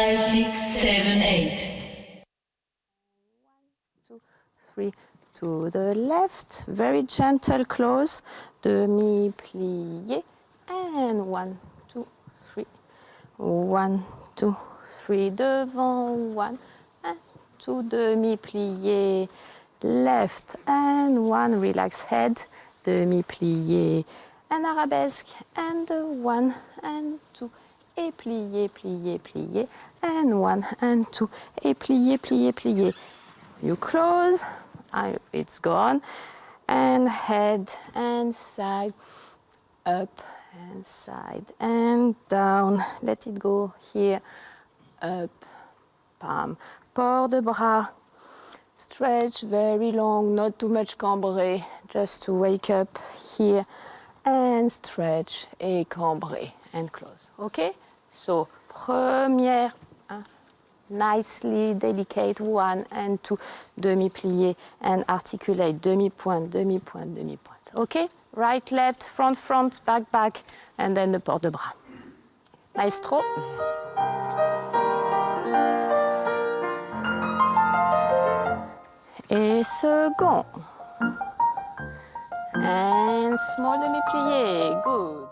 5, 6, 7, 8. 1, 2, 3, to the left, very gentle close, demi-plié, and 1, 2, 3, 1, 2, 3, devant, 1, and 2, demi-plié, left, and 1, relax head, demi-plié, and arabesque, and 1, and 2, et plié, plié, plié, and 1, and 2, et plié, plié, plié. You close, it's gone, and head and side, up and side and down. Let it go here, up, palm, port de bras. Stretch very long, not too much cambré, just to wake up here, and stretch et cambré and close. Okay? So, première. Nicely delicate 1 and 2, demi-plié and articulate, demi-pointe, demi-pointe, demi-pointe. Okay? Right, left, front, front, back, back, and then the port de bras. Maestro. Et second. And small demi-plié, good.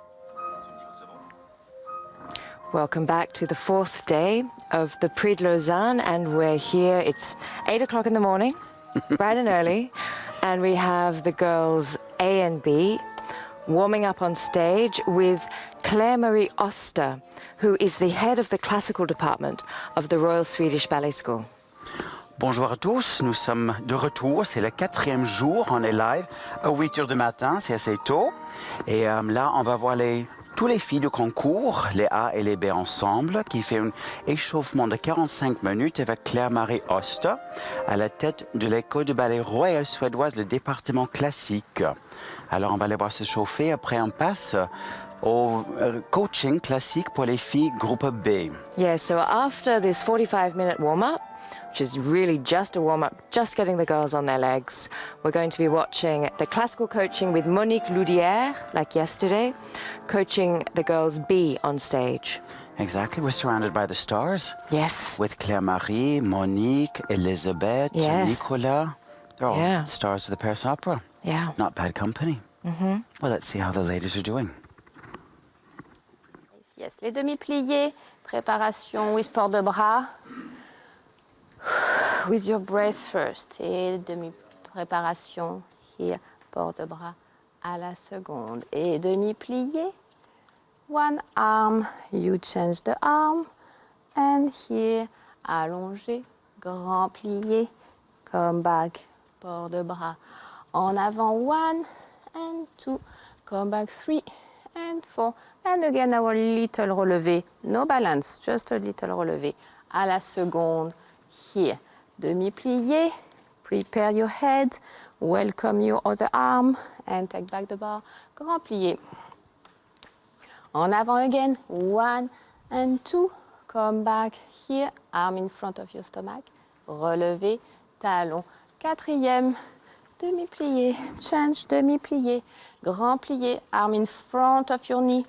Welcome back to the fourth day of the Prix de Lausanne, and we're here. It's 8 o'clock in the morning, bright and early, and we have the girls A and B warming up on stage with Claire-Marie Oster, who is the head of the classical department of the Royal Swedish Ballet School. Bonjour à tous, nous sommes de retour, c'est le 4e jour, on est live à 8 h du matin, c'est assez tôt. Et là, on va voir tous les filles du concours, les A et les B ensemble, qui fait un échauffement de 45 minutes avec Claire-Marie Oster, à la tête de l'école de ballet royale suédoise, le département classique. Alors, on va les voir se chauffer, après on passe au coaching classique pour les filles groupe B. Yeah, so after this 45-minute warm-up, which is really just a warm-up, just getting the girls on their legs, we're going to be watching the classical coaching with Monique Loudière, like yesterday, coaching the girls B on stage. Exactly, we're surrounded by the stars. Yes. With Claire-Marie, Monique, Elisabeth, Yes. Nicolas. They're all stars of the Paris Opera. Yeah. Not bad company. Mm-hmm. Well, let's see how the ladies are doing. Yes, les demi-pliés, préparation with port de bras. With your breath first. Et demi-préparation here, port de bras à la seconde. Et demi-plié. One arm, you change the arm. And here, allongé, grand plié. Come back, port de bras. En avant, 1 and 2. Come back, 3 and 4. And again, our little relevé. No balance, just a little relevé. À la seconde, here. Demi-plié. Prepare your head. Welcome your other arm. And take back the bar. Grand plié. En avant again. 1 and 2. Come back here. Arm in front of your stomach. Relevé. Talon. 4e. Demi-plié. Change. Demi-plié. Grand plié. Arm in front of your knee.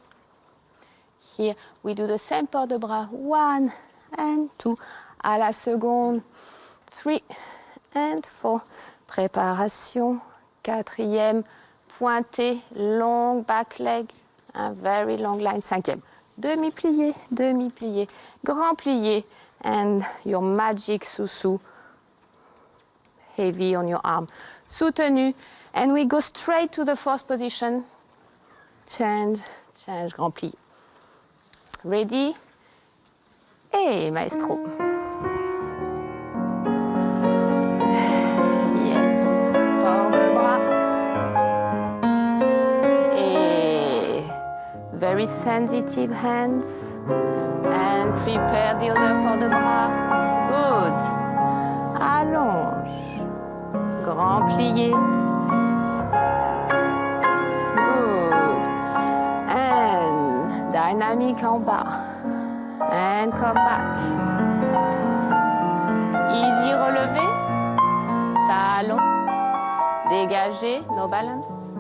Here, we do the same port de bras. 1 and 2. À la seconde. 3 and 4. Préparation. 4e. Pointé. Long back leg. Un very long line. 5e. Demi-plié. Demi-plié. Grand plié. And your magic sous-sous. Heavy on your arm. Soutenu. And we go straight to the fourth position. Change. Change. Grand plié. Ready? Et maestro. Yes, port de bras. Et very sensitive hands. And prepare the other port de bras. Good. Allonge. Grand plié. Good. And dynamique en bas. And come back. Easy relevé. Talon. Dégagé. No balance.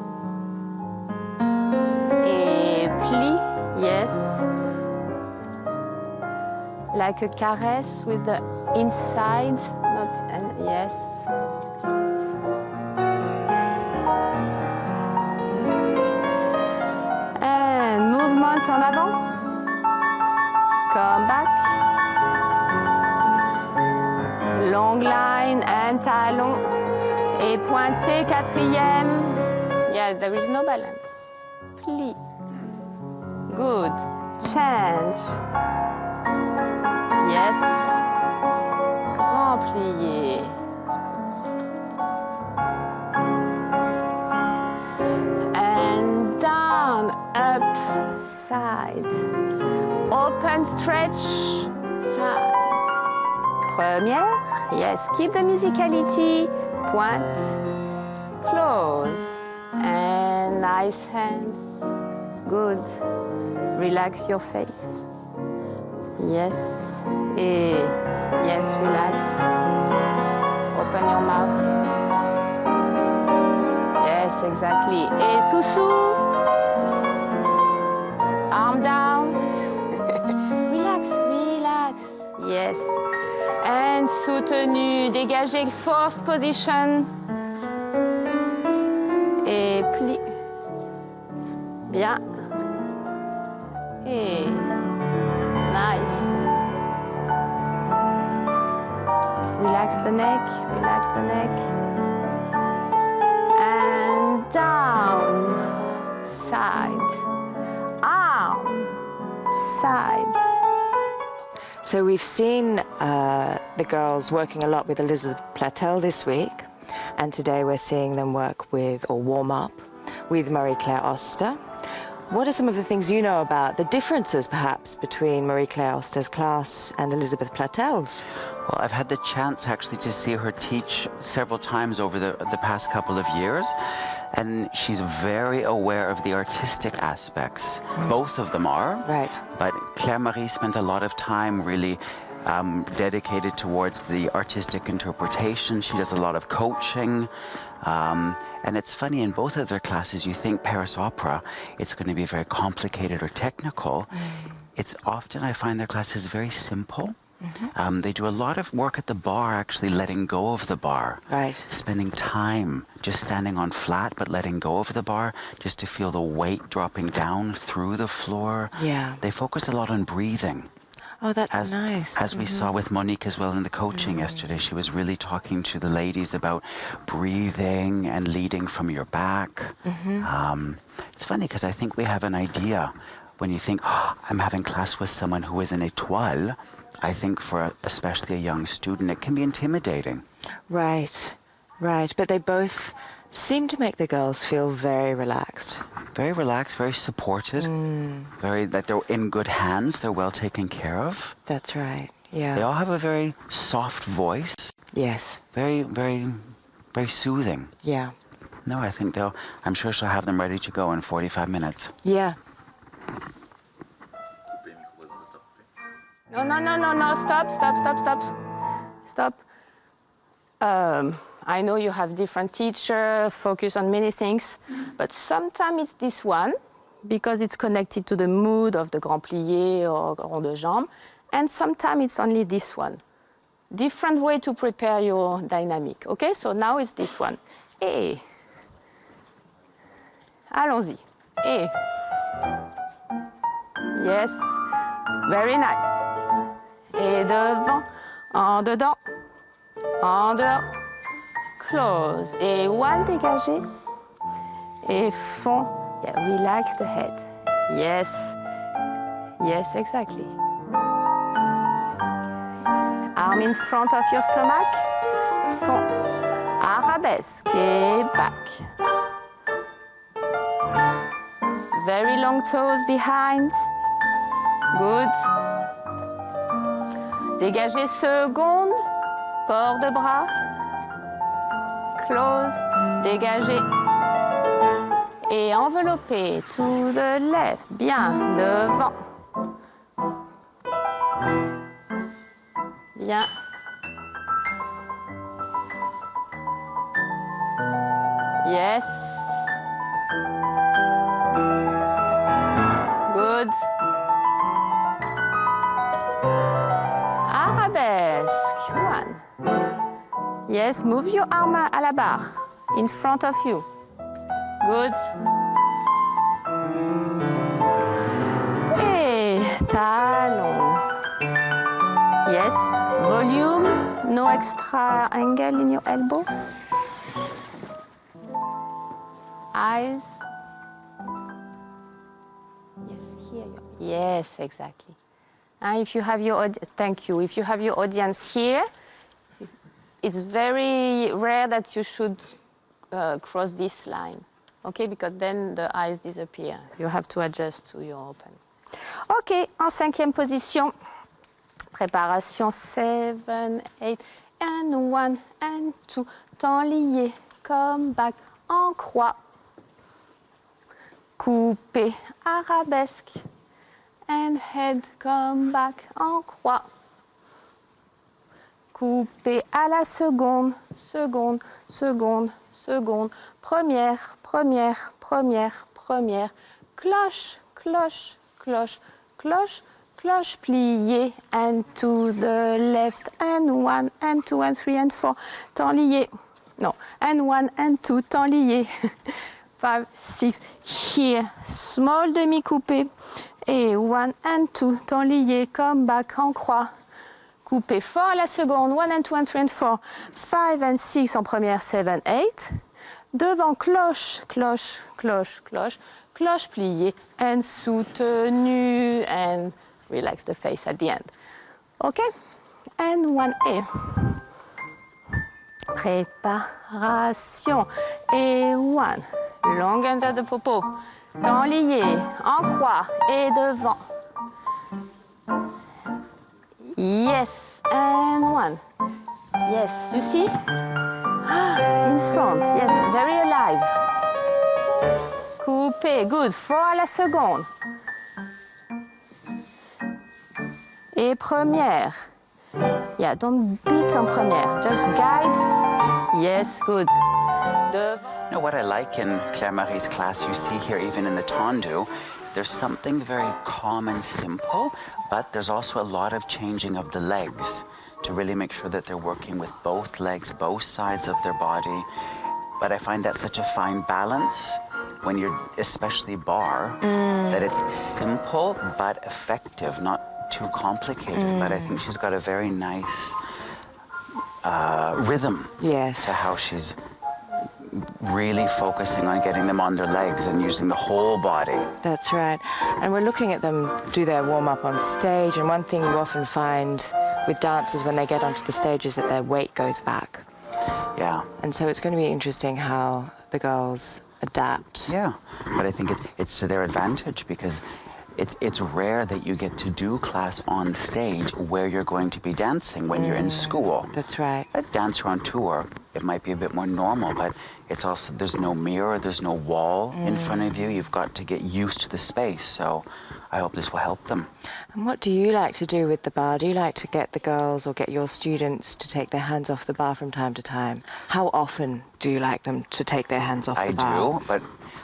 Et pli. Yes. like a caress with the inside, not, and yes. And movement en avant. Come back. Long line and talon. Et pointé, quatrième. Yeah, there is no balance. Plie. Good. Change. Yes. Grand plié. And down, up, side. Open, stretch, side. Première. Yes, keep the musicality. Pointe, close, and nice hands. Good. Relax your face. Yes. Et yes, relax. Open your mouth. Yes, exactly. Et sous-sous. Arm down. Relax, relax. Yes. And soutenu, dégagez, force position. Et plie. Bien. Et nice. Relax the neck, relax the neck. And down, side, arm, side. So we've seen the girls working a lot with Elizabeth Platel this week, and today we're seeing them work with, or warm up, with Marie-Claire Oster. What are some of the things you know about the differences, perhaps, between Marie-Claire Oster's class and Elizabeth Platel's? Well, I've had the chance actually to see her teach several times over the past couple of years, and she's very aware of the artistic aspects. Both of them are. Right. But Claire-Marie spent a lot of time really dedicated towards the artistic interpretation. She does a lot of coaching. And it's funny, in both of their classes, you think Paris Opera, it's going to be very complicated or technical. It's often, I find their classes very simple. They do a lot of work at the bar, actually letting go of the bar. Right. Spending time just standing on flat, but letting go of the bar, just to feel the weight dropping down through the floor. Yeah. They focus a lot on breathing. Oh, that's nice. As we saw with Monique as well in the coaching yesterday, she was really talking to the ladies about breathing and leading from your back. It's funny because I think we have an idea when you think, oh, I'm having class with someone who is an étoile. I think for especially a young student, it can be intimidating. Right, right. But they both seem to make the girls feel very relaxed. Very relaxed, very supported, very that they're in good hands, they're well taken care of. That's right, yeah. They all have a very soft voice, Yes, very, very, very soothing. yeah. No, I think I'm sure she'll have them ready to go in 45 minutes. Yeah. No, stop. I know you have different teachers, focus on many things, but sometimes it's this one, because it's connected to the mood of the grand plié or rond de jambe, and sometimes it's only this one. Different way to prepare your dynamic, okay? So now it's this one. Et. Allons-y. Et. Yes. Very nice. Et devant, en dedans, en dehors. Close. Et one, dégagé. Et fond. Yeah, relax the head. Yes. Yes, exactly. Arm in front of your stomach. Fond. Arabesque. Et back. Very long toes behind. Good. Dégagez seconde. Port de bras. Close. Dégagez. Et enveloppez. To the left. Bien. Devant. Bien. Yes. Good. Yes, move your arm à la barre, in front of you. Good. Et talon. Yes, volume, no extra angle in your elbow. Eyes. Yes, here. Yes, exactly. And if you have your thank you. If you have your audience here, it's very rare that you should cross this line, okay? Because then the eyes disappear. You have to adjust to your open. Ok, en 5e position. Préparation 7, 8, and 1, and 2. Temps lié, come back, en croix. Coupé, arabesque. And head, come back, en croix. Coupé à la seconde, seconde, seconde, seconde. Première, première, première, première. Cloche, cloche, cloche, cloche, cloche pliée. And to the left, and 1, and 2, and 3, and 4. Temps lié. No, and 1, and 2, temps lié. 5, 6, here. Small demi-coupé. Et 1 and 2, temps lié, come back, en croix. Coupé fort à la seconde, 1 and 2 and 3 and 4. 5 and 6 en première, 7, 8. Devant, cloche, cloche, cloche, cloche. Cloche pliée, and soutenu, and relax the face at the end. OK? And 1A. Préparation. Et 1. Long under the popo. Temps lié, en croix et devant. Yes, and 1. Yes, you see? In front, yes, very alive. Coupé, good. 4 à la seconde. Et première. Yeah, don't beat en première. Just guide. Yes, good. Devant. You know what I like in Claire Marie's class, you see here even in the tendu, there's something very calm and simple, but there's also a lot of changing of the legs to really make sure that they're working with both legs, both sides of their body. But I find that such a fine balance when you're especially bar, that it's simple but effective, not too complicated. But I think she's got a very nice rhythm Yes. to how she's really focusing on getting them on their legs and using the whole body. That's right. And we're looking at them do their warm-up on stage, and one thing you often find with dancers when they get onto the stage is that their weight goes back. Yeah. And so it's going to be interesting how the girls adapt. Yeah, but I think it's to their advantage because it's rare that you get to do class on stage where you're going to be dancing when you're in school. That's right. A dancer on tour, it might be a bit more normal, but it's also, there's no mirror, there's no wall in front of you. You've got to get used to the space. So I hope this will help them. And what do you like to do with the bar? Do you like to get the girls or get your students to take their hands off the bar from time to time? How often do you like them to take their hands off the bar? I do, but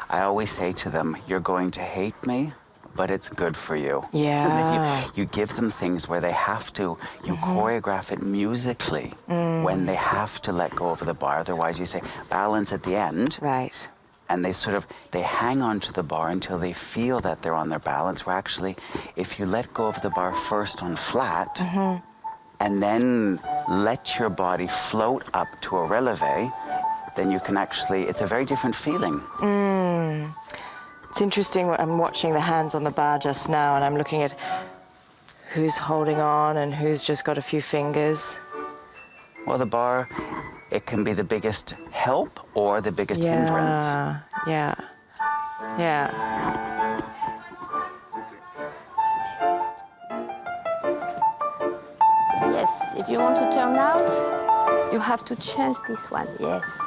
I always say to them, you're going to hate me, but it's good for you. Yeah. You give them things where they have to, you choreograph it musically when they have to let go of the bar. Otherwise, you say balance at the end. Right. And they hang on to the bar until they feel that they're on their balance. Where actually, if you let go of the bar first on flat, and then let your body float up to a releve, then you can actually, it's a very different feeling. It's interesting, I'm watching the hands on the bar just now, and I'm looking at who's holding on and who's just got a few fingers. Well, the bar, it can be the biggest help or the biggest hindrance. Yeah. Yes, if you want to turn out, you have to change this one. Yes.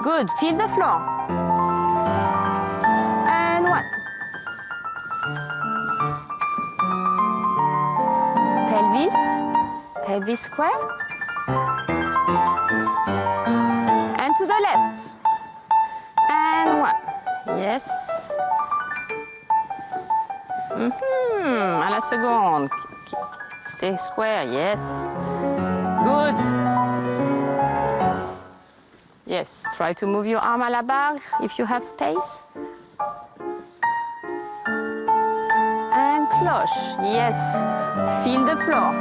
Good. Feel the floor. And 1. Pelvis square. And to the left. And 1. Yes. À la seconde. Stay square, yes. Good. Yes, try to move your arm à la barre if you have space. And cloche. Yes, feel the floor.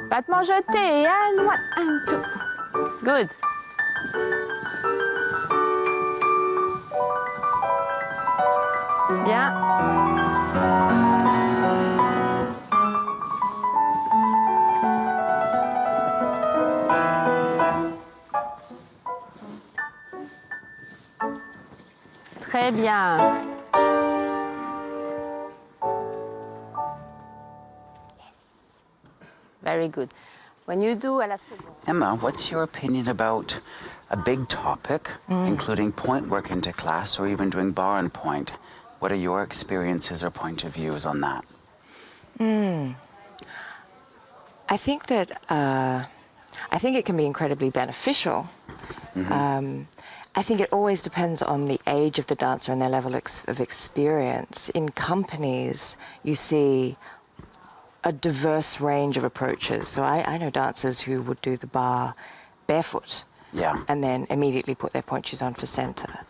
Battement jeté. And 1 and 2. Good. Bien. Très bien. Yes. Very good. When you do à la seconde. Emma, what's your opinion about a big topic, including point work into class or even doing bar and point? What are your experiences or point of views on that? I think that I think it can be incredibly beneficial. I think it always depends on the age of the dancer and their level of experience. In companies, you see a diverse range of approaches. So I know dancers who would do the bar barefoot, Yeah. and then immediately put their point shoes on for center.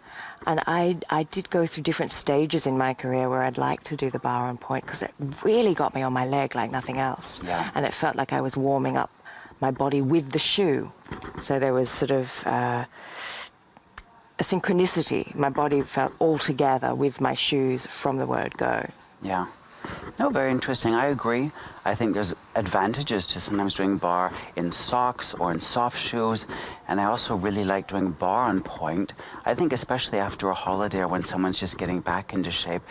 And I did go through different stages in my career where I'd like to do the bar on point because it really got me on my leg like nothing else. Yeah. And it felt like I was warming up my body with the shoe. So there was sort of a synchronicity. My body felt all together with my shoes from the word go. Yeah. No, very interesting. I agree. I think there's advantages to sometimes doing bar in socks or in soft shoes. And I also really like doing bar on point. I think especially after a holiday or when someone's just getting back into shape,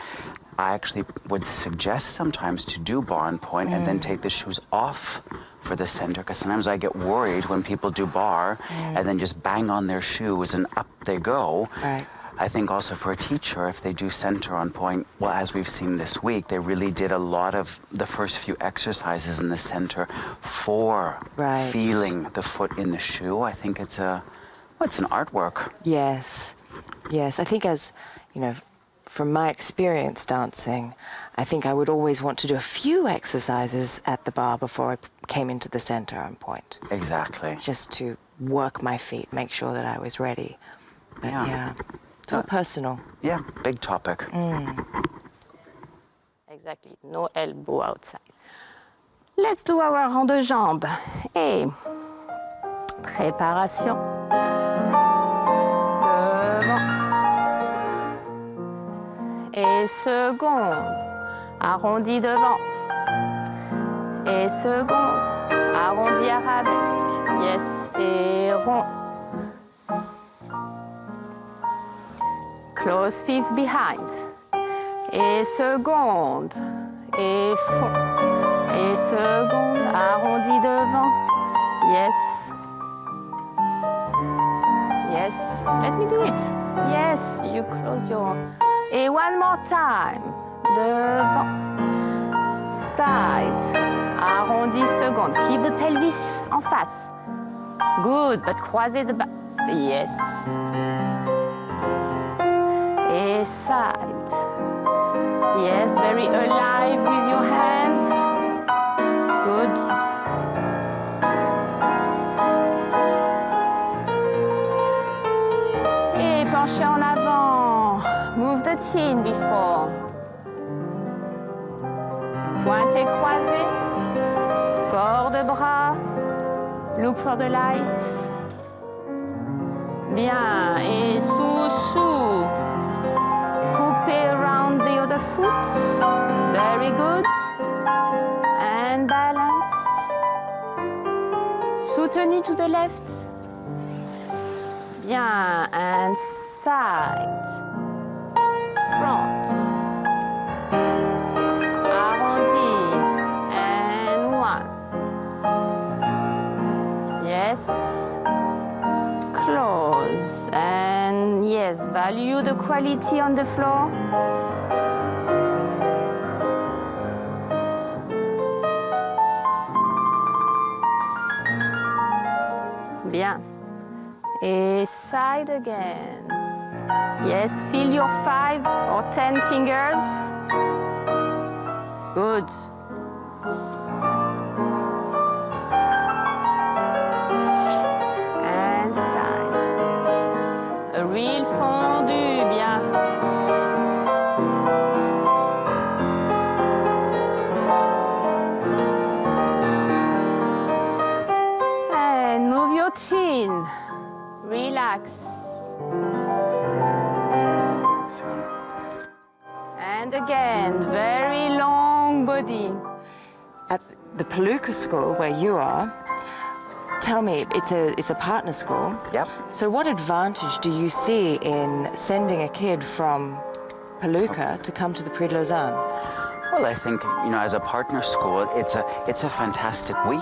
I actually would suggest sometimes to do bar on point and then take the shoes off for the center, because sometimes I get worried when people do bar and then just bang on their shoes and up they go. Right. I think also for a teacher, if they do center on point, well, as we've seen this week, they really did a lot of the first few exercises in the center for Right. feeling the foot in the shoe. I think it's it's an artwork. Yes, yes. I think as, you know, from my experience dancing, I think I would always want to do a few exercises at the bar before I came into the center on point, Exactly. just to work my feet, make sure that I was ready. But yeah, it's all personal. Yeah, big topic. Exactly. No elbow outside. Let's do our rond de jambes. Et préparation. Devant. Et seconde. Arrondi devant. Et seconde. Arrondi arabesque. Yes. Et rond. Close fifth behind. Et seconde. Et fond. Et seconde. Arrondi devant. Yes. Yes. Let me do it. Yes. You close your... Et one more time. Devant. Side. Arrondi seconde. Keep the pelvis en face. Good. But croisez the back. Yes. Et side. Yes, very alive with your hands. Good. Et penchez en avant. Move the chin before. Pointe croisée. Corps de bras. Look for the light. Bien. Et sous. Coupez around the other foot. Very good. And balance. Soutenu to the left. Bien. And side. Front. Arrondi. And one. Yes. Close. And yes, value the quality on the floor. Bien. Et side again. Yes, feel your 5 or 10 fingers. Good. And And again, very long body. At the Palooka school where you are, tell me, it's a partner school. Yep. So what advantage do you see in sending a kid from Palooka to come to the Prix de Lausanne? Well, I think, as a partner school, it's a fantastic week.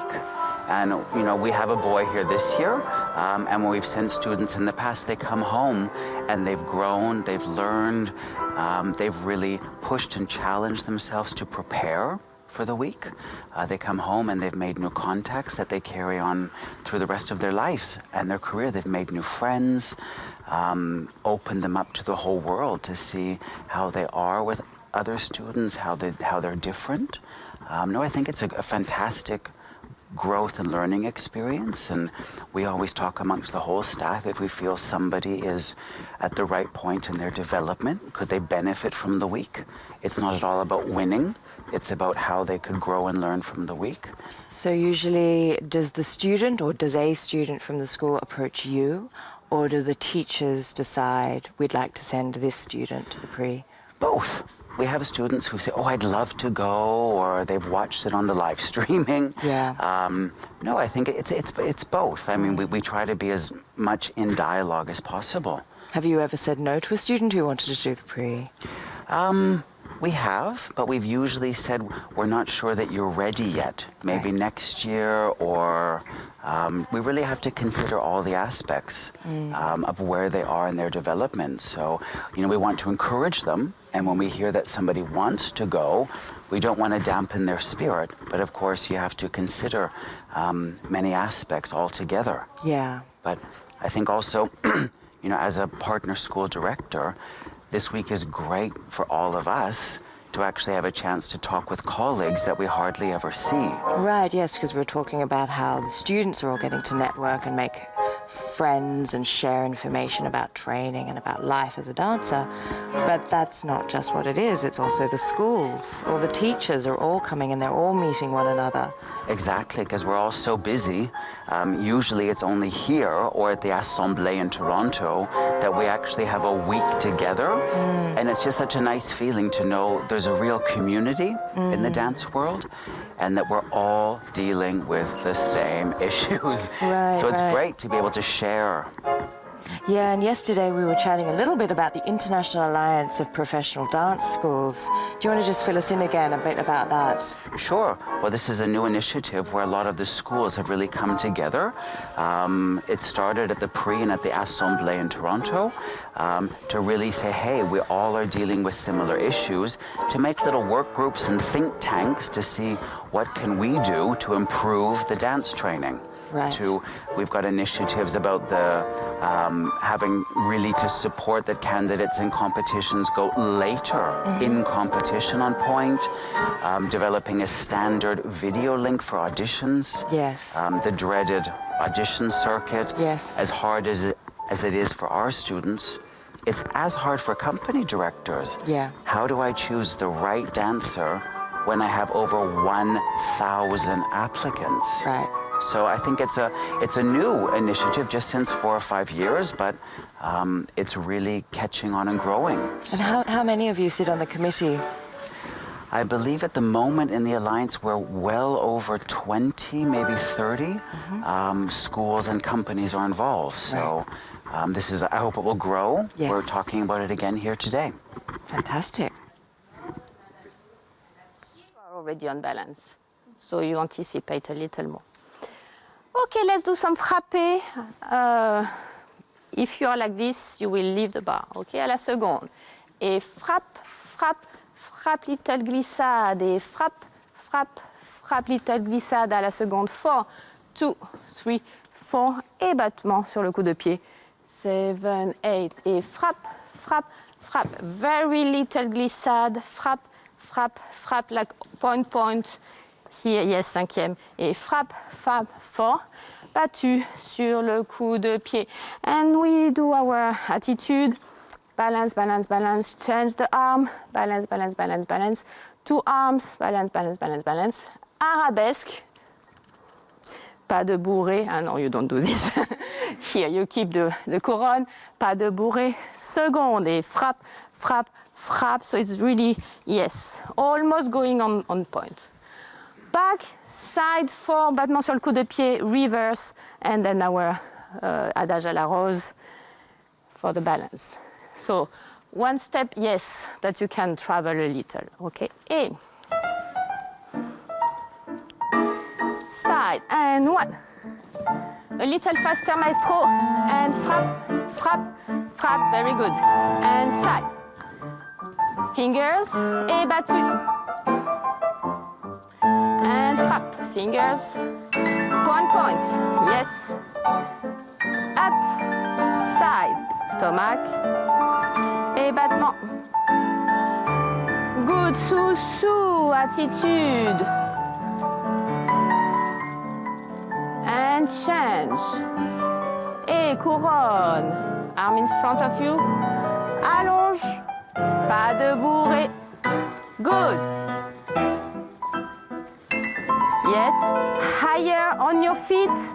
And, we have a boy here this year, and when we've sent students in the past, they come home and they've grown, they've learned, they've really pushed and challenged themselves to prepare for the week. They come home and they've made new contacts that they carry on through the rest of their lives and their career. They've made new friends, opened them up to the whole world to see how they are with other students, how they're different. I think it's a fantastic growth and learning experience, and we always talk amongst the whole staff if we feel somebody is at the right point in their development, could they benefit from the week? It's not at all about winning, it's about how they could grow and learn from the week. So usually does the student or does a student from the school approach you, or do the teachers decide we'd like to send this student to the Prix? Both. We have students who say, oh, I'd love to go, or they've watched it on the live streaming. Yeah. No, I think it's both. I mean, we try to be as much in dialogue as possible. Have you ever said no to a student who wanted to do the Prix? We have, but we've usually said we're not sure that you're ready yet. Maybe Right. next year, or we really have to consider all the aspects of where they are in their development. So, we want to encourage them, and when we hear that somebody wants to go, we don't want to dampen their spirit. But of course, you have to consider many aspects altogether. Yeah. But I think also, as a partner school director, this week is great for all of us to actually have a chance to talk with colleagues that we hardly ever see. Right, yes, because we're talking about how the students are all getting to network and make friends and share information about training and about life as a dancer. But that's not just what it is, it's also the schools. All the teachers are all coming and they're all meeting one another. Exactly, because we're all so busy. Usually it's only here or at the Assemblée in Toronto that we actually have a week together. And it's just such a nice feeling to know there's a real community in the dance world and that we're all dealing with the same issues. Right, so it's right. great to be able to share. Yeah, and yesterday we were chatting a little bit about the International Alliance of Professional Dance Schools. Do you want to just fill us in again a bit about that? Sure. Well, this is a new initiative where a lot of the schools have really come together. It started at the Prix and at the Assemblée in Toronto to really say, hey, we all are dealing with similar issues, to make little work groups and think tanks to see what can we do to improve the dance training. Right. We've got initiatives about the having really to support that candidates in competitions go later in competition on point, developing a standard video link for auditions. Yes. The dreaded audition circuit. Yes. As hard as it is for our students, it's as hard for company directors. Yeah. How do I choose the right dancer when I have over 1,000 applicants? Right. So I think it's a new initiative just since 4 or 5 years, but it's really catching on and growing. And how many of you sit on the committee? I believe at the moment in the Alliance we're well over 20, maybe 30 schools and companies are involved. So I hope it will grow. Yes. We're talking about it again here today. Fantastic. You are already on balance, so you anticipate a little more. Okay, let's do some frappé. If you are like this, you will leave the bar. Okay, à la seconde. Et frappe, frappe, frappe, little glissade. Et frappe, frappe, frappe, little glissade à la seconde. 4, 2, 3, 4. Et battement sur le coup de pied. 7, 8. Et frappe, frappe, frappe. Very little glissade. Frappe, frappe, frappe, like point, point. Here, yes, 5e. Et frappe, frappe, 4. Battu sur le coup de pied. And we do our attitude. Balance, balance, balance. Change the arm. Balance, balance, balance, balance. 2 arms. Balance, balance, balance, balance. Arabesque. Pas de bourré. Ah no, you don't do this. Here, you keep the couronne. Pas de bourré. Seconde. Et frappe, frappe, frappe, so it's really, yes, almost going on point. Back, side, 4, battement sur le coup de pied, reverse, and then our adage à la rose for the balance. So, one step, yes, that you can travel a little, okay? Et side, and 1. A little faster, maestro, and frappe, frappe, frappe, very good. And side. Fingers, et battu. And frappe, fingers, point, yes. Up, side, stomach, et battement. Good, sous, attitude. And change. Et couronne. Arm in front of you. Allonge. Pas de bourrée. Good. Yes. Higher on your feet.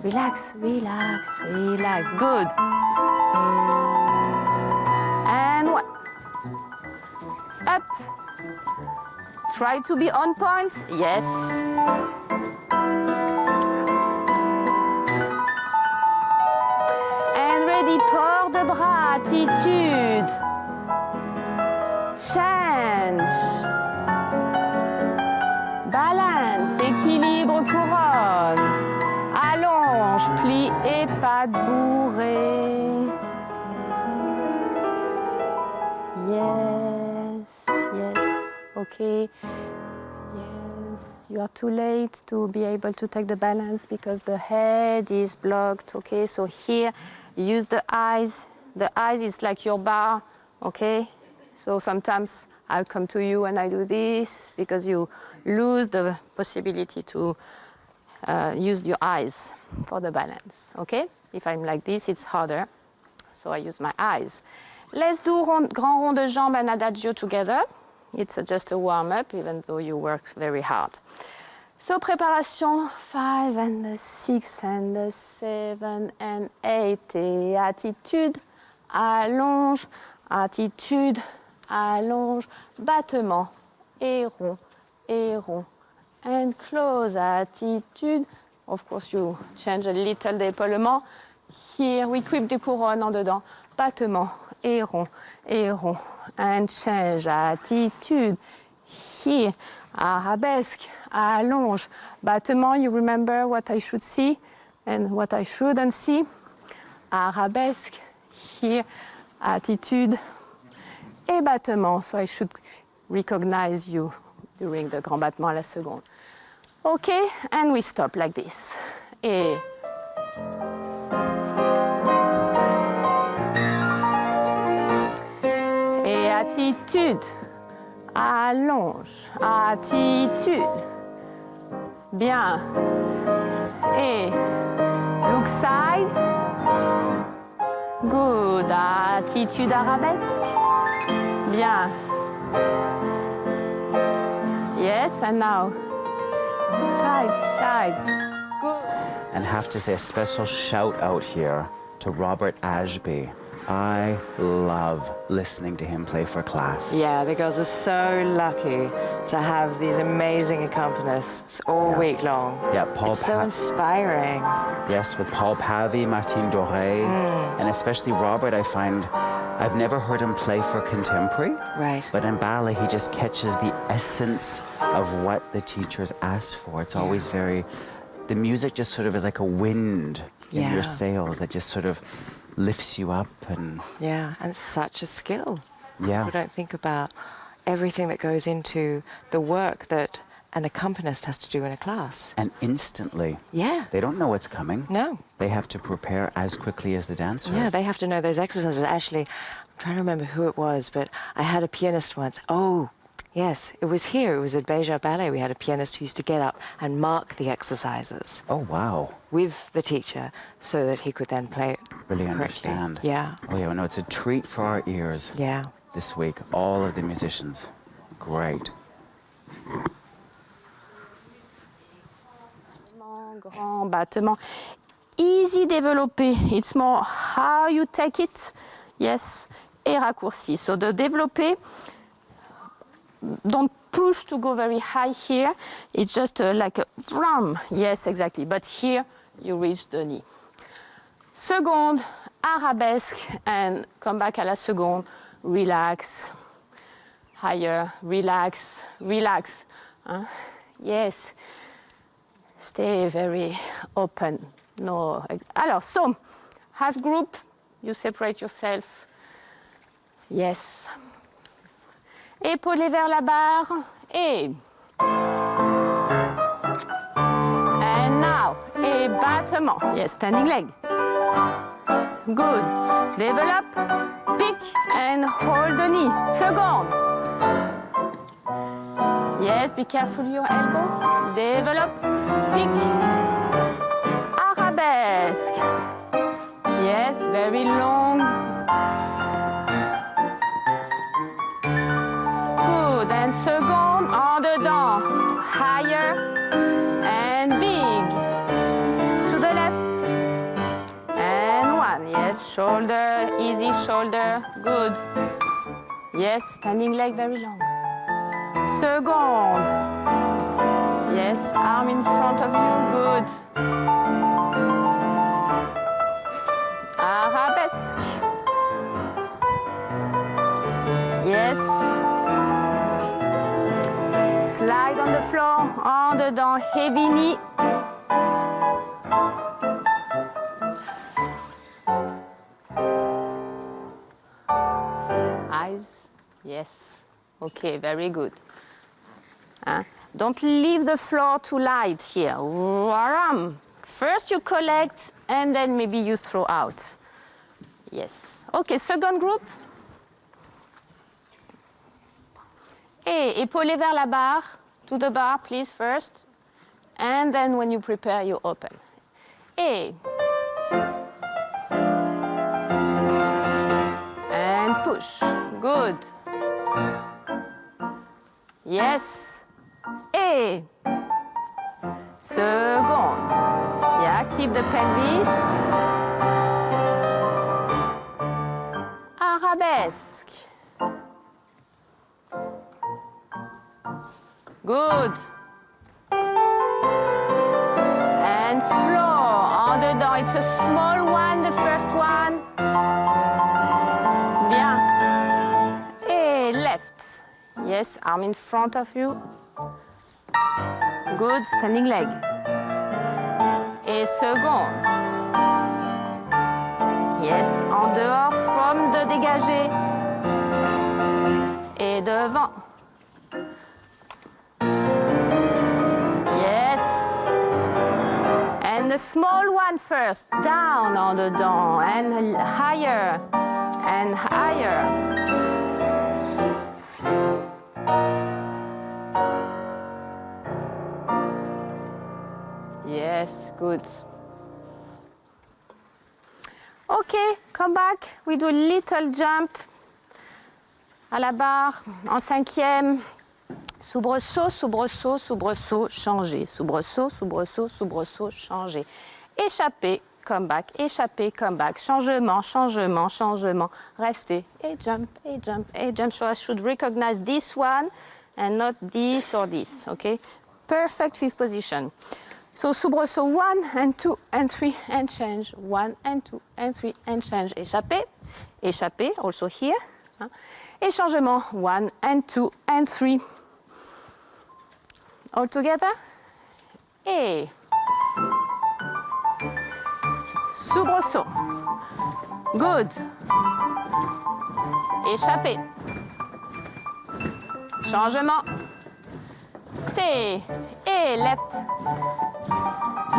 Relax, relax, relax. Good. And 1. Up. Try to be on point. Yes. Ready, port de bras, attitude. Change. Balance, équilibre, couronne. Allonge, plie et pas de bourrée. Yes, yes, okay. Yes, you are too late to be able to take the balance because the head is blocked, okay? So here, use the eyes. The eyes is like your bar, okay? So sometimes I'll come to you and I do this because you lose the possibility to use your eyes for the balance, okay? If I'm like this, it's harder, so I use my eyes. Let's do grand rond de jambes and adagio together. It's just a warm-up, even though you work very hard. So préparation, 5 and the 6 and the 7 and 8. Et attitude, allonge, attitude, allonge, battement, et rond, and close, attitude. Of course, you change a little d'épaulement. Here, we keep the couronne en dedans. Battement, et rond, and change, attitude. Here, arabesque, allonge, battement. You remember what I should see and what I shouldn't see. Arabesque, here, attitude, et battement. So I should recognize you during the grand battement à la seconde. Okay, and we stop like this. Et attitude, allonge, attitude, bien, et look side, good, attitude arabesque, bien, yes, and now, side, good. And have to say a special shout out here to Robert Ashby. I love listening to him play for class. Yeah, the girls are so lucky to have these amazing accompanists all week long. Yeah, Paul. It's so inspiring. Yes, with Paul Pavy, Martine Doré, and especially Robert, I find I've never heard him play for contemporary. Right. But in ballet, he just catches the essence of what the teachers ask for. It's always very, the music just sort of is like a wind in your sails that just sort of lifts you up. And it's such a skill. Yeah. People don't think about everything that goes into the work that an accompanist has to do in a class. And instantly. Yeah. They don't know what's coming. No. They have to prepare as quickly as the dancers. Yeah, they have to know those exercises. Actually, I'm trying to remember who it was, but I had a pianist once. Oh, yes, it was here. It was at Beja Ballet. We had a pianist who used to get up and mark the exercises. Oh, wow. With the teacher so that he could then play it Really correctly. understand. Yeah. Oh, yeah, no, it's a treat for our ears. Yeah. This week, all of the musicians. Great. Grand battement. Easy développé. It's more how you take it. Yes. et raccourci. So the développé, don't push to go very high here. It's just like a vroom. Yes, exactly. But here, you reach the knee. Seconde, arabesque, and come back à la seconde. Relax. Higher, relax, relax. Yes. Stay very open. No. Alors, so, half group, you separate yourself. Yes. Épaulés vers la barre. Et. And now, et battement. Yes, standing leg. Good. Develop, pick, and hold the knee. Seconde. Yes, be careful your elbow. Develop, pick. Arabesque. Yes, very long. Good. And seconde, en dedans. Higher and big. To the left. And one. Yes, shoulder, easy shoulder. Good. Yes, standing leg very long. Seconde. Yes, arm in front of you. Good. Arabesque. Yes. Slide on the floor. En dedans, heavy knee. Eyes. Yes. Okay, very good. Don't leave the floor too light here. First you collect and then maybe you throw out. Yes. Okay, second group. Et épaulé vers la barre. To the bar, please, first. And then when you prepare, you open. Et. And push. Good. Yes. Et. Seconde. Yeah, keep the pelvis. Arabesque. Good. And floor. En dedans. It's a small one, the first one. Bien. Et left. Yes, arm in front of you. Good, standing leg. Et seconde. Yes, en dehors, from de dégagé. Et devant. Yes. And the small one first. Down en dedans. And higher. And higher. Yes, good. Okay, come back. We do a little jump à la barre en cinquième. Soubresaut, soubresaut, soubresaut, changer. Soubresaut, soubresaut, soubresaut, changer. Échapper, come back. Échapper, come back. Changement, changement, changement. Rester. Et jump, et jump, et jump. So I should recognize this one and not this or this. Okay? Perfect fifth position. So soubresaut 1 and 2 and 3 and change. 1 and 2 and 3 and change. Échapper, échapper, also here. Et changement 1 and 2 and 3. All together. Et soubresaut. Good. Échapper. Changement. Stay. Et left.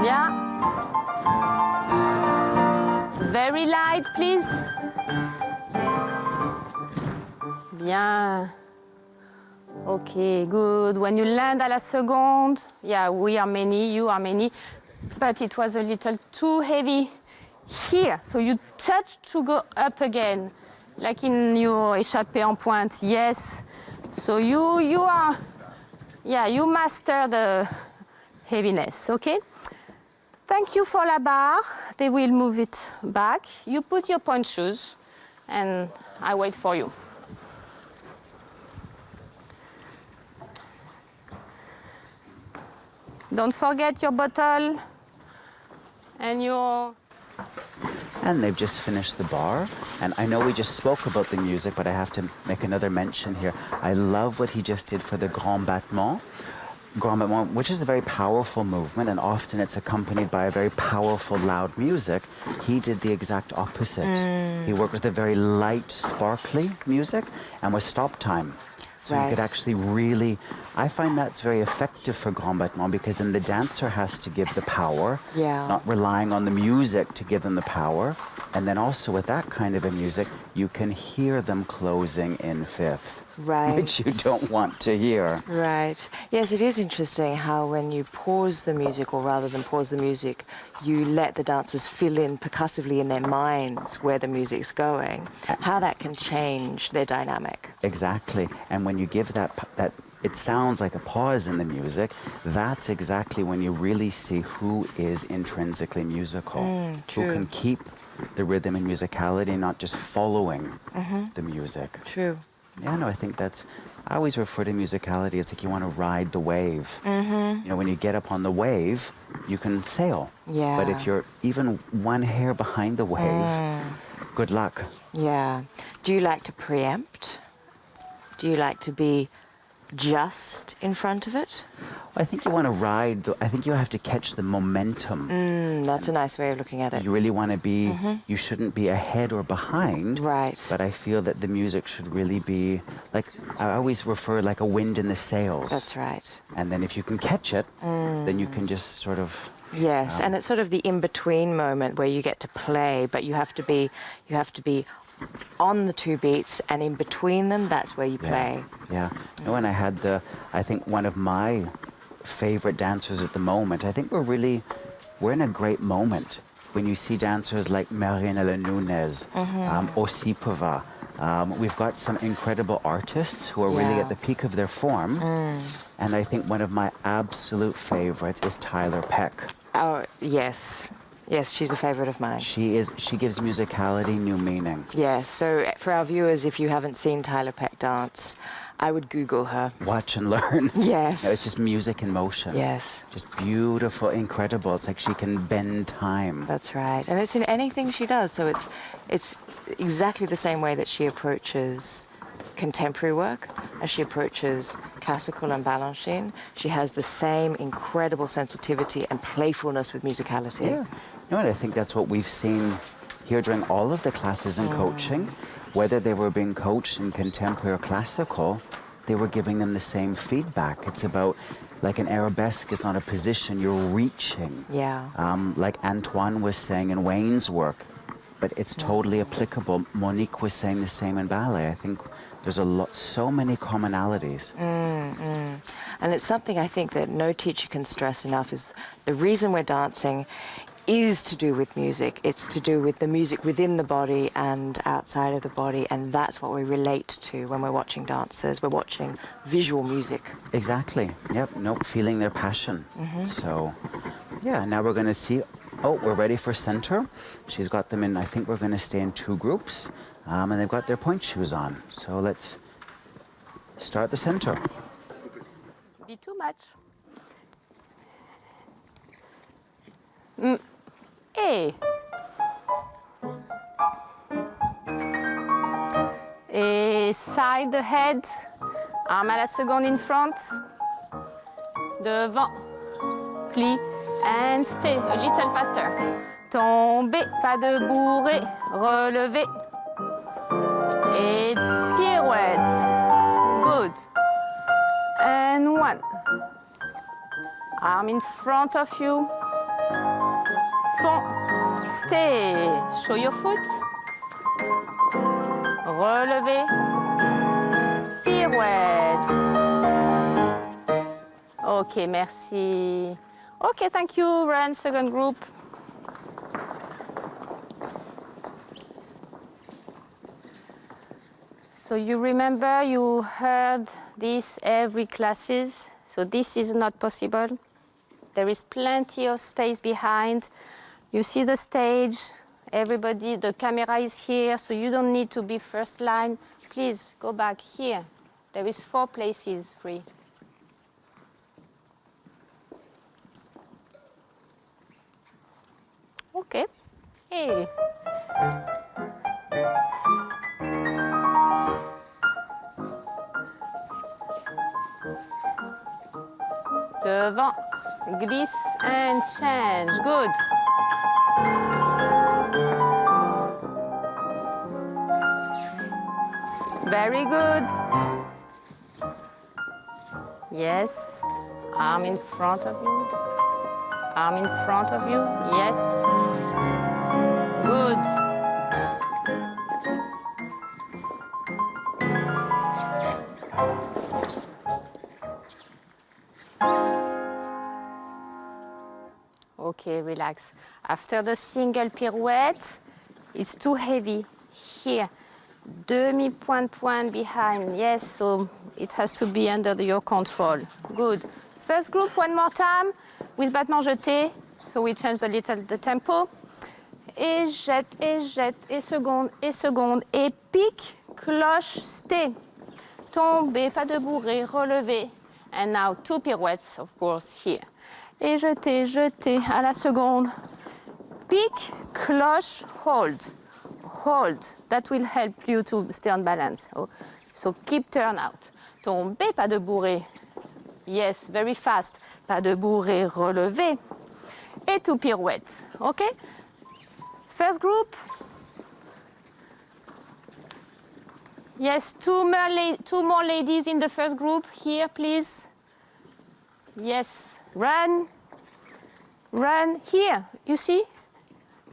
Bien. Very light, please. Bien. Okay, good. When you land à la seconde, yeah, we are many, you are many, but it was a little too heavy here. So you touch to go up again, like in your échappé en pointe. Yes. So you are, yeah, you master the heaviness, okay? Thank you for la barre. They will move it back. You put your pointe shoes and I wait for you. Don't forget your bottle and your... And they've just finished the bar. And I know we just spoke about the music, but I have to make another mention here. I love what he just did for the Grand Battement. Grand Battement, which is a very powerful movement, and often it's accompanied by a very powerful, loud music. He did the exact opposite. He worked with a very light, sparkly music and with stop time. So you could actually really, I find that's very effective for Grand Battement, because then the dancer has to give the power, not relying on the music to give them the power. And then also with that kind of a music, you can hear them closing in fifth, which you don't want to hear. Right. Yes, it is interesting how when you pause the music, or rather than pause the music, you let the dancers fill in percussively in their minds where the music's going, how that can change their dynamic. Exactly. And when you give that it sounds like a pause in the music, that's exactly when you really see who is intrinsically musical, who can keep the rhythm and musicality, not just following the music. True. Yeah, no, I think that's, I always refer to musicality as like you want to ride the wave. You know, when you get up on the wave, you can sail. Yeah. But if you're even one hair behind the wave, good luck. Yeah. Do you like to preempt? Do you like to be just in front of it? I think you want to ride, I think you have to catch the momentum. That's a nice way of looking at it. You really want to be, you shouldn't be ahead or behind. Right. But I feel that the music should really be, like, I always refer like a wind in the sails. That's right. And then if you can catch it, then you can just sort of... Yes, and it's sort of the in-between moment where you get to play, but you have to be on the two beats, and in between them, that's where you play. Yeah. No, and I had I think one of my favorite dancers at the moment, I think we're in a great moment when you see dancers like Marianela Nunes, Osipova. We've got some incredible artists who are really at the peak of their form. And I think one of my absolute favorites is Tyler Peck. Oh, yes. Yes, she's a favorite of mine. She gives musicality new meaning. Yes, so for our viewers, if you haven't seen Tyler Peck dance, I would Google her. Watch and learn. Yes. No, it's just music in motion. Yes. Just beautiful, incredible. It's like she can bend time. That's right. And it's in anything she does, so it's exactly the same way that she approaches contemporary work as she approaches classical and balanchine. She has the same incredible sensitivity and playfulness with musicality. Yeah. No, and I think that's what we've seen here during all of the classes in coaching. Whether they were being coached in contemporary or classical, they were giving them the same feedback. It's about, like an arabesque is not a position, you're reaching. Yeah. Like Antoine was saying in Wayne's work, but it's totally applicable. Monique was saying the same in ballet. I think there's so many commonalities. And it's something I think that no teacher can stress enough, is the reason we're dancing is to do with music. It's to do with the music within the body and outside of the body, and that's what we relate to when we're watching dancers. We're watching visual music. Exactly. Yep. Nope. Feeling their passion. So, yeah. Now we're going to see. Oh, we're ready for center. She's got them in. I think we're going to stay in two groups, and they've got their point shoes on. So let's start the center. Be too much. Et. Et side head, arme à la seconde in front, devant, plie, and stay a little faster. Tomber, pas de bourrer, relever, et pirouette. Good. And one. Arm in front of you. Fond, stay. Show your foot. Relevé. Pirouette. Ok, merci. Ok, thank you. Run, second group. So you remember you heard this every classes. So this is not possible. There is plenty of space behind. You see the stage, Everybody, the camera is here, so you don't need to be first line. Please go back here. There is 4 places free. Okay. Hey. Devant. Glisse and change. Good. Very good. Yes. Arm in front of you. Arm in front of you. Yes. Good. Okay, relax. After the single pirouette, it's too heavy. Here, demi-pointe behind. Yes, so it has to be under your control. Good. First group, one more time, with battement jeté. So we change a little the tempo. Et jette, et seconde, et pique, cloche, stay. Tomber, pas de bourrée, relever. And now 2 pirouettes, of course, here. Et jeter, à la seconde. Pique, cloche, hold. Hold. That will help you to stay on balance. So keep turn out. Tomber, pas de bourrée. Yes, very fast. Pas de bourrée, relever. Et 2 pirouettes. Okay? First group. Yes, 2 more ladies in the first group. Here, please. Yes. Run. Run. Here, you see?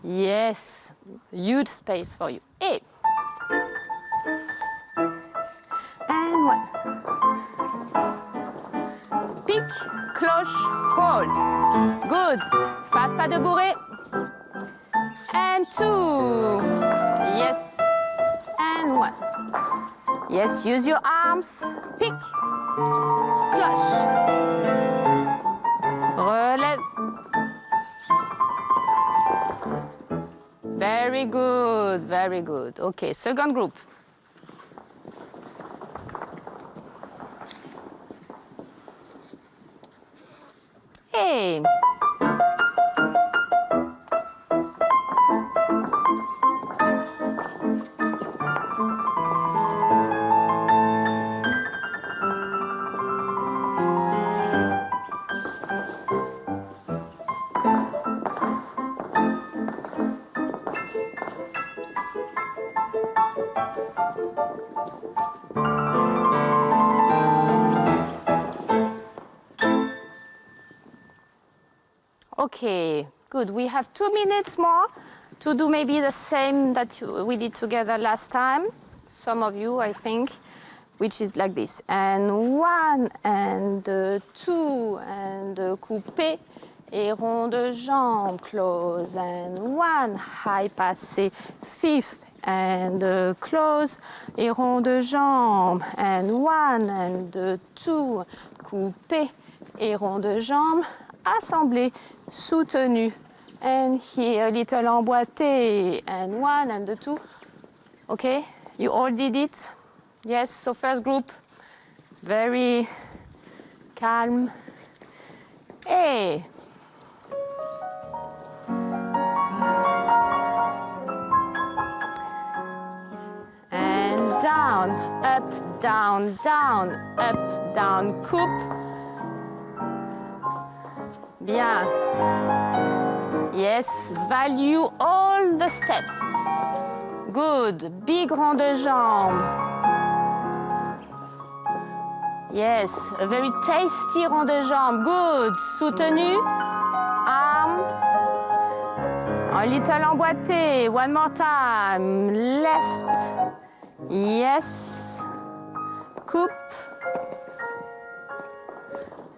Yes. Huge space for you. Hey. And 1. Pique, cloche, hold. Good. Fast, pas de bourrée. And 2. Yes. And 1. Yes, use your arms. Pique, cloche. Relève. Very good, very good. Okay, second group. Hey. Okay, good. We have 2 minutes more to do maybe the same that we did together last time. Some of you, I think, which is like this. And 1, and 2, and coupé, et rond de jambe, close, and 1, high passé, 5th, and close, et rond de jambe, and 1, and 2, coupé, et rond de jambe, assemblé, soutenu, and here, little emboîté, and 1, and 2. Okay, you all did it? Yes, so first group, very calm. Hey. And down, up, down, down, up, down, coupe. Bien. Yes, value all the steps. Good. Big rond de jambe. Yes, a very tasty rond de jambe. Good. Soutenu. Arm. A little emboîté. One more time. Left. Yes. Coupe.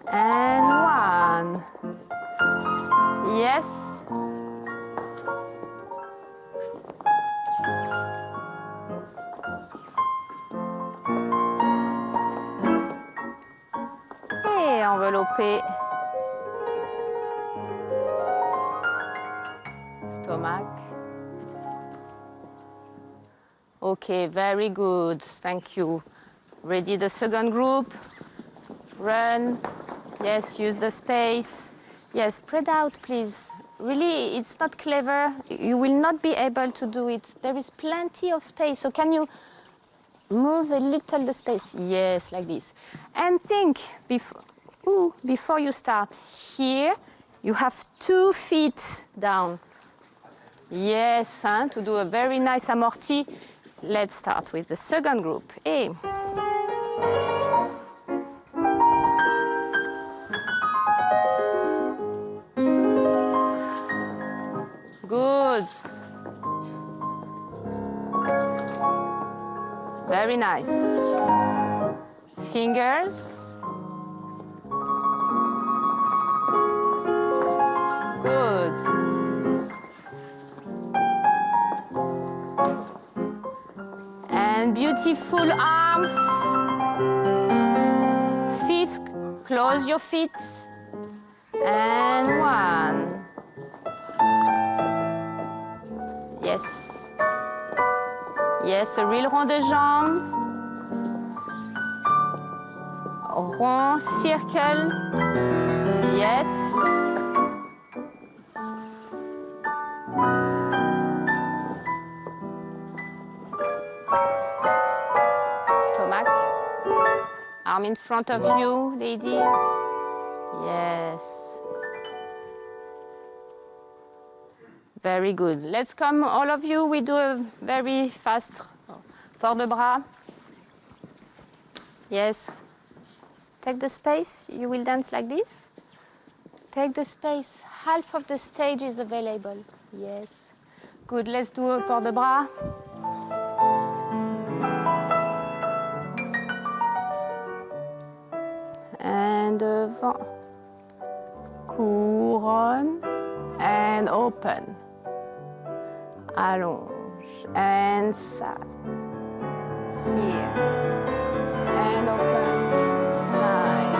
And 1. Yes. Et enveloppé. Stomac. Okay, very good. Thank you. Ready, the second group. Run. Yes, use the space. Yes, spread out, please. Really, it's not clever. You will not be able to do it. There is plenty of space. So can you move a little the space? Yes, like this. And think, before you start, here, you have 2 feet down. Yes, to do a very nice amorti. Let's start with the second group. A. Good. Very nice. Fingers. Good. And beautiful arms. Feet, close your feet. And 1. Yes. Yes, a real rond de jambes. Rond, circle. Yes. Stomach. Arm in front of you, ladies. Yes. Very good. Let's come, all of you. We do a very fast port de bras. Yes. Take the space. You will dance like this. Take the space. Half of the stage is available. Yes. Good. Let's do a port de bras. And devant. Couronne. And open. Allonge and side. Here. And open, side.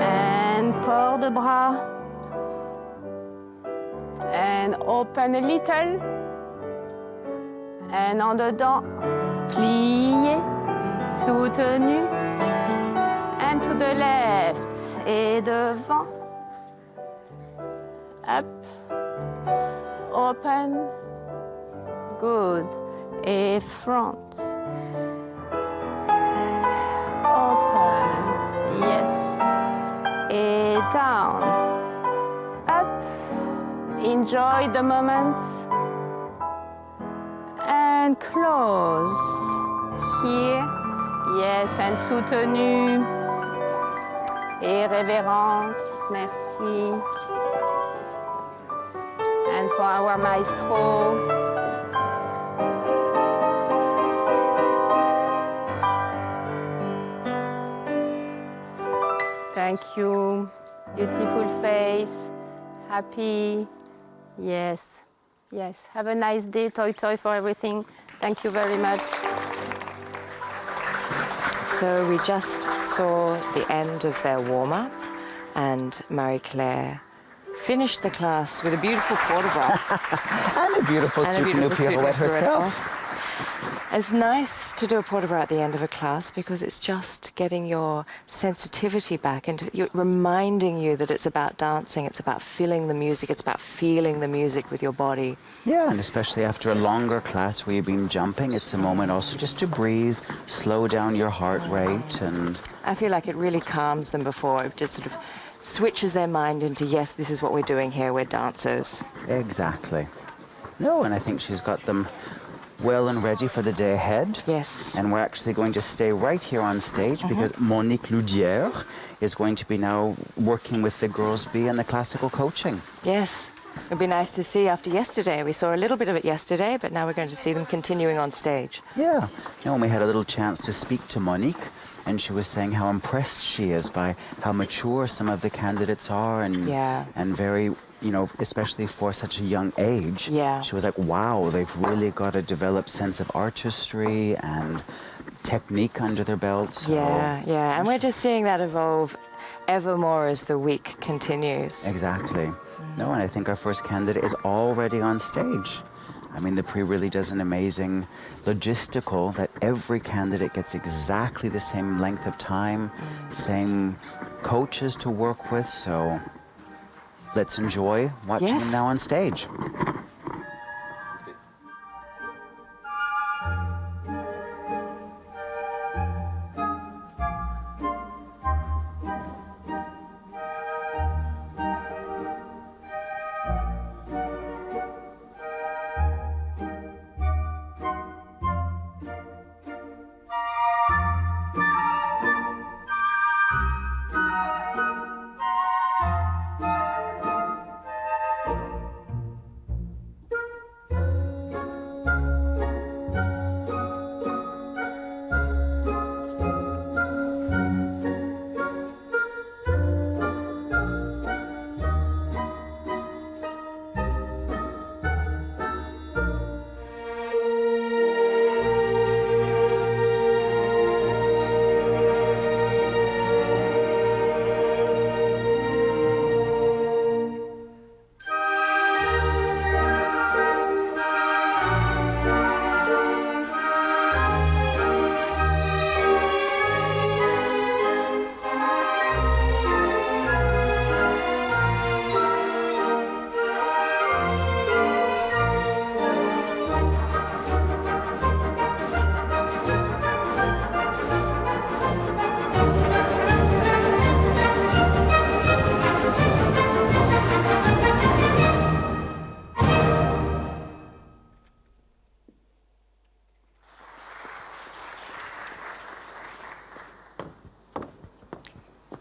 And port de bras. And open a little. And en dedans, plié, soutenu. And to the left. Et devant. Up. Open. Good. Et front. Open. Yes. Et down. Up. Enjoy the moment. And close. Here. Yes, and soutenu. Et révérence. Merci. And for our maestro. Thank you. Beautiful face. Happy. Yes. Yes. Have a nice day. Toi toi for everything. Thank you very much. So we just saw the end of their warm-up, and Marie-Claire finished the class with a beautiful port de bras. And a beautiful soutenu pirouette herself. It's nice to do a port de bras at the end of a class because it's just getting your sensitivity back and reminding you that it's about dancing, it's about feeling the music, it's about feeling the music with your body. Yeah, and especially after a longer class where you've been jumping, it's a moment also just to breathe, slow down your heart rate. And I feel like it really calms them before. It just sort of switches their mind into, yes, this is what we're doing here, we're dancers. Exactly. No, and I think she's got them well and ready for the day ahead. Yes. And we're actually going to stay right here on stage because Monique Loudière is going to be now working with the Girls B and the classical coaching. Yes. It would be nice to see after yesterday. We saw a little bit of it yesterday, but now we're going to see them continuing on stage. Yeah. And we had a little chance to speak to Monique, and she was saying how impressed she is by how mature some of the candidates are and very, you know, especially for such a young age. Yeah. She was like, wow, they've really got a developed sense of artistry and technique under their belts. So Yeah. And we're just seeing that evolve ever more as the week continues. Exactly. No, and I think our first candidate is already on stage. I mean, the Prix really does an amazing logistical that every candidate gets exactly the same length of time, same coaches to work with. So let's enjoy watching Yes. them now on stage.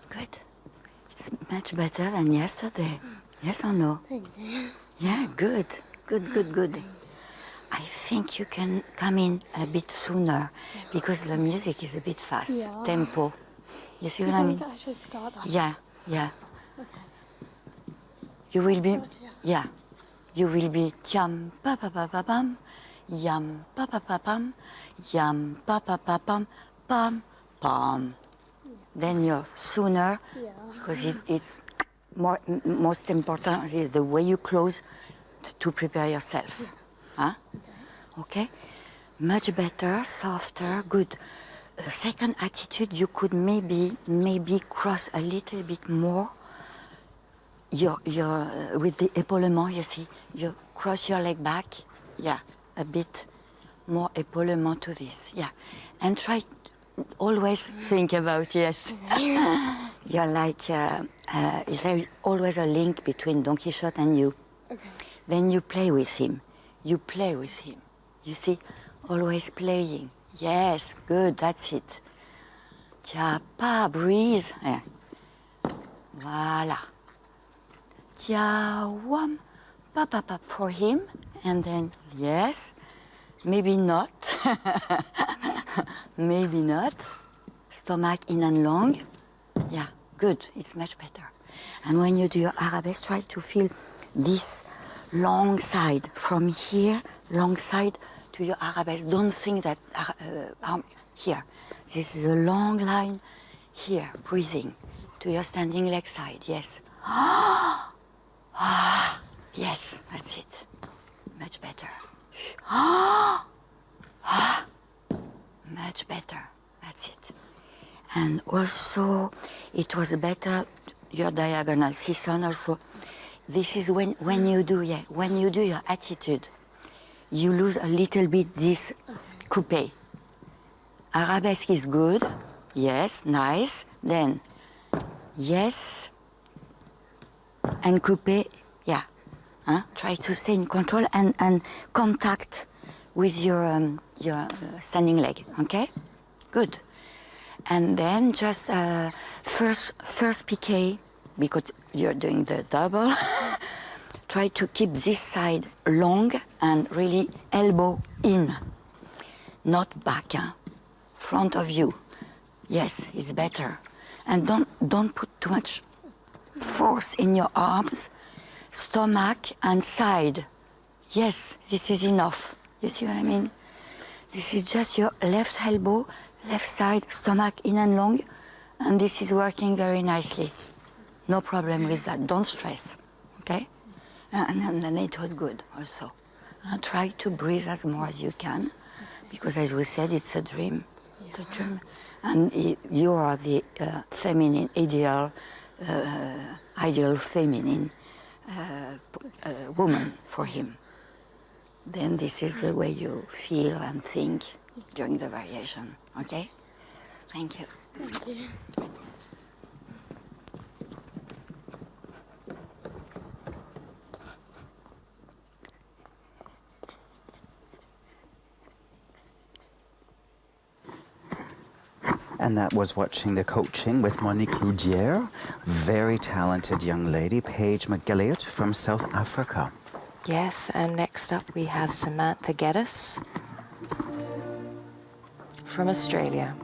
Good. It's much better than yesterday. Yes or no? Thank you. Yeah, good. Good. I think you can come in a bit sooner because the music is a bit fast. Yeah. Tempo. You see Do what I you mean? think I should start that? Yeah. Okay. You will be, Start, yeah. you will be tiam pa pa pa pa pam, yam pa pa pa pam, yam pa pa pa pam, pam pam. Then you're sooner Yeah. because it's most important is the way you close to prepare yourself. Huh? Okay. Much better, softer, good. Second attitude, you could maybe cross a little bit more your with the épaulement, you see, you cross your leg back, yeah, a bit more épaulement to this, yeah, and try always think about, yes. You're like there is always a link between Don Quixote and you. Okay. Then you play with him. You play with him. You see, always playing. Yes, good. That's it. Tiapa, breathe. Yeah. Voilà. Tiawam, pa pa pa for him, and then yes, maybe not. Maybe not. Stomach in and long. Yeah, good. It's much better. And when you do your arabesque, try to feel this long side from here, long side to your arabesque. Don't think that arm here. This is a long line here, breathing to your standing leg side. Yes. Yes, that's it. Much better. Much better. That's it. And also, it was better your diagonal season also. This is when you do your attitude, you lose a little bit this coupe. Arabesque is good, yes, nice. Then, yes, and coupe, yeah. Huh? Try to stay in control and contact with your standing leg. Okay, good. And then just first piqué, because you're doing the double. Try to keep this side long and really elbow in, not back, huh? Front of you. Yes, it's better. And don't put too much force in your arms, stomach and side. Yes, this is enough. You see what I mean? This is just your left elbow, left side, stomach in and long, and this is working very nicely. No problem with that. Don't stress, okay? And then it was good also. Try to breathe as more as you can, because as we said, it's a dream. The dream. And you are the feminine, ideal feminine woman for him. Then this is the way you feel and think during the variation, okay? Thank you. Thank you. And that was watching the coaching with Monique Loudière, very talented young lady, Paige McGilliot from South Africa. Yes, and next up we have Samantha Geddes from Australia.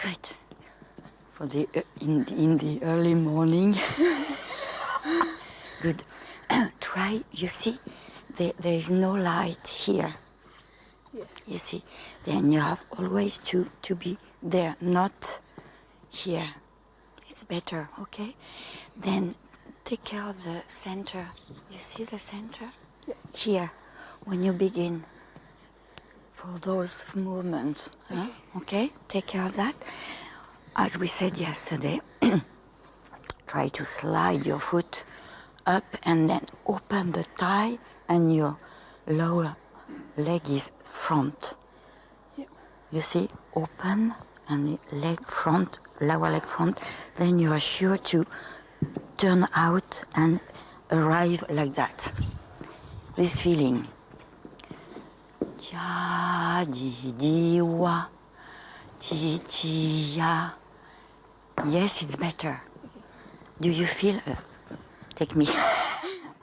Good. For the in the early morning. Good. Try. You see, there is no light here. Yeah. You see, then you have always to be there, not here. It's better, okay? Then take care of the center. You see the center? Yeah. Here, when you begin. For those movements, huh? Okay? Take care of that. As we said yesterday, try to slide your foot up and then open the thigh and your lower leg is front. Yeah. You see, open and the leg front, lower leg front, then you are sure to turn out and arrive like that. This feeling. Ja, di, di, wa, ti, ti, ya. Yes, it's better. Okay. Do you feel? Take me.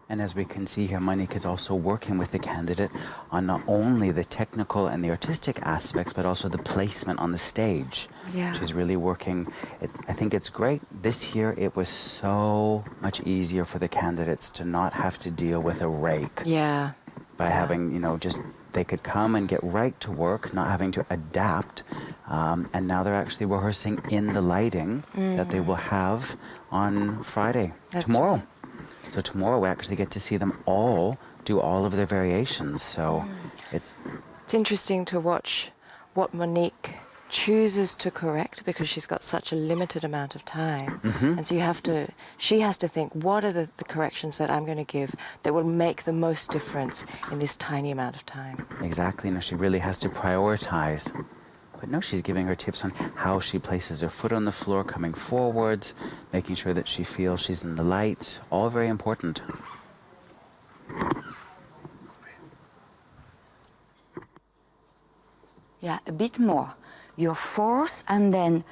And as we can see here, Monique is also working with the candidate on not only the technical and the artistic aspects, but also the placement on the stage. Yeah. She's really working. I think it's great. This year, it was so much easier for the candidates to not have to deal with a rake. Yeah. By having, just they could come and get right to work, not having to adapt. And now they're actually rehearsing in the lighting that they will have on Friday, tomorrow. So tomorrow we actually get to see them all do all of their variations. So it's interesting to watch what Monique chooses to correct because she's got such a limited amount of time. And so she has to think, what are the corrections that I'm going to give that will make the most difference in this tiny amount of time? Exactly. Now she really has to prioritize. But no, she's giving her tips on how she places her foot on the floor, coming forward, making sure that she feels she's in the light. All very important. Yeah, a bit more. Your force and then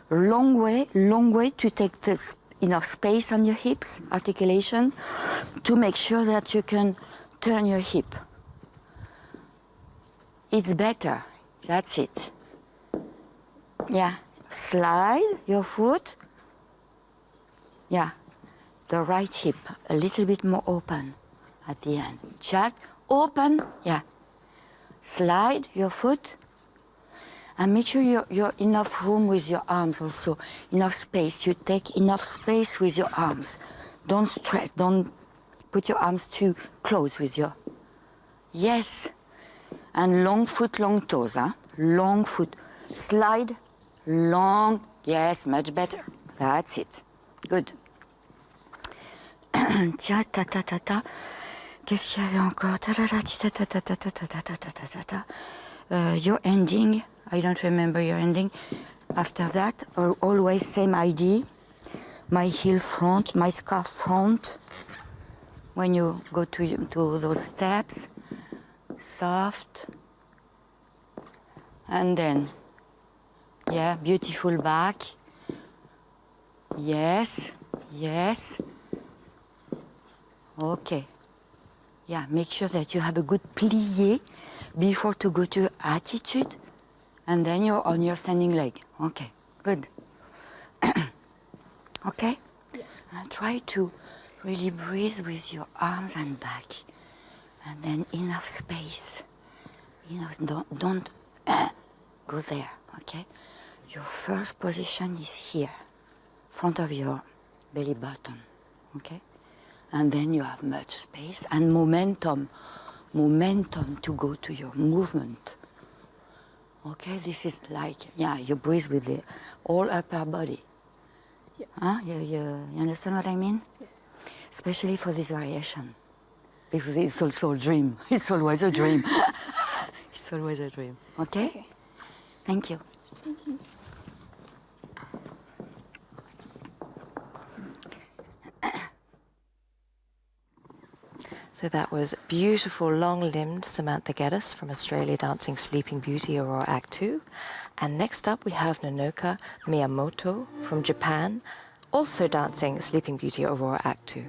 long way to take this enough space on your hips, articulation, to make sure that you can turn your hip. It's better. That's it. Yeah. Slide your foot. Yeah. The right hip a little bit more open at the end. Jack, open. Yeah. Slide your foot. And make sure you're enough room with your arms also. Enough space. You take enough space with your arms. Don't stress. Don't put your arms too close with your... Yes. And long foot, long toes, huh? Long foot. Slide, long. Yes, much better. That's it. Good. Tiens, ta ta ta ta. Qu'est-ce qu'il y avait encore? Ta ta ta ta ta ta ta ta ta ta ta ta ta. Your ending. I don't remember your ending. After that, always same idea. My heel front, my scarf front. When you go to those steps. Soft, and then, yeah, beautiful back. Yes, yes. Okay. Yeah, make sure that you have a good plie before to go to attitude, and then you're on your standing leg. Okay, good. Okay? Yeah. And try to really breathe with your arms and back. And then enough space. Don't go there, okay? Your first position is here, front of your belly button, okay? And then you have much space and momentum to go to your movement. Okay, this is like, yeah, you breathe with the whole upper body. Yeah. Huh? You understand what I mean? Yes. Especially for this variation. Because it's also a dream. It's always a dream. It's always a dream. Okay? Okay. Thank you. Thank you. So that was beautiful, long-limbed Samantha Geddes from Australia dancing Sleeping Beauty Aurora Act 2. And next up we have Nanoka Miyamoto from Japan, also dancing Sleeping Beauty Aurora Act 2.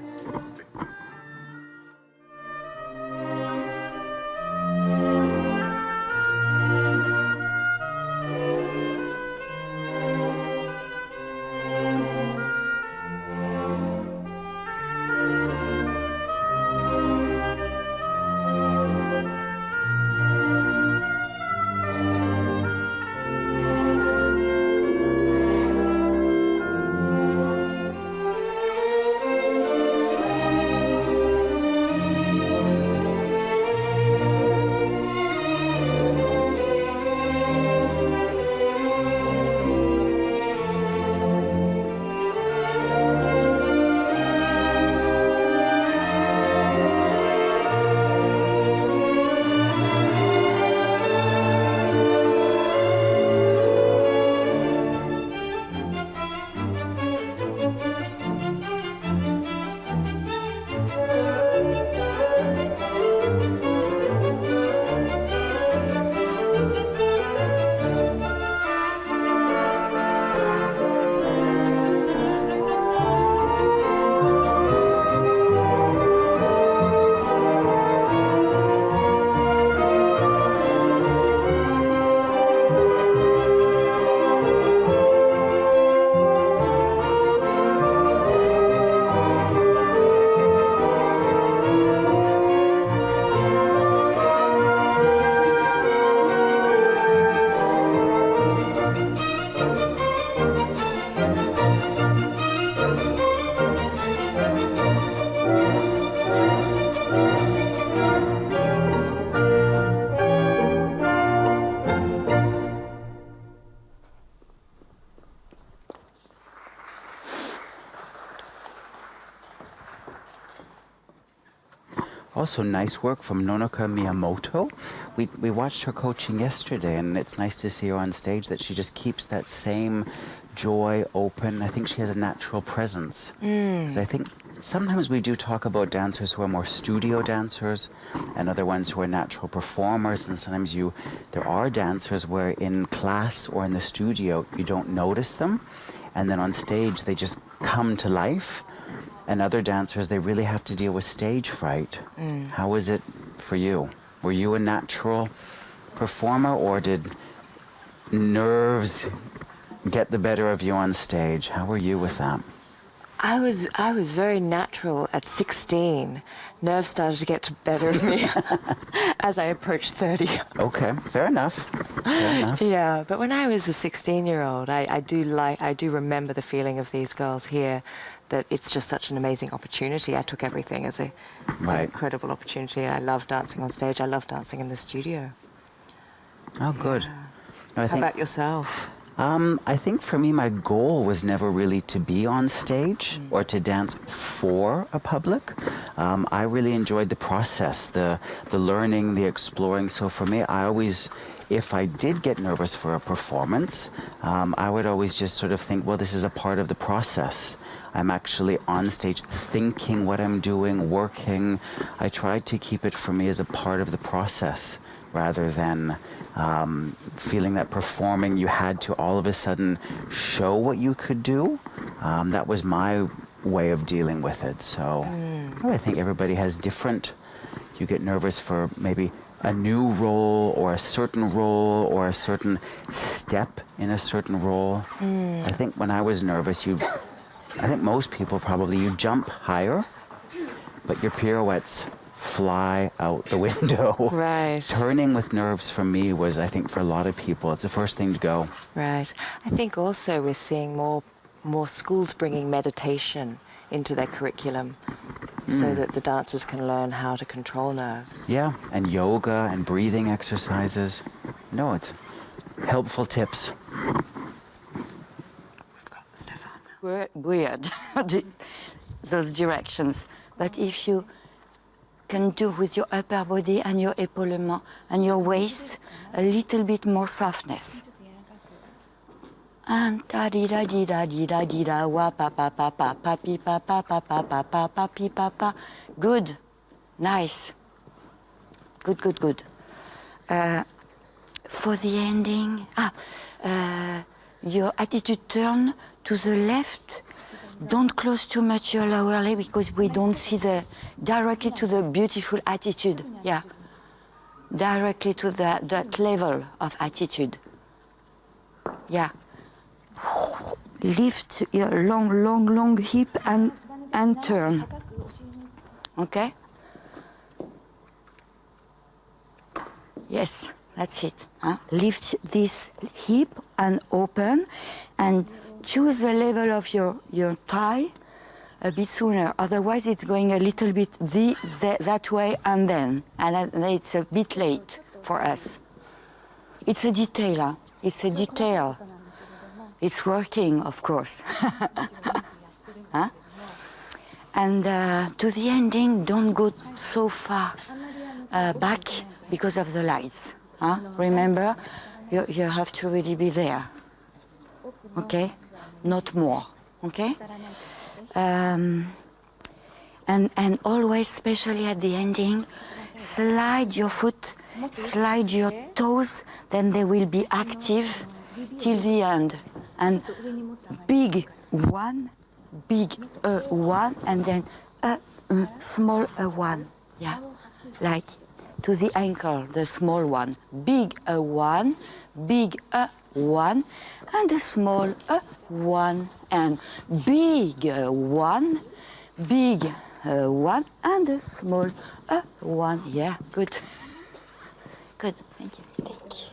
also nice work from Nonoka Miyamoto. We watched her coaching yesterday, and it's nice to see her on stage that she just keeps that same joy open. I think she has a natural presence. So I think sometimes we do talk about dancers who are more studio dancers and other ones who are natural performers, and sometimes there are dancers where in class or in the studio you don't notice them, and then on stage they just come to life. And other dancers, they really have to deal with stage fright. How was it for you? Were you a natural performer, or did nerves get the better of you on stage? How were you with that? I was very natural at 16. Nerves started to get the better of me as I approached 30. Okay, fair enough. Fair enough. Yeah, but when I was a 16-year-old, I do remember the feeling of these girls here, that it's just such an amazing opportunity. I took everything as an incredible opportunity. I love dancing on stage. I love dancing in the studio. Oh, good. Yeah. No, How about yourself? I think for me, my goal was never really to be on stage or to dance for a public. I really enjoyed the process, the learning, the exploring. So for me, I always, if I did get nervous for a performance, I would always just sort of think, well, this is a part of the process. I'm actually on stage thinking what I'm doing, working. I tried to keep it for me as a part of the process rather than feeling that performing you had to all of a sudden show what you could do. That was my way of dealing with it. So I think everybody has different. You get nervous for maybe a new role or a certain role or a certain step in a certain role. I think when I was nervous, I think most people probably, you jump higher, but your pirouettes fly out the window. Right. Turning with nerves for me was, I think for a lot of people, it's the first thing to go. Right. I think also we're seeing more schools bringing meditation into their curriculum so that the dancers can learn how to control nerves. Yeah, and yoga and breathing exercises. No, it's helpful tips. Weird, those directions. But if you can do with your upper body and your épaulement and your waist a little bit more softness. And da di da di da di da di da wa pa pa pa pa pa pi pa pa pa pa pa pa pa pi pa pa. Good, nice. Good. For the ending, your attitude turn to the left. Don't close too much your lower leg because we don't see directly to the beautiful attitude. Yeah, directly to that level of attitude. Yeah. Lift your long hip and turn. Okay? Yes, that's it. Lift this hip and open and choose the level of your thigh a bit sooner. Otherwise, it's going a little bit that way and then it's a bit late for us. It's a detail. Huh? It's a detail. It's working, of course. Huh? And to the ending, don't go so far back because of the lights. Huh? Remember, you have to really be there. Okay? Not more. Okay? And always, especially at the ending, slide your foot, slide your toes, then they will be active till the end. And big one, and then small one. Yeah, like to the ankle, the small one. Big one, and a small one, and big one, and a small one. Yeah, good. Good, thank you. Thank you.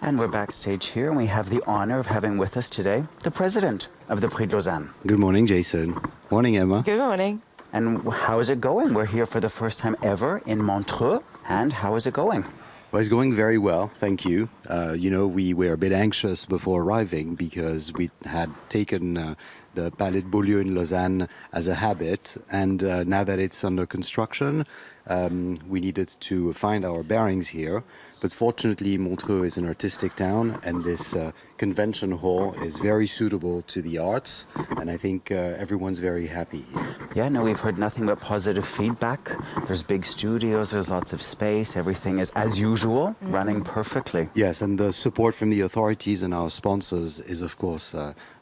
And we're backstage here, and we have the honor of having with us today the president of the Prix de Lausanne. Good morning, Jason. Morning, Emma. Good morning. And how is it going? We're here for the first time ever in Montreux, and how is it going? Well, it's going very well, thank you. We were a bit anxious before arriving because we had taken the Palais de Beaulieu in Lausanne as a habit, and now that it's under construction, we needed to find our bearings here. But fortunately, Montreux is an artistic town, and this convention hall is very suitable to the arts, and I think everyone's very happy here. Yeah, no, we've heard nothing but positive feedback. There's big studios, there's lots of space, everything is as usual, running perfectly. Yes, and the support from the authorities and our sponsors is, of course,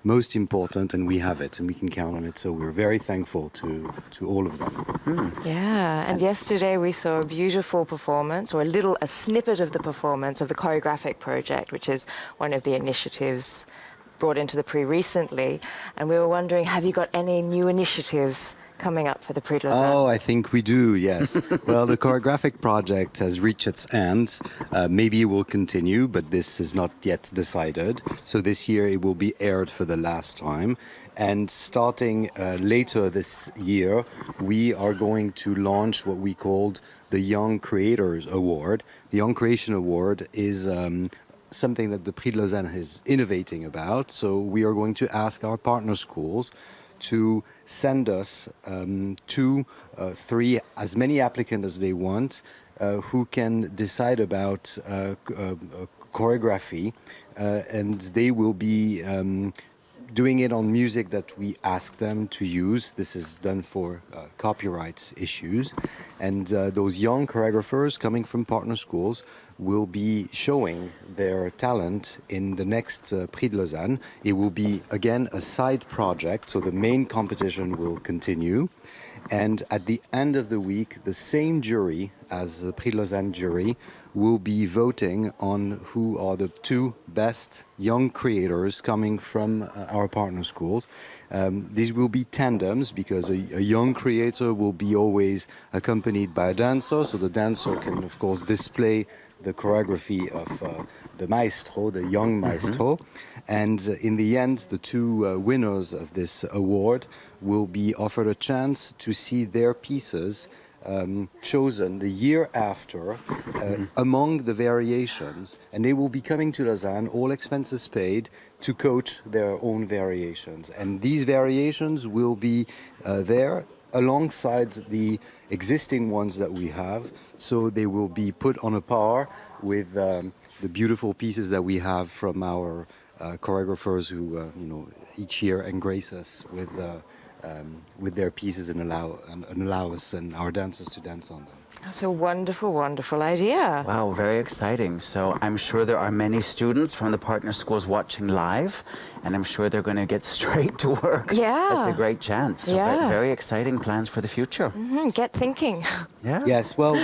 most important, and we have it, and we can count on it. So we're very thankful to all of them. Yeah, and yesterday we saw a beautiful performance, or a snippet of the performance of the choreographic project, which is one of the initiatives brought into the Prix recently. And we were wondering, have you got any new initiatives coming up for the Prix de Lausanne? Oh, I think we do, yes. Well, the choreographic project has reached its end. Maybe it will continue, but this is not yet decided. So this year it will be aired for the last time. And starting later this year, we are going to launch what we called the Young Creators Award. The Young Creation Award is something that the Prix de Lausanne is innovating about. So we are going to ask our partner schools to send us 2, 3, as many applicants as they want, who can decide about choreography, and they will be doing it on music that we ask them to use. This is done for copyright issues. And those young choreographers coming from partner schools will be showing their talent in the next Prix de Lausanne. It will be, again, a side project, so the main competition will continue. And at the end of the week, the same jury as the Prix de Lausanne jury will be voting on who are the 2 best young creators coming from our partner schools. These will be tandems because a young creator will be always accompanied by a dancer, so the dancer can, of course, display the choreography of the maestro, the young maestro. And in the end, the 2 winners of this award will be offered a chance to see their pieces chosen the year after among the variations, and they will be coming to Lausanne, all expenses paid, to coach their own variations. And these variations will be there alongside the existing ones that we have, so they will be put on a par with the beautiful pieces that we have from our choreographers who each year engrace us with their pieces and allow us and our dancers to dance on them. That's a wonderful, wonderful idea. Wow, very exciting. So I'm sure there are many students from the partner schools watching live, and I'm sure they're going to get straight to work. Yeah. That's a great chance. So Yeah. very exciting plans for the future. Get thinking. Yeah. Yes, well,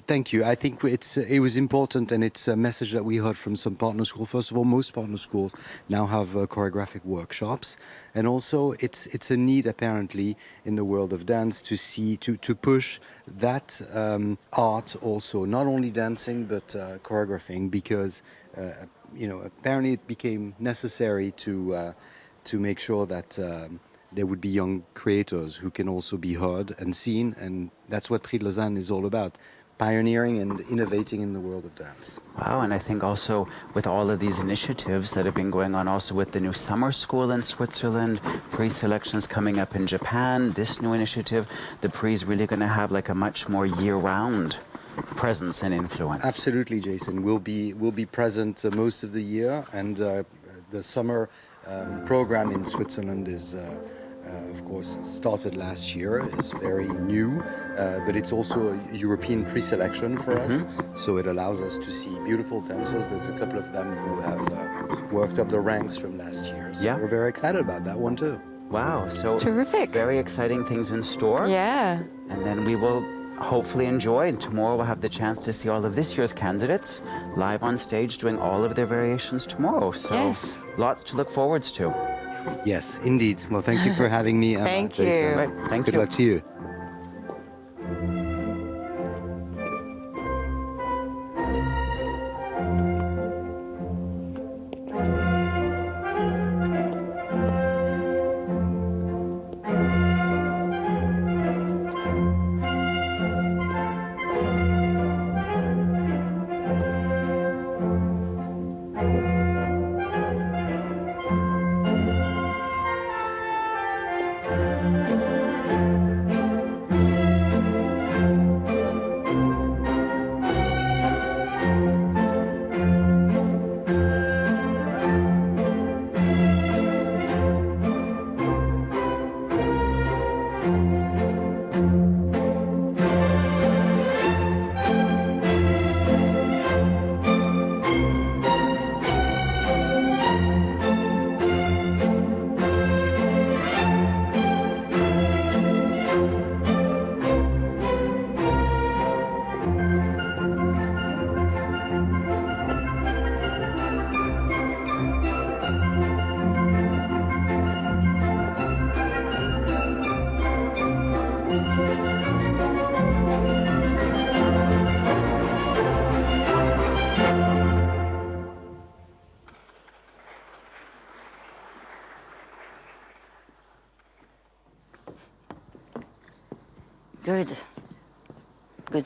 thank you. I think it was important, and it's a message that we heard from some partner schools. First of all, most partner schools now have choreographic workshops, and also it's a need apparently in the world of dance to push that art also, not only dancing but choreographing, because apparently it became necessary to make sure that there would be young creators who can also be heard and seen, and that's what Prix de Lausanne is all about. pioneering and innovating in the world of dance. Wow, and I think also with all of these initiatives that have been going on, also with the new summer school in Switzerland, pre-selections coming up in Japan, this new initiative, the Prix is really going to have like a much more year-round presence and influence. Absolutely, Jason. We'll be present most of the year, and the summer program in Switzerland is, of course, started last year. It's very new, but it's also a European pre-selection for us, so it allows us to see beautiful dancers. There's a couple of them who have worked up the ranks from last year, so Yeah. we're very excited about that one too. Wow, so Terrific. very exciting things in store. Yeah. And then we will hopefully enjoy, and tomorrow we'll have the chance to see all of this year's candidates live on stage doing all of their variations tomorrow. So Yes. lots to look forwards to. Yes, indeed. Well, thank you for having me, Emma. Thank Jason. you. Right, thank Good you. luck to you.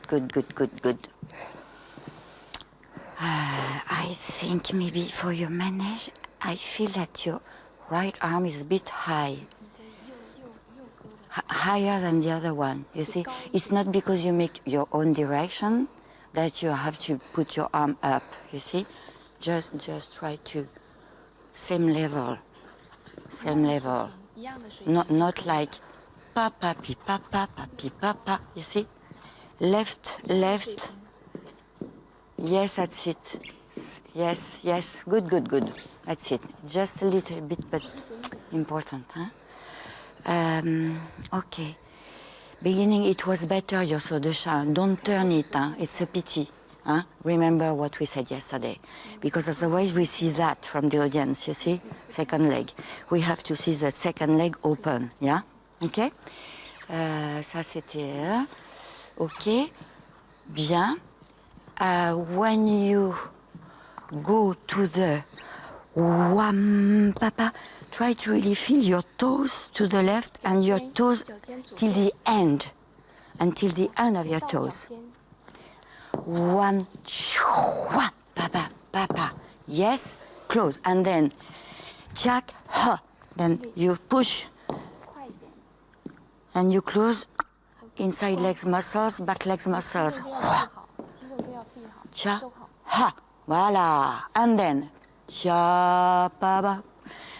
Good. Good. I think maybe for your manège, I feel that your right arm is a bit high. Higher than the other one, you see? It's not because you make your own direction that you have to put your arm up, you see? Just try to, same level. Not like papa, pi papa, pi papa, you see? Left. Yes, that's it. Yes. Good. That's it. Just a little bit, but important, huh? Okay. Beginning, it was better, your saut de chat. Don't turn it, huh? It's a pity. Huh? Remember what we said yesterday. Because otherwise we see that from the audience, you see? Second leg. We have to see the second leg open, yeah? Okay? Ça c'était... Okay. Bien. When you go to the wham papa, try to really feel your toes to the left and your toes till the end. Until the end of your toes. One, papa. Yes, close. And then, jack, ha. Then you push. And you close inside legs muscles, back legs muscles. Cha, ha. Voila. And then, cha, papa.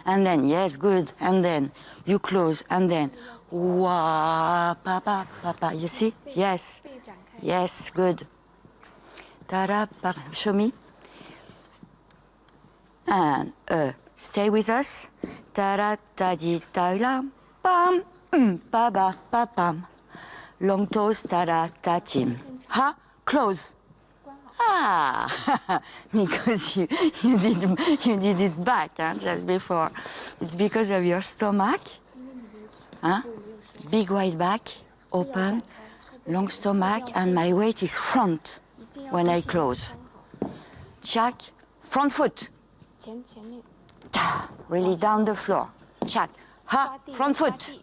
And then, yes, good. And then, you close. And then, wa, papa. You see? Yes. Yes, good. Ta-da, show me. And stay with us. Ta-da, ta-di, ta-la, pam, pa-ba, pa-pam. Long toes, ta-da, ta-tim. Ha, close. Ah, because you did it back, huh, just before. It's because of your stomach. Huh? Big wide back, open, long stomach, and my weight is front when I close. Check, front foot. Really down the floor. Check, ha, front foot.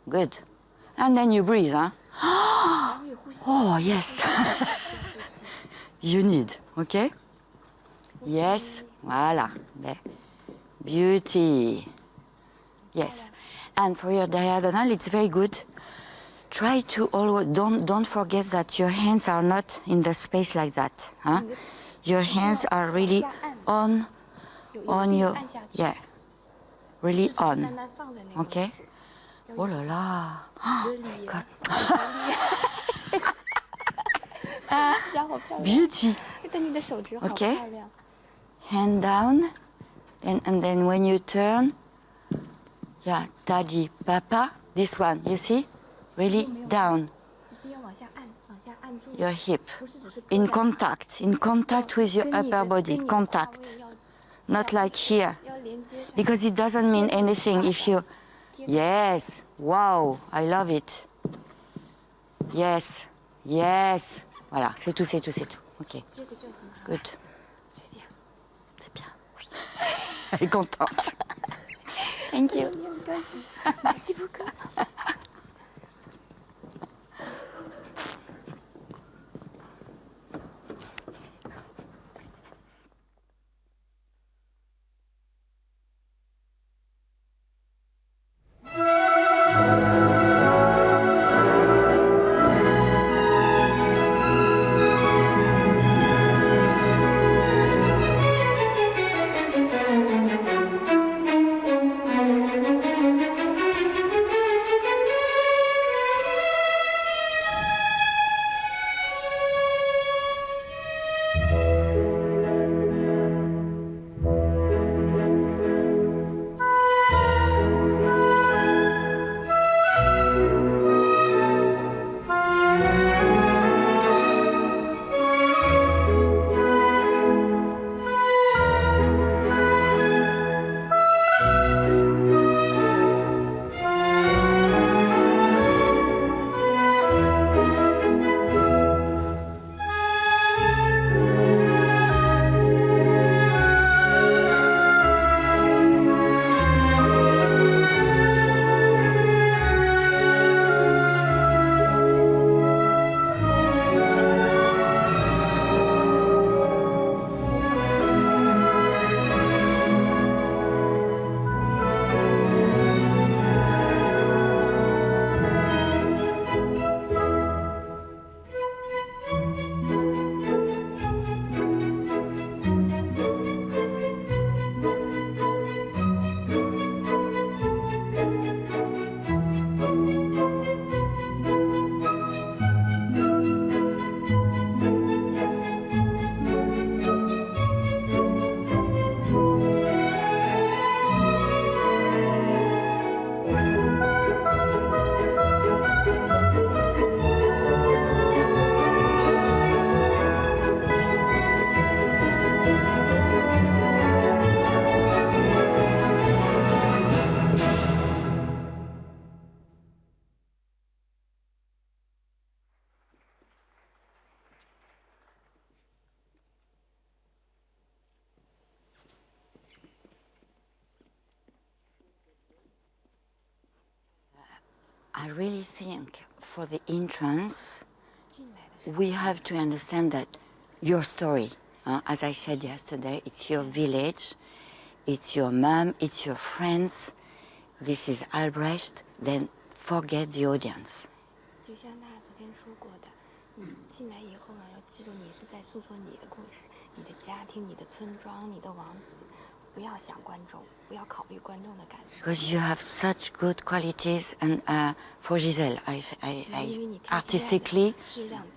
Good. And then you breathe, huh? Oh, yes. You need, okay? Yes, voilà. There. Beauty. Yes. And for your diagonal, it's very good. Try to always, don't forget that your hands are not in the space like that. Huh? Your hands are really on your, yeah, really on. Okay? Oh la la. Oh my God. Beauty. Okay? Hand down. And then when you turn, yeah, daddy, papa, this one, you see? Really down. Your hip. In contact with your upper body. Contact. Not like here. Because it doesn't mean anything if you... Yes. Wow. I love it. Yes. Yes. Voilà. C'est tout. OK. Good. C'est bien. Oui. Elle est contente. Thank you. Merci beaucoup. I really think for the entrance, we have to understand that your story, as I said yesterday, it's your village, it's your mom, it's your friends, this is Albrecht, then forget the audience. 就像娜昨天说过的，你进来以后呢，要记住你是在诉说你的故事，你的家庭、你的村庄、你的王子，不要想观众，不要考虑观众的感受。 Because you have such good qualities, and for Giselle, artistically,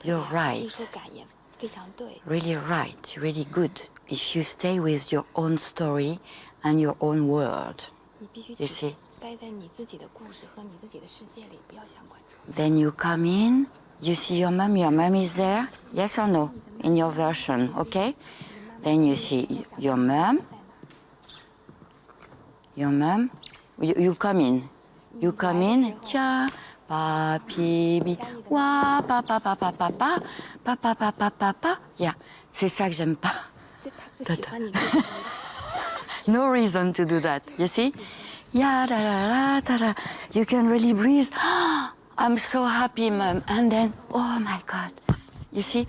you're right. 艺术感也非常对。 Really right, really good. If you stay with your own story and your own world, 你必须 you see. 待在你自己的故事和你自己的世界里，不要想观众。 Then you come in, you see your mom is there, yes or no, in your version, okay? Then you see your mom, you come in, tia, papi, bi, wa, pa, pa, pa, pa, pa, pa, pa, pa, pa, pa, pa, pa, yeah, c'est ça que j'aime pas. 这他不喜欢你这个。 No reason to do that, you see? Yeah, da, da, da, da, da. You can really breathe. I'm so happy, Mom. And then, oh my God. You see,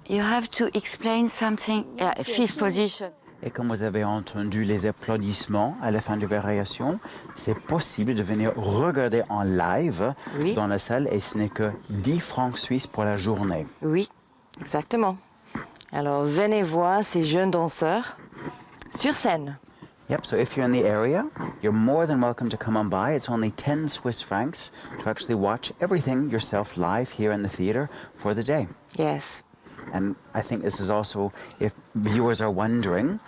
you have to explain something. Fifth position. Et comme vous avez entendu les applaudissements à la fin de variation, c'est possible de venir regarder en live Oui. dans la salle et ce n'est que 10 francs suisses pour la journée. Oui, exactement. Alors, venez voir ces jeunes danseurs sur scène. Yep, so if you're in the area, you're more than welcome to come on by. It's only 10 Swiss francs to actually watch everything yourself live here in the theatre for the day. Yes. And I think this is also, if viewers are wondering,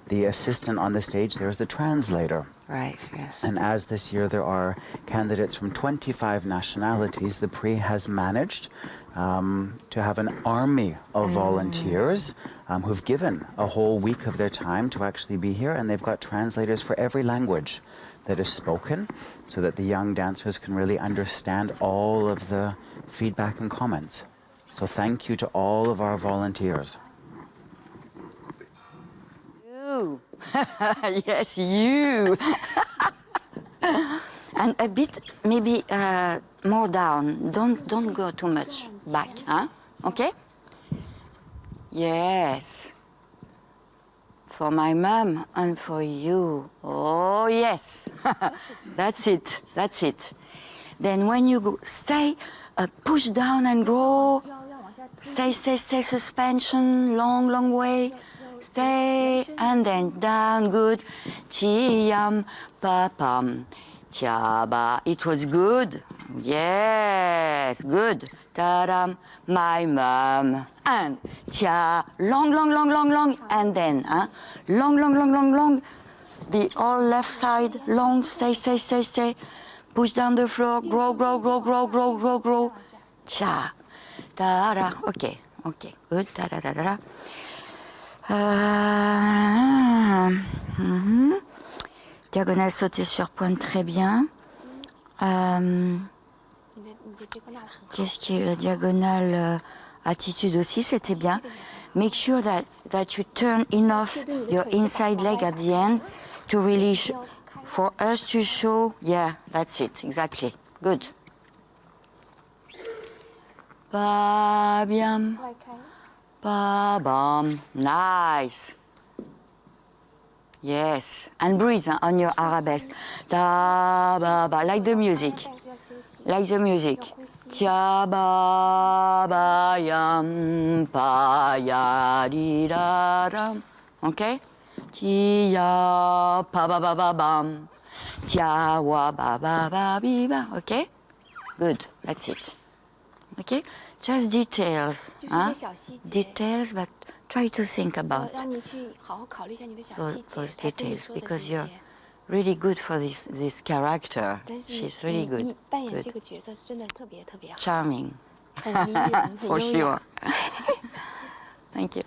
the assistant on the stage there is the translator. Right, yes. And as this year there are candidates from 25 nationalities, the Prix has managed to have an army of volunteers who've given a whole week of their time to actually be here, and they've got translators for every language that is spoken so that the young dancers can really understand all of the feedback and comments. So thank you to all of our volunteers. You. Yes, you. And a bit, maybe more down. Don't go too much back, huh? Okay? Yes. For my mom and for you. Oh, yes. That's it. That's it. Then when you go, stay, push down and grow. Stay, suspension, long way. Stay, and then down, good. Chiam, papam, chaba. It was good. Yes, good. Tadam, my mom. And cha, long. And then, long. The all left side, long, stay. Push down the floor, grow. Cha. Da-da. Okay, good. Da-da. Diagonale sauter sur pointe, très bien. Qu'est-ce qui est la diagonale attitude aussi, c'était bien. Make sure that you turn enough your inside leg at the end to really for us to show. Yeah, that's it, exactly. Good. Ba bien. Ba bam. Nice. Yes. And breathe on your arabesque. Da ba ba. Like the music. Tia ba yam pa ya di da dam. Okay? Tia pa ba bam. Tia wa ba bi ba. Okay? Good. That's it. Okay? Just details. Details, but try to think about those details because you're really good for this character. She's really good. Charming. For sure. Thank you.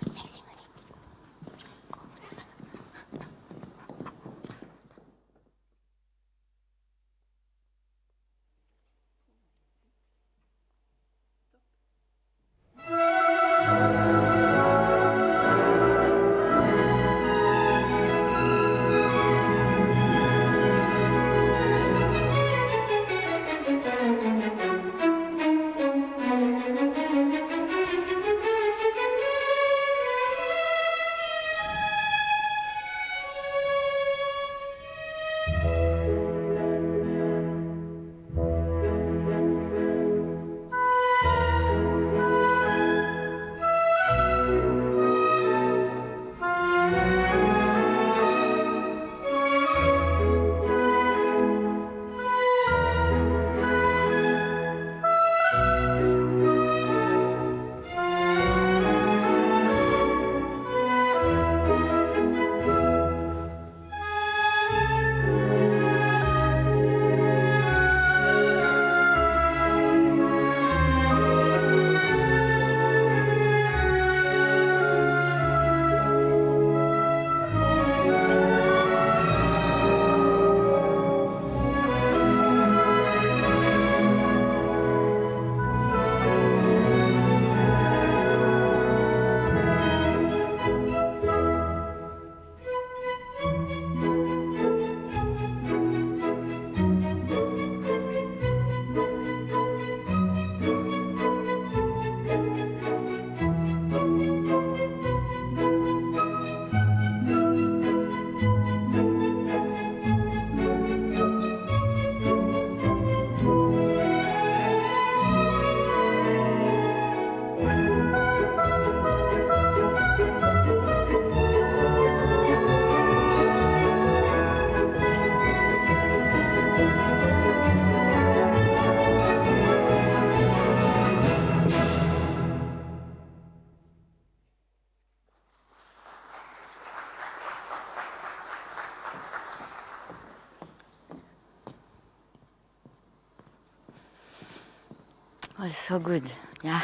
Also good, yeah,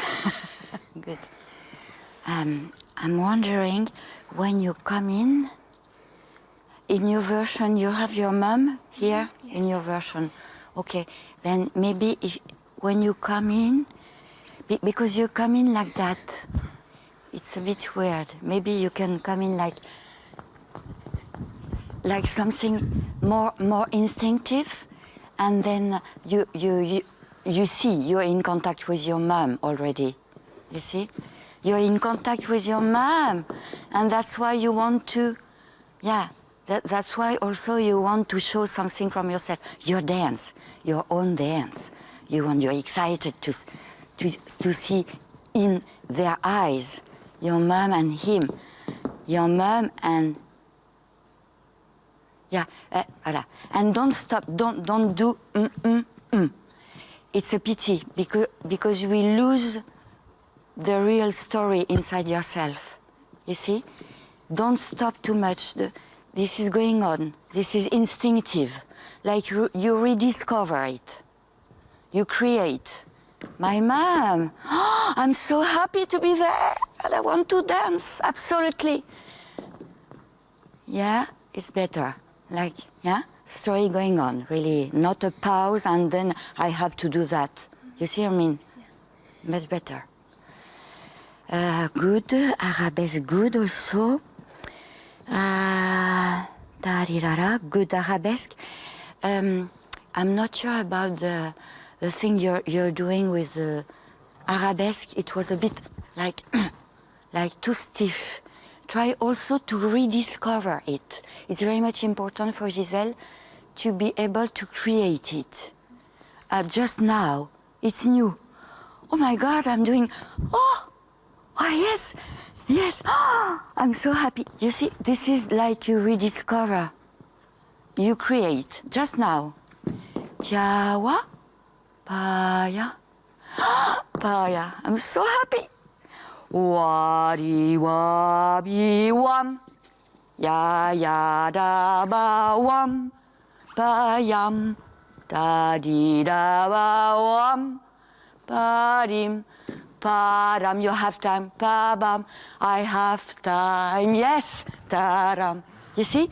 good. I'm wondering, when you come in your version, you have your mum here in your version. Okay, then maybe when you come in, because you come in like that, it's a bit weird. Maybe you can come in like something more instinctive, and then you see you're in contact with your mom already. You see, you're in contact with your mom, and that's why you want to, yeah. That's why also you want to show something from yourself. Your dance, your own dance. You're excited to see in their eyes your mom and him, your mom and yeah, voilà. And don't stop. Don't do. It's a pity because we lose the real story inside yourself. You see, don't stop too much. This is going on. This is instinctive. Like you rediscover it. You create. My mom, I'm so happy to be there, and I want to dance. Absolutely. Yeah, it's better. Like, yeah, story going on. Really, not a pause and then I have to do that. You see what I mean? Yeah. Much better. Good, arabesque good also. Good arabesque. I'm not sure about the thing you're doing with arabesque. It was a bit like like too stiff. Try also to rediscover it. It's very much important for Giselle to be able to create it. Just now, it's new. Oh my God, I'm doing, oh yes, yes, I'm so happy. You see, this is like you rediscover, you create, just now. Jawa, Paya, Paya, I'm so happy. Wadi wabi wam, ya ya da ba wam, ba yam, da di da ba wam, ba dim, ba dam. You have time, ba bam. I have time, yes, da ram. You see,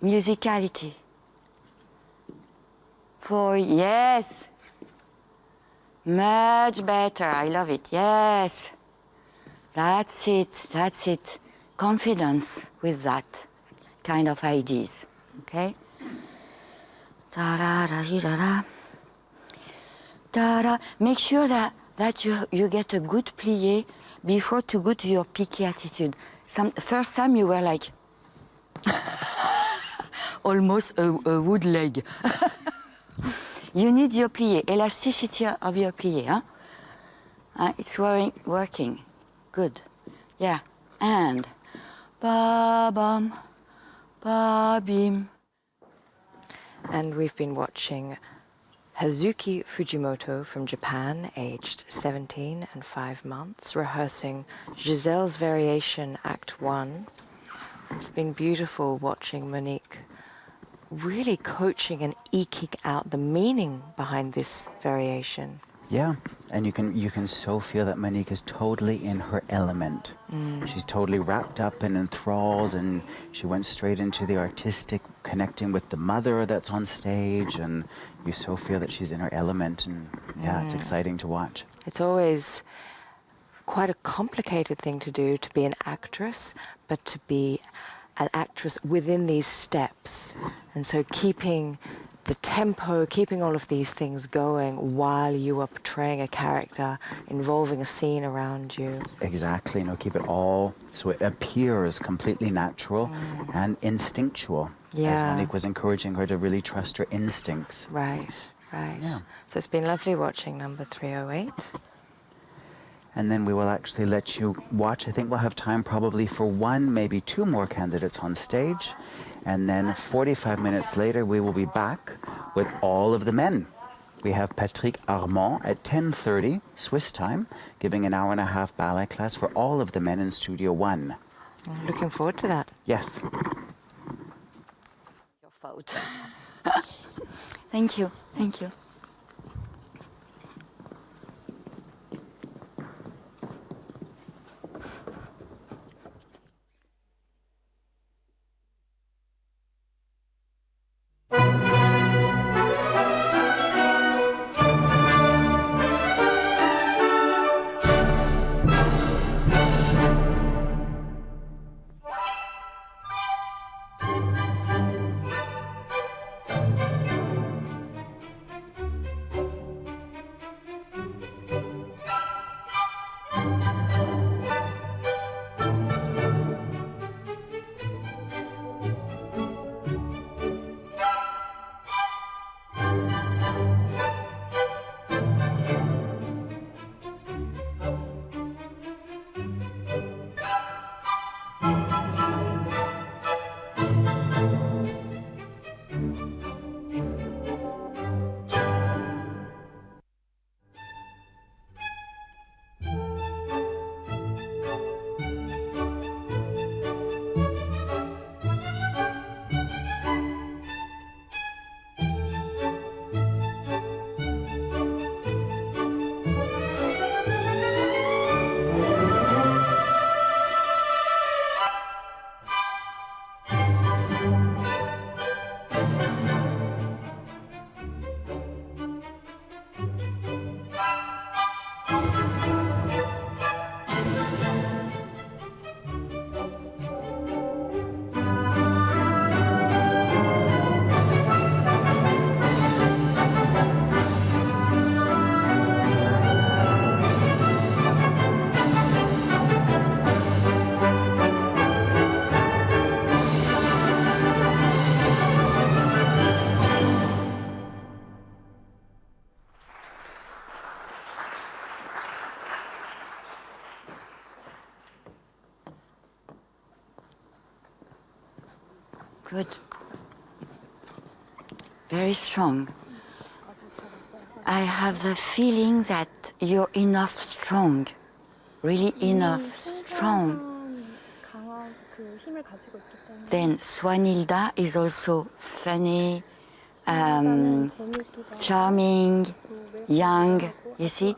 musicality. For yes. Much better, I love it, yes. That's it, that's it. Confidence with that kind of ideas, okay? Da-da-da-da-da. Da-da. Make sure that you get a good plié before to go to your piqué attitude. First time you were like, almost a wood leg. You need your plié, elasticity of your plié, huh? It's working. Good. Yeah. And ba-bum, ba-bim. And we've been watching Hazuki Fujimoto from Japan, aged 17 and 5 months, rehearsing Giselle's Variation, Act 1. It's been beautiful watching Monique really coaching and eking out the meaning behind this variation. Yeah, and you can so feel that Monique is totally in her element. She's totally wrapped up and enthralled, and she went straight into the artistic, connecting with the mother that's on stage, and you so feel that she's in her element, and yeah, it's exciting to watch. It's always quite a complicated thing to do, to be an actress, but to be an actress within these steps. And so keeping the tempo, keeping all of these things going while you are portraying a character, involving a scene around you. Exactly, keep it all so it appears completely natural and instinctual. Yeah. As Monique was encouraging her to really trust her instincts. Right. Yeah. So it's been lovely watching number 308. And then we will actually let you watch. I think we'll have time probably for one, maybe two more candidates on stage. And then 45 minutes later, we will be back with all of the men. We have Patrick Armand at 10:30 Swiss time, giving an hour-and-a-half ballet class for all of the men in Studio 1. Looking forward to that. Yes. Your fault. Thank you, thank you. Good. Very strong. I have the feeling that you're enough strong. Really enough strong. 강한 그 힘을 가지고 있기 때문에 Then Swanilda is also funny, 재미있기도 charming, young, you see?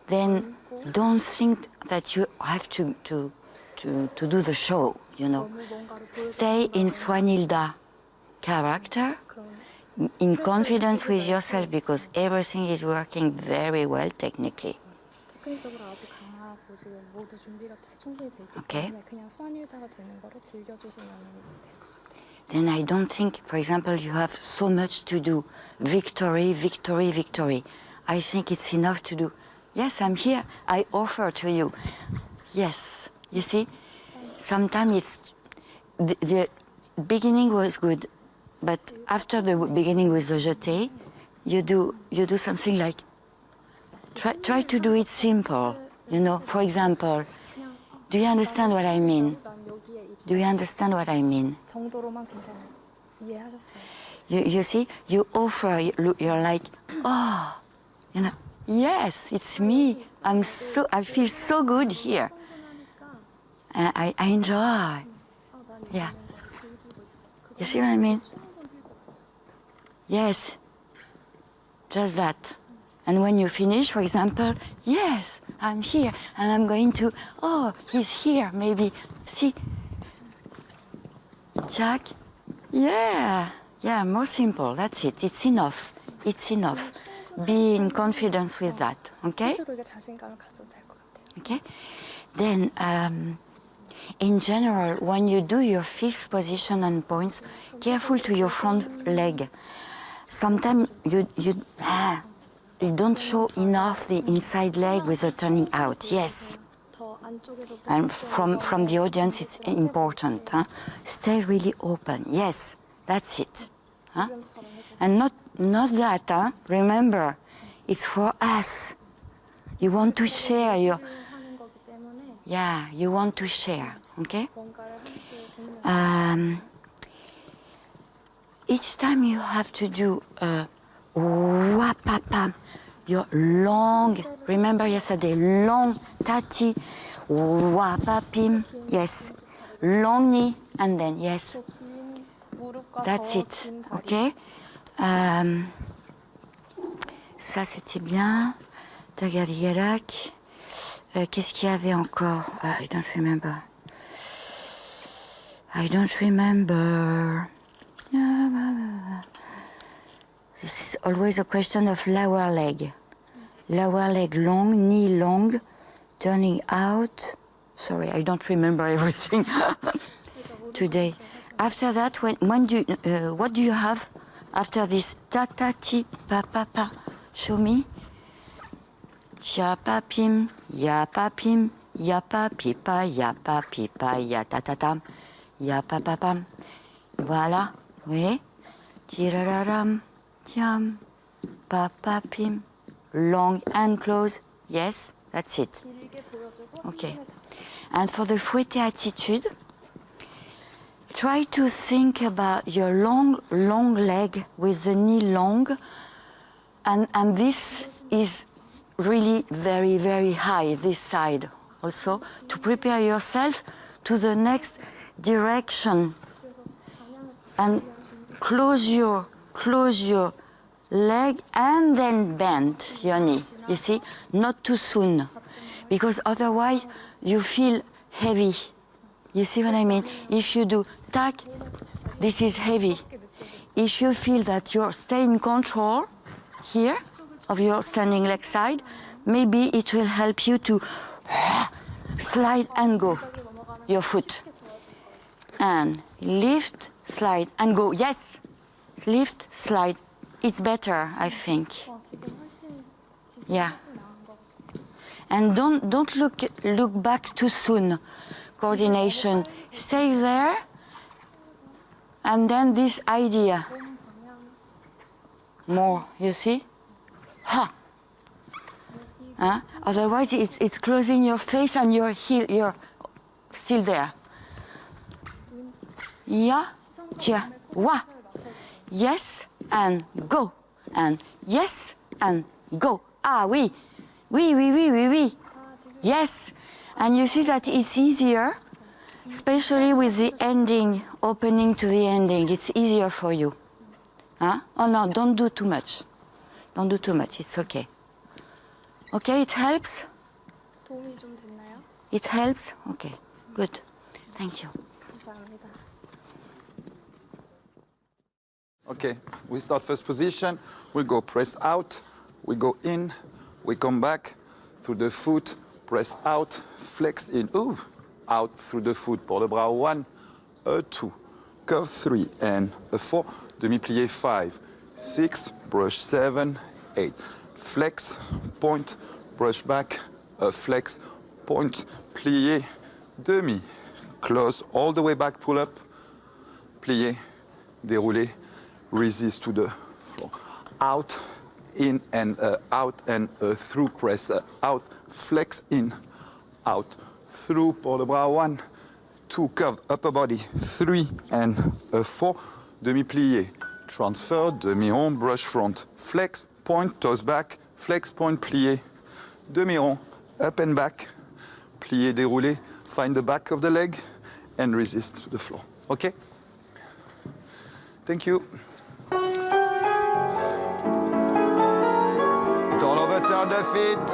Then don't think that you have to do the show, you know. Stay in Swanilda character, in confidence with yourself, because everything is working very well technically. 테크닉적으로 아주 강하고 지금 모두 준비가 충분히 돼 있기 Okay. 때문에 그냥 스완일다가 되는 거를 즐겨주시면 될 것 같아요. Then I don't think, for example, you have so much to do. Victory, victory, victory. I think it's enough to do. Yes, I'm here. I offer to you. Yes. You see? Sometimes it's the beginning was good, but after the beginning with the jeté, you do something like try to do it simple. You know, for example, do you understand what I mean? 난 여기에 이 Do you understand what I mean? 정도로만 괜찮아요. 이해하셨어요? You see, you offer, you're like, oh, you know, yes, it's me. I feel so good here. I enjoy. Yeah. You see what I mean? Yes. Just that. And when you finish, for example, yes, I'm here, and I'm going to, oh, he's here, maybe. See? Jack? Yeah. Yeah, more simple. That's it. It's enough. It's enough. Be in confidence with that. Okay? 스스로에게 자신감을 가져도 될 것 같아요. Okay? Then, in general, when you do your fifth position and points, careful to your front leg. Sometimes you don't show enough the inside leg with the turning out. Yes. 더 안쪽에서 And from the audience, it's important. Huh? Stay really open. Yes, that's it. Huh? And not that. Huh? Remember, it's for us. You want to share your. 하는 거기 때문에 Yeah, you want to share. Okay. 뭔가를 함께 공유하는 Each time you have to do wapapam, your long. Remember yesterday, long tati, wapapim. Yes, long knee, and then yes. 긴 무릎과 That's 더 it. 긴 다리. Ok. Ça c'était bien. Tagarielak. Qu'est-ce qu'il y avait encore? I don't remember. I don't remember. This is always a question of lower leg. Lower leg long, knee long, turning out. Sorry, I don't remember everything today. After that, when do you, what do you have after this ta ta ti pa pa pa? Show me. Cha pa pim, ya pa pim, ya pa pipa, ya pa pipa, ya ta ta tam, ya pa pa pam. Voilà. Oui. Tirararam, tiam, pa pa pim. Long and close. Yes, that's it. 길게 보여주고 Okay. And for the fouetté attitude, try to think about your long leg with the knee long. And this is really very, very high, this side also, to prepare yourself to the next direction. And close your leg and then bend your knee, you see, not too soon, because otherwise you feel heavy. You see what I mean? If you do tack, this is heavy. If you feel that you're staying in control here of your standing leg side, maybe it will help you to slide and go your foot. And lift, slide and go. Yes, lift, slide. It's better, I think. Yeah. And don't look back too soon. Coordination. Stay there. And then this idea. More, you see? Ha. Huh? Otherwise, it's closing your face and your heel. You're still there. Yeah. Tiens, wa. Yes, and go. And yes, and go. Ah, oui. Oui, oui, oui, oui, oui. Yes. And you see that it's easier, especially with the ending, opening to the ending. It's easier for you. Huh? Oh no, don't do too much. Don't do too much, it's okay. Okay, it helps? 도움이 좀 됐나요? It helps? Okay, good. Thank you. 감사합니다. Okay, we start first position. We go press out. We go in. We come back through the foot. Press out. Flex in. Ooh. Out through the foot. Pour le bras 1, a 2. Curve 3 and a 4. Demi-plié 5, 6. Brush 7, 8. Flex, point, brush back. A flex, point, plié, demi. Close all the way back. Pull up. Plié, déroulé. Resist to the floor. Out, in and out and through. Press out, flex in, out, through. Pour le bras 1, 2. Curve upper body 3 and 4. Demi plié. Transfer, demi rond, brush front. Flex, point, toes back. Flex, point, plié. Demi rond, up and back. Plié, déroulé. Find the back of the leg and resist to the floor. Okay? Thank you. Don't overturn the feet.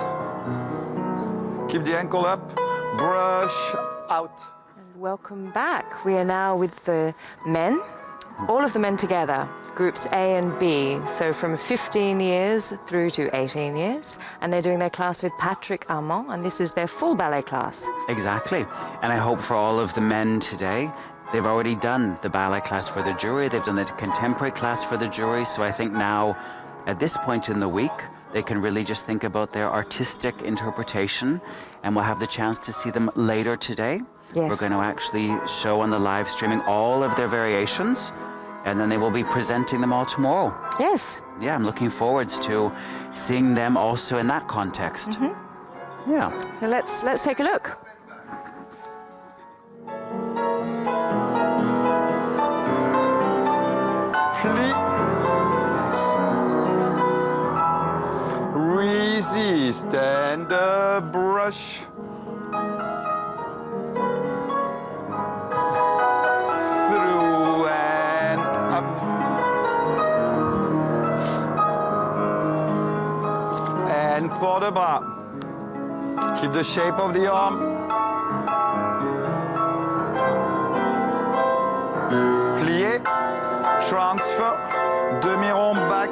Keep the ankle up. Brush out. Welcome back. We are now with the men, all of the men together, groups A and B, so from 15 years through to 18 years, and they're doing their class with Patrick Armand, and this is their full ballet class. Exactly. And I hope for all of the men today, they've already done the ballet class for the jury, they've done the contemporary class for the jury, so I think now, at this point in the week, they can really just think about their artistic interpretation, and we'll have the chance to see them later today. Yes. We're going to actually show on the live streaming all of their variations, and then they will be presenting them all tomorrow. Yes. Yeah, I'm looking forward to seeing them also in that context. Yeah. So let's take a look. Plie. Resist and brush. Through and up. And pour de bras. Keep the shape of the arm. Plié. Transfer, demi-rond back,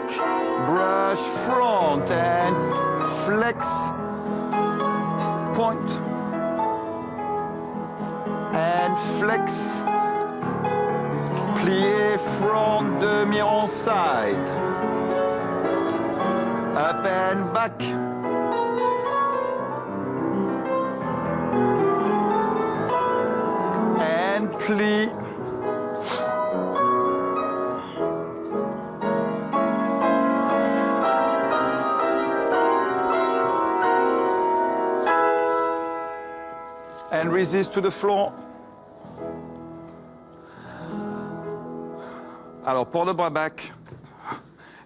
brush front and flex, point, and flex, plié front, demi-rond side, up and back, and plie. And resist to the floor. Alors, pour le bras back,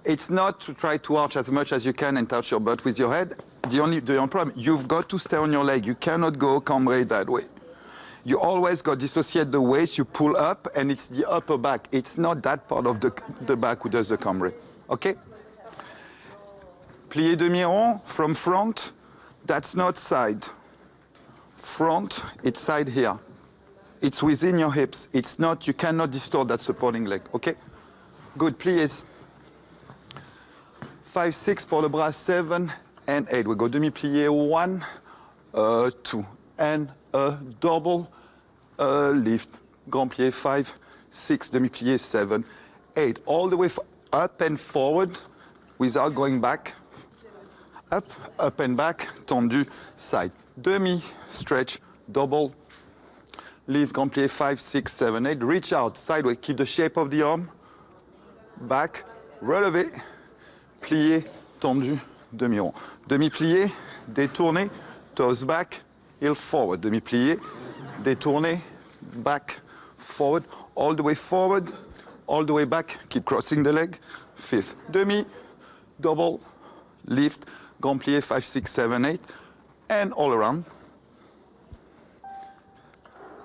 it's not to try to arch as much as you can and touch your butt with your head. The only problem, you've got to stay on your leg. You cannot go cambré that way. You always got to dissociate the waist, you pull up, and it's the upper back. It's not that part of the back who does the cambré. Okay? Plié demi-rond from front, that's not side. Front, it's side here. It's within your hips. It's not, you cannot distort that supporting leg, okay? Good, pliés. 5, 6 pour le bras, 7 and 8. We go demi-plié, 1, 2, and a double lift. Grand plié, 5, 6, demi-plié, 7, 8. All the way up and forward without going back. Up and back, tendu, side. Demi, stretch, double, lift, grand plié, 5, 6, 7, 8. Reach out, sideways, keep the shape of the arm. Back, relevé, plié, tendu, demi-rond. Demi-plié, détourné, toes back, heel forward. Demi-plié, détourné, back, forward, all the way forward. all the way back, keep crossing the leg. Fifth, demi, double, lift, grand plié, 5, 6, 7, 8, and all around.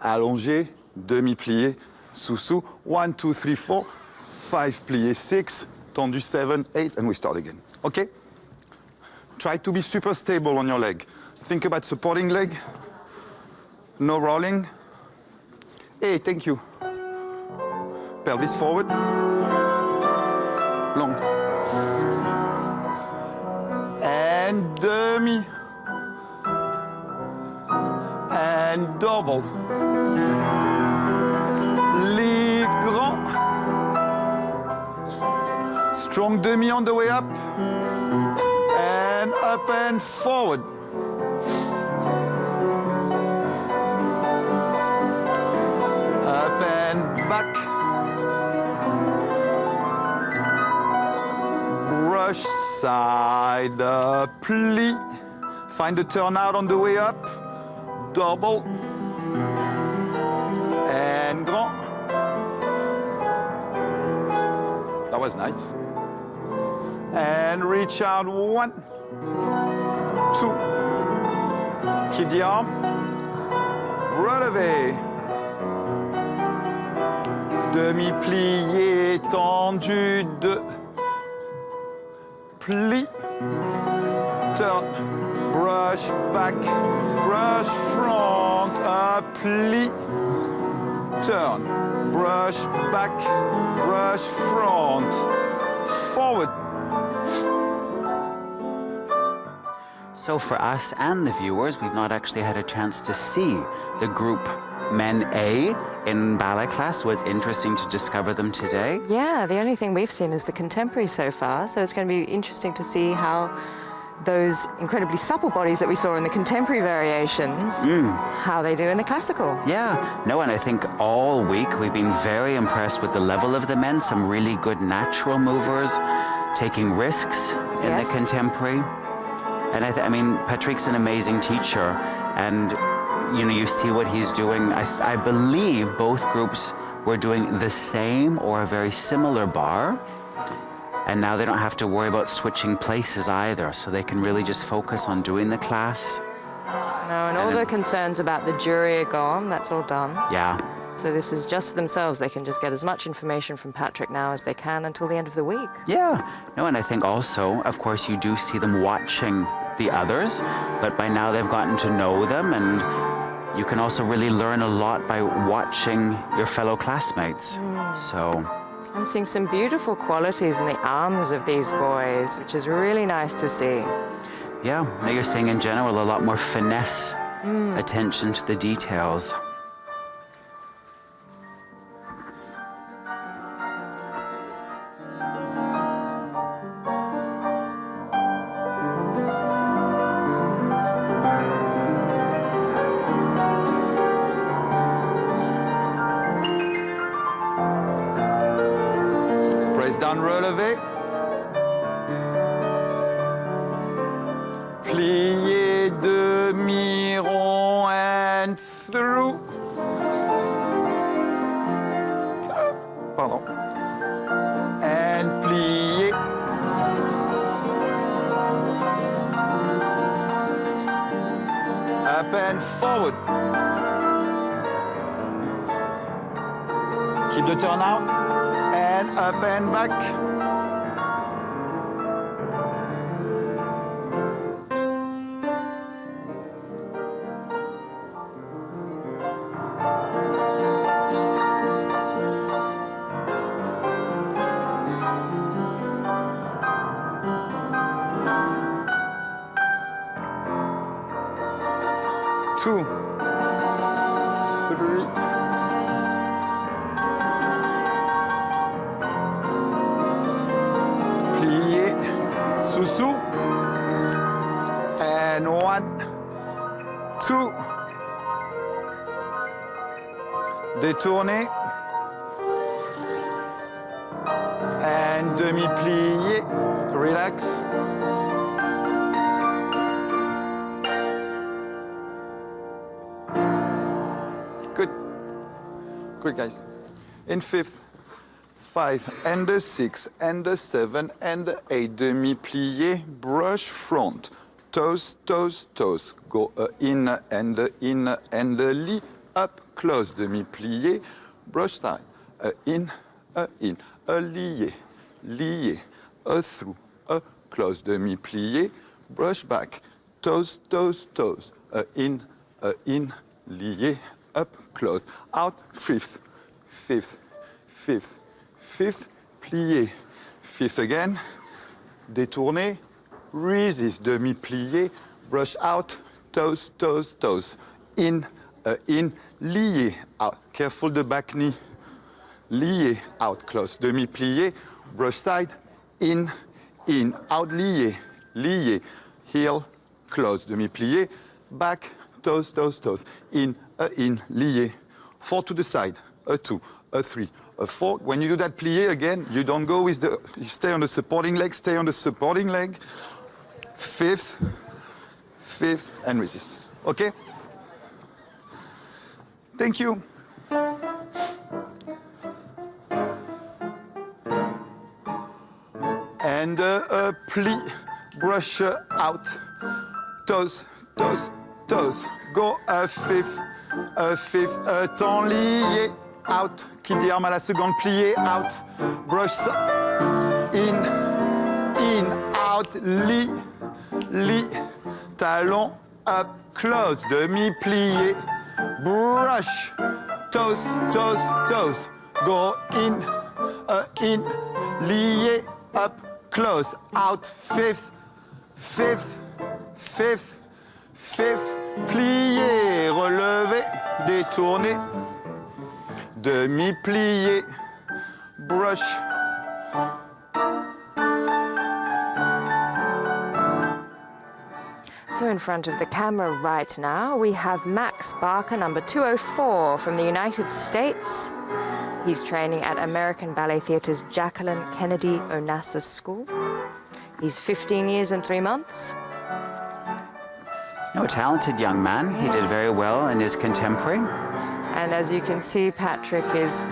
Allongé, demi plié, sous-sous, 1, 2, 3, 4, 5 plié, 6, tendu, 7, 8, and we start again. Okay? Try to be super stable on your leg. Think about supporting leg, no rolling. Hey, thank you. Pelvis forward, long. And demi. And double. Lift grand. Strong demi on the way up. And up and forward. Up and back. Brush side plie. Find the turnout on the way up. Double. And grand. That was nice. And reach out, 1, 2. Keep the arm. Relevé. Demi-plié, tendu, 2. Plie. Turn. Brush back. Brush front. Plie. Turn. Brush back. Brush front. Forward. So for us and the viewers, we've not actually had a chance to see the group Men A in ballet class, so it's interesting to discover them today. Yeah, the only thing we've seen is the contemporary so far, so it's going to be interesting to see how those incredibly supple bodies that we saw in the contemporary variations, how they do in the classical. Yeah, no, and I think all week we've been very impressed with the level of the men, some really good natural movers, taking risks in the contemporary. And I mean, Patrick's an amazing teacher, and you know, you see what he's doing. I believe both groups were doing the same or a very similar bar, and now they don't have to worry about switching places either, so they can really just focus on doing the class. No, and all the concerns about the jury are gone, that's all done. Yeah. So this is just for themselves. They can just get as much information from Patrick now as they can until the end of the week. Yeah. No, and I think also, of course, you do see them watching the others, but by now they've gotten to know them, and you can also really learn a lot by watching your fellow classmates. So I'm seeing some beautiful qualities in the arms of these boys, which is really nice to see. yeah, now you're seeing in general a lot more finesse, attention to the details. Down, relevé. Plié, demi-rond, and through. Pardon. And plié. Up and forward. Keep the turn out. And up and back. Two, three. Sous-sous, and 1, 2, détourner, and demi-plié, relax. Good, good guys. In fifth, 5 and the 6 and the 7 and the 8. Demi-plié, brush front. Toes, toes, toes. Go in and the lee. Up, close. Demi-plié, brush side. In, a lié, lié. A through, a close. Demi-plié, brush back. Toes, toes, toes. In, lié. Up, close. Out, fifth, fifth, fifth, fifth, plié. Fifth again, détourné, resist, demi-plié, brush out, toes, toes, toes. In, lié, out. Careful the back knee. Lié, out, close. Demi-plié, brush side, in, out, lié, lié. Heel, close. Demi-plié, back, toes, toes, toes. In, lié. 4 to the side, a 2, a 3, a 4. When you do that plié again, you don't go with the, you stay on the supporting leg, stay on the supporting leg. Fifth, fifth, and resist. Okay? Thank you. And plie, brush out, toes, toes, toes. Go a fifth, temps lié, out. Quitte les armes à la seconde, plié, out. Brush in, out, lie, talon, up, close, demi-plié, brush, toes, toes, toes. Go in, lié, up, close, out, fifth, fifth, fifth, fifth, plié, relevé, détourné, demi-plié, brush. So in front of the camera right now, we have Max Barker, number 204 from the United States. He's training at American Ballet Theatre's Jacqueline Kennedy Onassis School. He's 15 years and 3 months. A talented young man. He did very well in his contemporary. And as you can see, Patrick is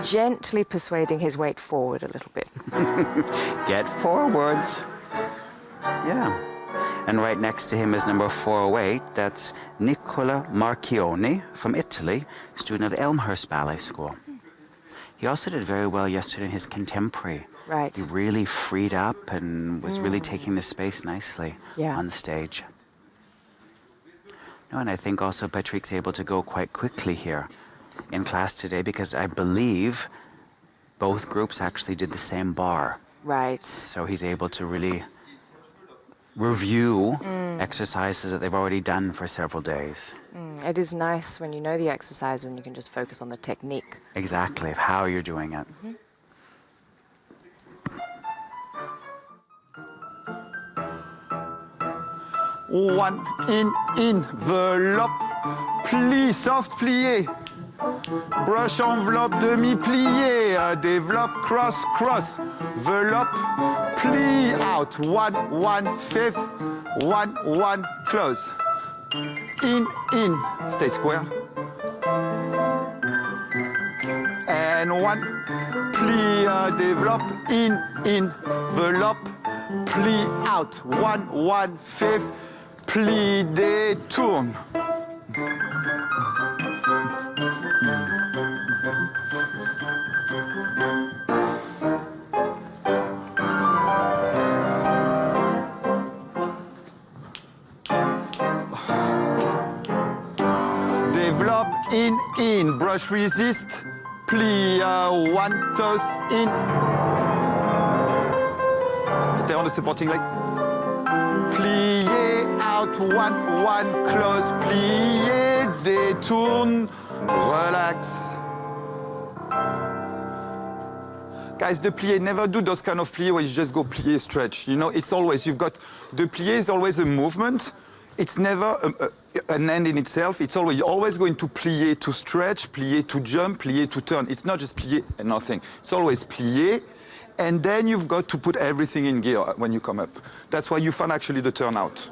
gently persuading his weight forward a little bit. Get forwards. Yeah. And right next to him is number 408. That's Nicola Marchioni from Italy, student at Elmhurst Ballet School. He also did very well yesterday in his contemporary. Right. He really freed up and was really taking the space nicely on the stage. No, and I think also Patrick's able to go quite quickly here in class today because I believe both groups actually did the same bar. Right. So he's able to really review exercises that they've already done for several days. It is nice when you know the exercise and you can just focus on the technique. Exactly, of how you're doing it. One, in, enveloppe, plie, soft plié. Brush enveloppe, demi-plié, développe, cross, cross. Veloppe, plie, out. 1, fifth, 1, close. In, stay square. And 1, plie, développe, in, enveloppe, plie, out. 1, fifth, plie, détourne. Développe, in, brush resist, plie, 1 toes, in. Stay on the supporting leg. Plié, out, 1, close, plié, détourne, relax. Guys, the plié, never do those kind of plié where you just go plié, stretch. You know, it's always, you've got, the plié is always a movement. It's never an end in itself. It's always, you're always going to plié to stretch, plié to jump, plié to turn. It's not just plié and nothing. It's always plié. And then you've got to put everything in gear when you come up. That's why you find actually the turnout.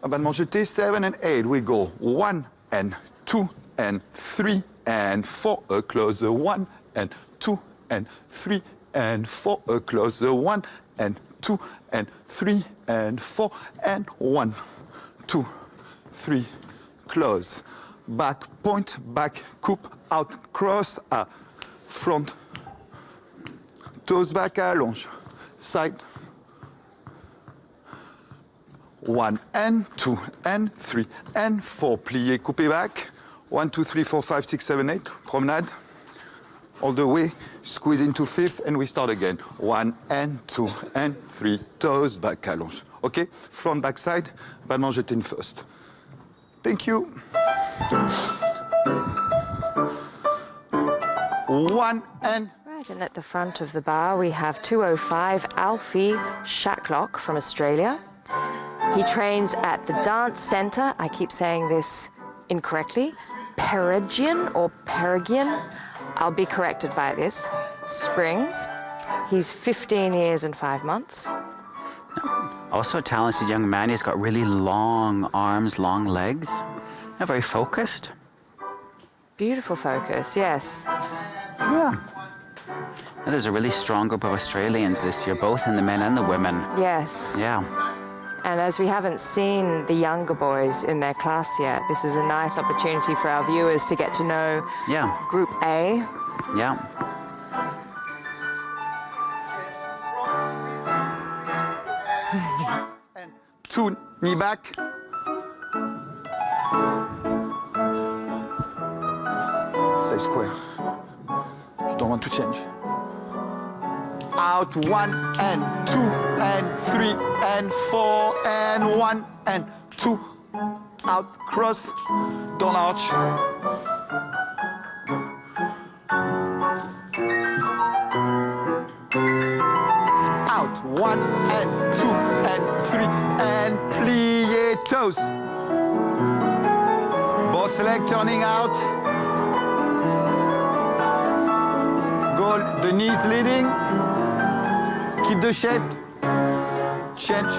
Abattement jeté, 7 and 8. We go 1 and 2 and 3 and 4, a closer 1 and 2 and 3 and 4, a closer 1 and 2 and 3 and 4 and 1, 2, 3, close. Back, point, back, coupe, out, cross, front, toes back, allonge, side. 1 and 2 and 3 and 4, plié, coupé back. 1, 2, 3, 4, 5, 6, 7, 8, promenade. All the way, squeeze into fifth, and we start again. 1 and 2 and 3, toes back, allonge. Okay? Front, back, side, ballon jeté in first. Thank you. 1 and... Right, and at the front of the bar, we have 205 Alfie Shacklock from Australia. He trains at the dance center, I keep saying this incorrectly, Peregian or Peregian, I'll be corrected by this, Springs. He's 15 years and 5 months. Also a talented young man. He's got really long arms, long legs. And very focused. Beautiful focus, yes. Yeah. And there's a really strong group of Australians this year, both in the men and the women. Yes. Yeah. And as we haven't seen the younger boys in their class yet, this is a nice opportunity for our viewers to get to know Group A. Yeah. And 2, knee back. Stay square. You don't want to change. Out 1 and 2 and 3 and 4 and 1 and 2. Out, cross, don't arch. Out 1 and 2 and 3 and plie toes. Both legs turning out. Go the knees leading. Keep the shape. Change.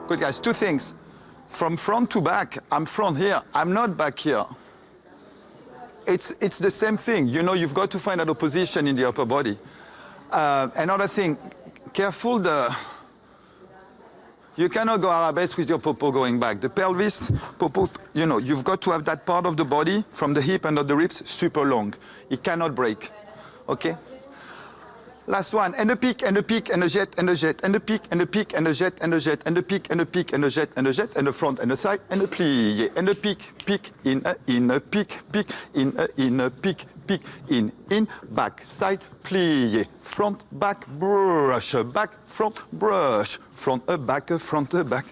Good, guys. 2 things. From front to back, I'm front here. I'm not back here. It's the same thing. You know, you've got to find an opposition in the upper body. Another thing, careful you cannot go arabesque with your popo going back. The pelvis, popo, you know, you've got to have that part of the body from the hip and of the ribs super long. It cannot break, okay? Last one, and a peak, and a peak, and a jet, and a jet, and a peak, and a peak, and a jet, and a jet, and a peak, and a peak, and a jet, and a jet, and a front, and a side, and a plie, and a peak, peak, in a peak, peak, in a peak, peak, in, back, side, plie, front, back, brush, back, front, brush, front, back, front, back,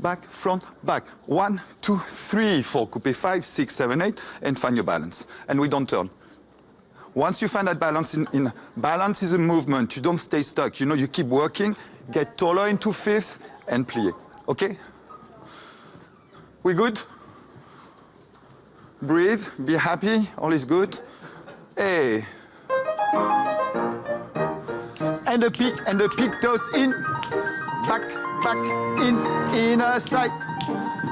back, front, back. 1, 2, 3, 4, coupe 5, 6, 7, 8, and find your balance. And we don't turn. Once you find that balance, balance is a movement. You don't stay stuck. You know, you keep working, get taller into fifth, and plie. Okay? We good? Breathe, be happy, all is good. Hey. And a peak toes in, back, inner side,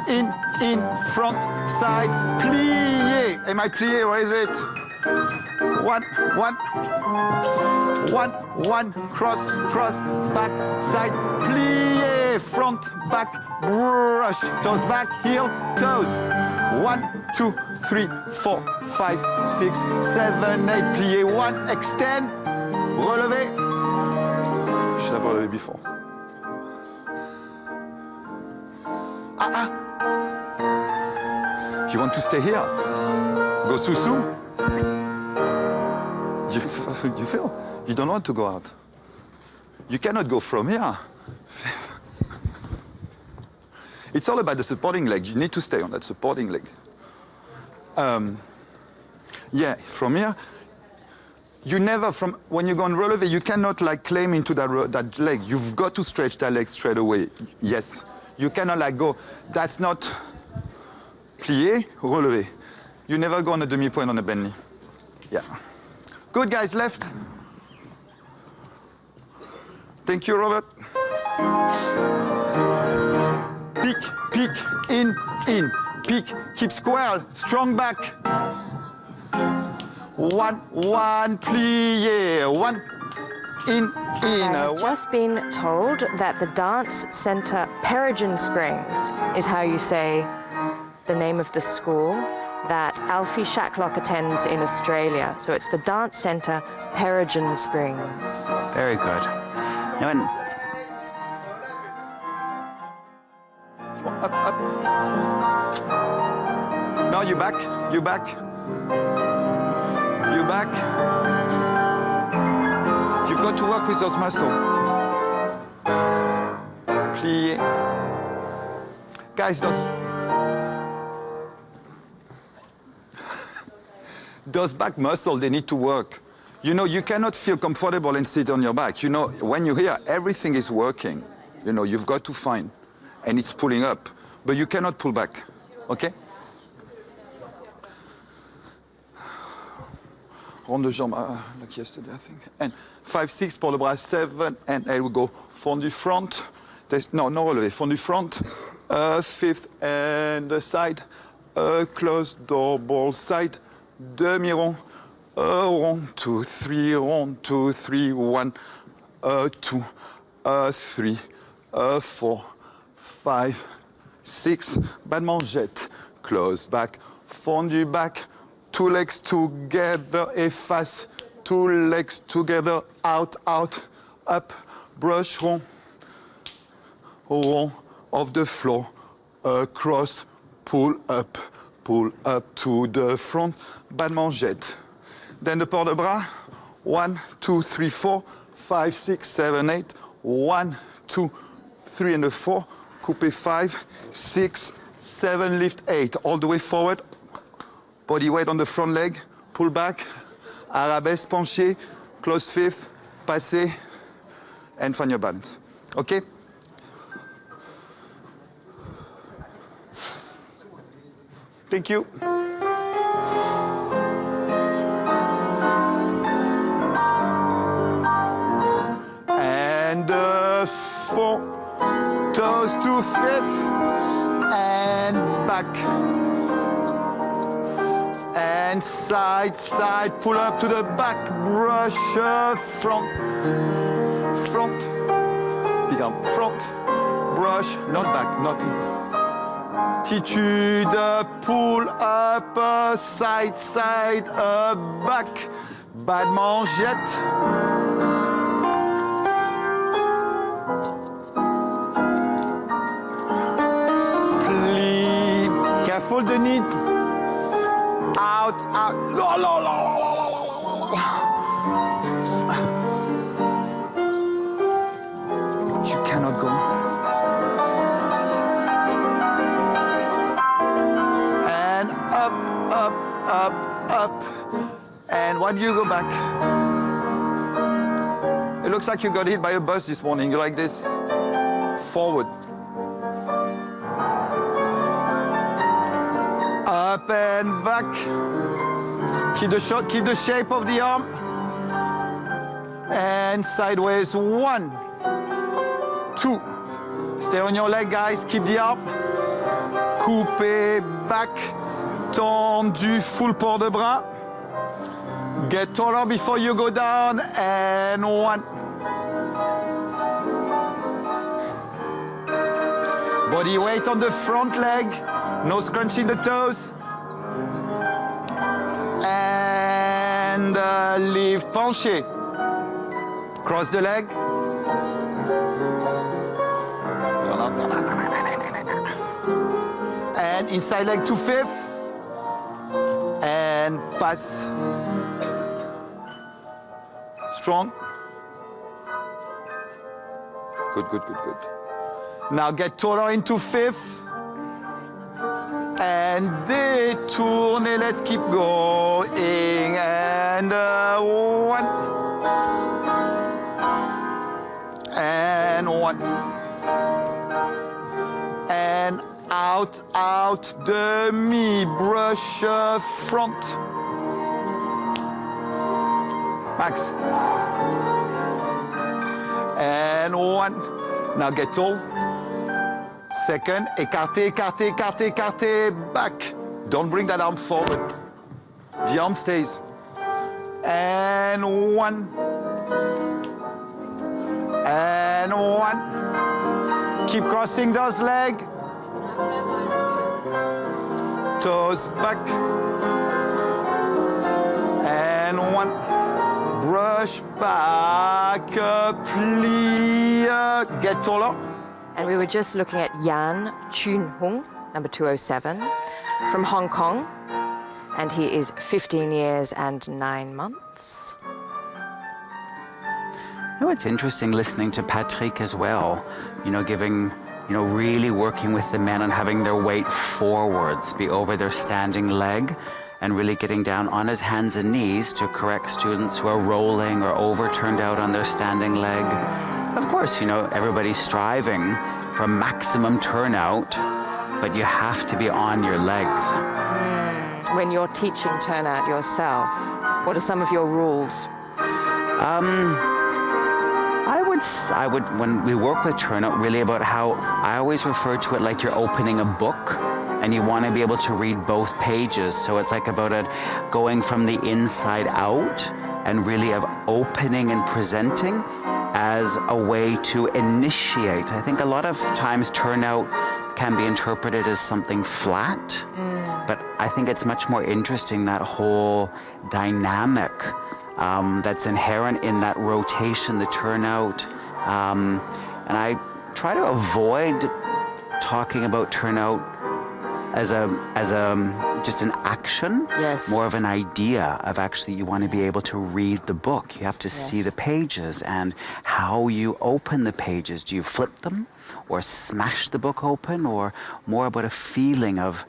in, front, side, plie. Am I plie? Where is it? 1, 1, cross, back, side, plie, front, back, brush, toes back, heel, toes. 1, 2, 3, 4, 5, 6, 7, 8, plie, 1, extend, relever. You should have relevé before. You want to stay here? Go sous-sous. You feel? You don't want to go out. You cannot go from here. It's all about the supporting leg. You need to stay on that supporting leg. Yeah, from here. You never, when you go on relevé, you cannot like claim into that leg. You've got to stretch that leg straight away. Yes. You cannot like go. That's not plié, relevé. You never go on a demi-point on a bend knee. Yeah. Good, guys, left. Thank you, Robert. Peek, peek, in, peek, keep square, strong back. One, plie, one, in. I've just been told that the dance center Peregrine Springs is how you say the name of the school that Alfie Shacklock attends in Australia. So it's the dance center Peregrine Springs. Very good. Now, Up, up. Now you back, you back. You back. You've got to work with those muscles. Plie. Guys, those back muscles, they need to work. You know, you cannot feel comfortable and sit on your back. You know, when you hear everything is working, you know, you've got to find, and it's pulling up, but you cannot pull back, okay? Rond de jambe, like yesterday, I think. And 5, 6 pour le bras, 7, and I will go fondu front. No relevé, fondu front. 5th and the side. Close double side. Demi-rond. Rond, 2, 3, rond, 2, 3, 1, 2, 3, 4, 5, 6. Bas de manchette. Close back. Fondu back. 2 legs together, efface. 2 legs together, out, out, up, brush rond, rond of the floor, across, pull up to the front, bas de manchette. Then the port de bras, 1, 2, 3, 4, 5, 6, 7, 8, 1, 2, 3 and the 4, coupe 5, 6, 7, lift 8, all the way forward. Body weight on the front leg, pull back, arabesque, penché, close 5th, passé, and find your balance. Okay? Thank you. And 4, toes to 5th, and back. And side, side, pull up to the back, brush front, front, big arm, front, brush, not back, not in. Attitude, pull up, side, side, back, bas de manchette. Plie, careful the knee. Out, out. La, la, la, la, la, la, la. You cannot go. And up, up, up, up. And when you go back, it looks like you got hit by a bus this morning. You're like this. Forward. Up and back. Keep the shot, keep the shape of the arm. And sideways, 1, 2. Stay on your leg, guys. Keep the arm. Coupé, back. Tendu, full port de bras. Get taller before you go down. And 1. Body weight on the front leg. No scrunching the toes. And lift, penché. Cross the leg. And inside leg to 5th. And pass. Strong. Good, good, good, good. Now get taller into 5th. And détourne, let's keep going. And 1. And 1. And out, out, demi, brush front. Max. and one. Now get tall. Second, écarté, écarté, écarté, écarté, back. Don't bring that arm forward. The arm stays. And one. And one. Keep crossing those legs. Toes back. And one. Brush back, plie, get taller. And we were just looking at Yan Chun-hung, number 207, from Hong Kong. And he is 15 years and 9 months. You know, it's interesting listening to Patrick as well, you know, giving, you know, really working with the men on having their weight forwards, be over their standing leg, and really getting down on his hands and knees to correct students who are rolling or overturned out on their standing leg. Of course, you know, everybody's striving for maximum turnout, but you have to be on your legs. When you're teaching turnout yourself, what are some of your rules? I would, when we work with turnout, really about how I always refer to it like you're opening a book and you want to be able to read both pages. So it's like about it going from the inside out and really of opening and presenting as a way to initiate. I think a lot of times turnout can be interpreted as something flat, but I think it's much more interesting, that whole dynamic that's inherent in that rotation, the turnout. And I try to avoid talking about turnout as just an action, Yes. more of an idea of actually you want to be able to read the book. You have to see the pages and how you open the pages. Do you flip them or smash the book open, or more about a feeling of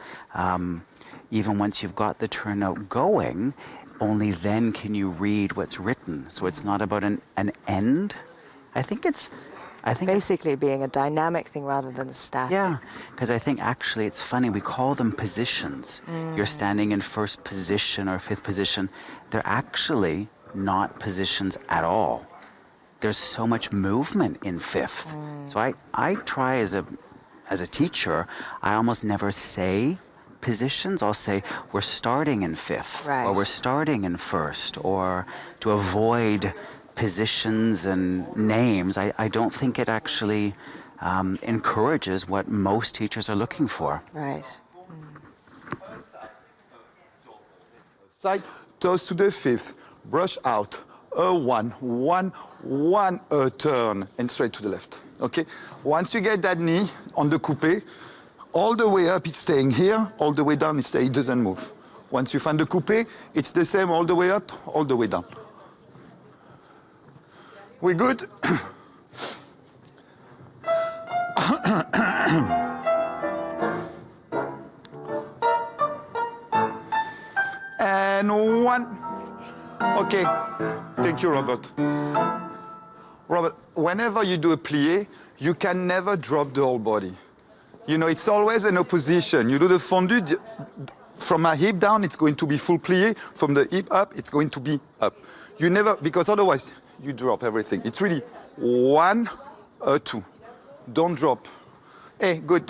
even once you've got the turnout going, only then can you read what's written. So it's not about an end. I think Basically being a dynamic thing rather than a static. yeah, because I think actually it's funny, we call them positions. You're standing in first position or fifth position. They're actually not positions at all. There's so much movement in fifth. So I try as a teacher, I almost never say positions. I'll say we're starting in fifth, Right. or we're starting in first, or to avoid positions and names. I don't think it actually encourages what most teachers are looking for. Right. Side, toes to the fifth, brush out, a one, a turn, and straight to the left, okay? Once you get that knee on the coupé, all the way up, it's staying here, all the way down, it doesn't move. Once you find the coupé, it's the same all the way up, all the way down. We good? And one. Okay, thank you, Robert. Robert, whenever you do a plie, you can never drop the whole body. You know, it's always an opposition. You do the fondu, from my hip down, it's going to be full plie. From the hip up, it's going to be up. You never, because otherwise, you drop everything. It's really 1, 2. Don't drop. Hey, good.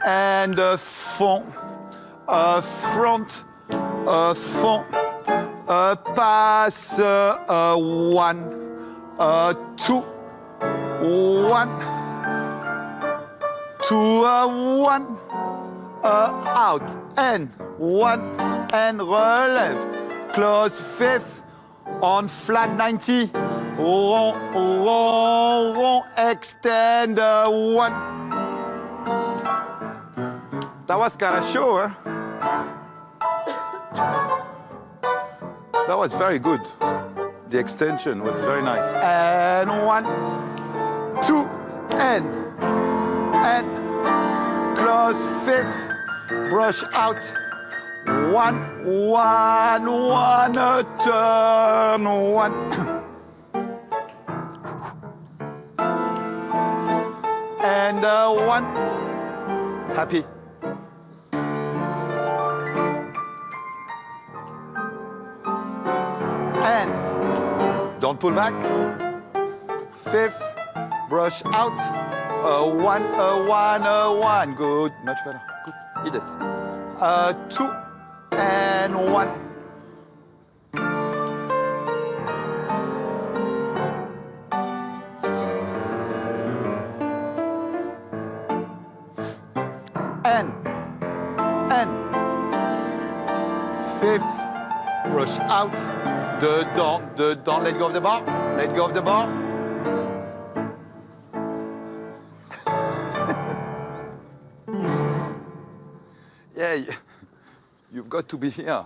And fond, front, fond, pass, 1, 2, 1, 2, 1, out, and 1, and relève, close fifth, on flat 90, rond, rond, rond, extend, 1. That was kind of sure. That was very good. The extension was very nice. And 1, 2, and close fifth, brush out. 1, 1, 1, a turn, 1. And 1. Happy. Don't pull back. 5th, brush out. 1, 1. Good, much better. Good. It is. 2 and 1. And 5th, brush out. Don't let go of the bar. Let go of the bar. Yeah, you've got to be here.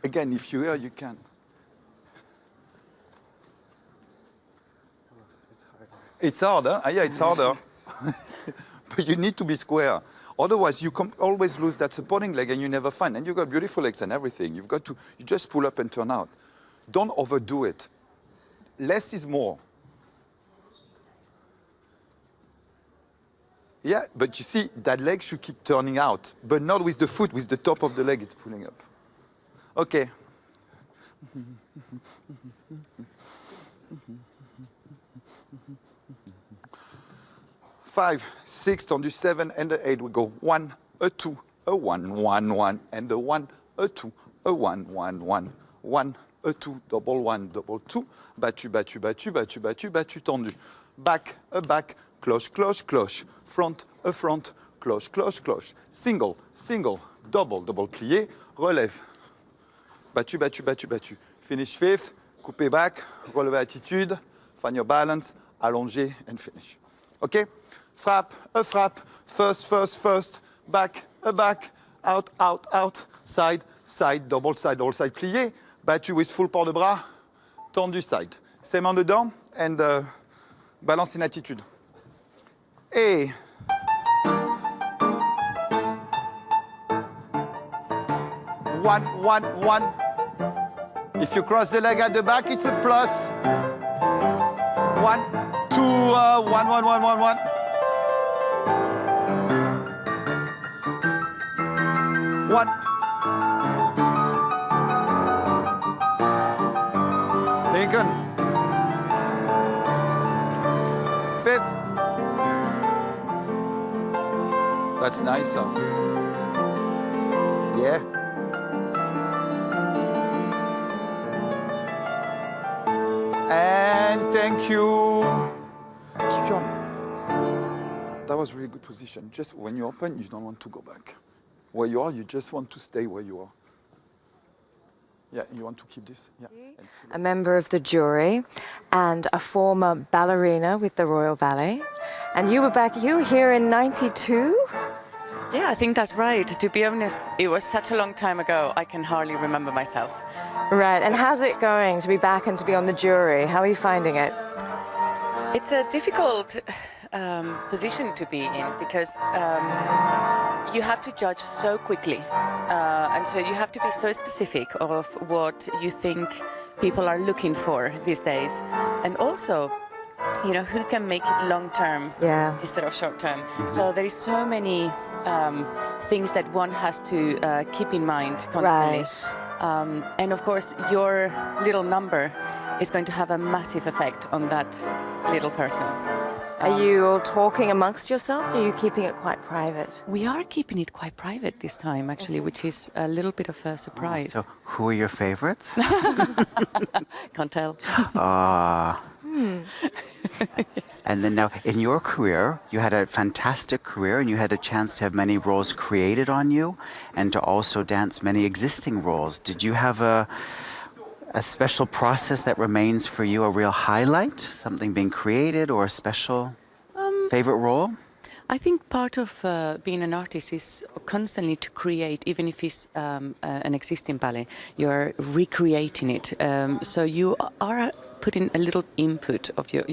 Again, if you're here, you can. It's harder. Yeah, it's harder. But you need to be square. Otherwise, you always lose that supporting leg and you never find. And you've got beautiful legs and everything. You just pull up and turn out. Don't overdo it. Less is more. Yeah, but you see, that leg should keep turning out, but not with the foot, with the top of the leg it's pulling up. Okay. 5, 6, tendu 7 and the 8. We go 1, a 2, a 1, 1, 1, and the 1, a 2, a 1, 1, 1, 1, a 2, double 1, double 2. Battu, battu, battu, battu, battu, battu, tendu. Back, a back, cloche, cloche, cloche. Front, a front, cloche, cloche, cloche. Single, single, double, double plié, relève. Battu, battu, battu, battu. Finish 5th, coupé back, relevé attitude, find your balance, allongé, and finish. Okay? Frappe, a frappe, first, first, first, back, a back, out, out, out, side, side, double side plié, battu with full port de bras, tendu side. Ses mains dedans, and balance in attitude. Et 1, 1, 1. If you cross the leg at the back, it's a plus. 1, 2, 1, 1, 1, 1, 1. 1. Lincoln. 5th. That's nice, huh? Yeah. And thank you. Keep your... That was really good position. Just when you open, you don't want to go back. Where you are, you just want to stay where you are. Yeah, you want to keep this. Yeah. A member of the jury and a former ballerina with the Royal Ballet. And you were here in '92? Yeah, I think that's right. To be honest, it was such a long time ago, I can hardly remember myself. Right, and how's it going to be back and to be on the jury? How are you finding it? It's a difficult position to be in because you have to judge so quickly. And so you have to be so specific of what you think people are looking for these days. And also, you know, who can make it long term instead of short term. So there is so many things that one has to keep in mind constantly. Right. And of course, your little number is going to have a massive effect on that little person. Are you all talking amongst yourselves, or are you keeping it quite private? We are keeping it quite private this time, actually, which is a little bit of a surprise. So, who are your favorites? Can't tell. Yes. And then now, in your career, you had a fantastic career, and you had a chance to have many roles created on you, and to also dance many existing roles. Did you have a special process that remains for you a real highlight, something being created, or a special favorite role? I think part of being an artist is constantly to create, even if it's an existing ballet, you're recreating it. So you are putting a little input of your,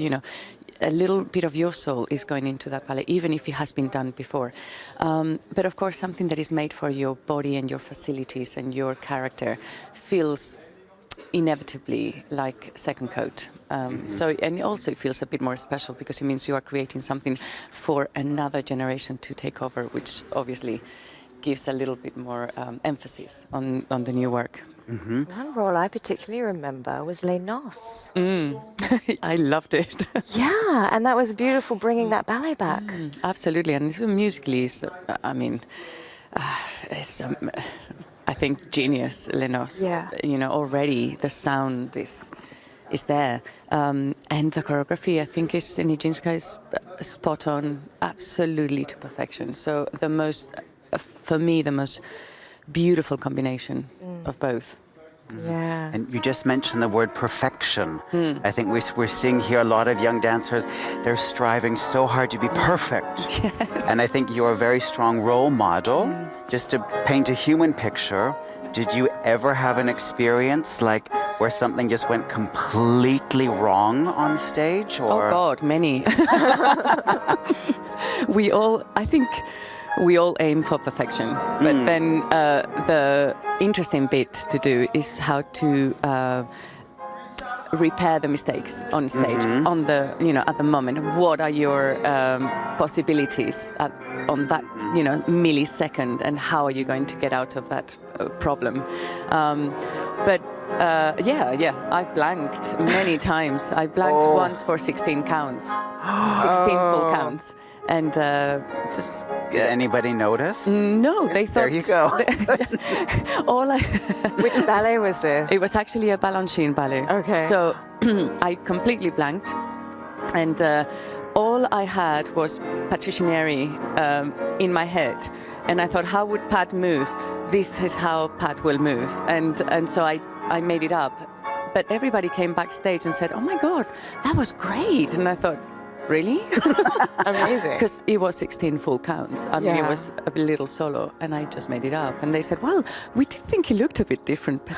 a little bit of your soul is going into that ballet, even if it has been done before. But of course, something that is made for your body and your facilities and your character feels inevitably like second coat. So, and also it feels a bit more special because it means you are creating something for another generation to take over, which obviously gives a little bit more emphasis on the new work. One role I particularly remember was Les Noces. I loved it. Yeah, and that was beautiful bringing that ballet back. Absolutely, and so musically, I mean, it's I think genius, Les Noces. Yeah. You know, already the sound is there, and the choreography I think is Nijinsky is spot on, absolutely to perfection. So for me, the most beautiful combination of both. Yeah. And you just mentioned the word perfection. I think we're seeing here a lot of young dancers, they're striving so hard to be perfect. Yes. And I think you're a very strong role model. Just to paint a human picture, did you ever have an experience like where something just went completely wrong on stage? Or? Oh God, many. I think we all aim for perfection, but then the interesting bit to do is how to repair the mistakes on stage, on the at the moment. What are your possibilities on that millisecond, and how are you going to get out of that problem? But I've blanked many times. I blanked once for 16 counts, 16 full counts. And just did anybody notice? No, they thought. There you go. Which ballet was this? It was actually a Balanchine ballet. Okay. So I completely blanked, and all I had was Patricia Neri in my head, and I thought, how would Pat move? This is how Pat will move, and so I made it up. But everybody came backstage and said, "Oh my God, that was great!" And I thought, really? Amazing. Because it was 16 full counts. I mean, it was a little solo, and I just made it up. And they said, well, we did think he looked a bit different, but,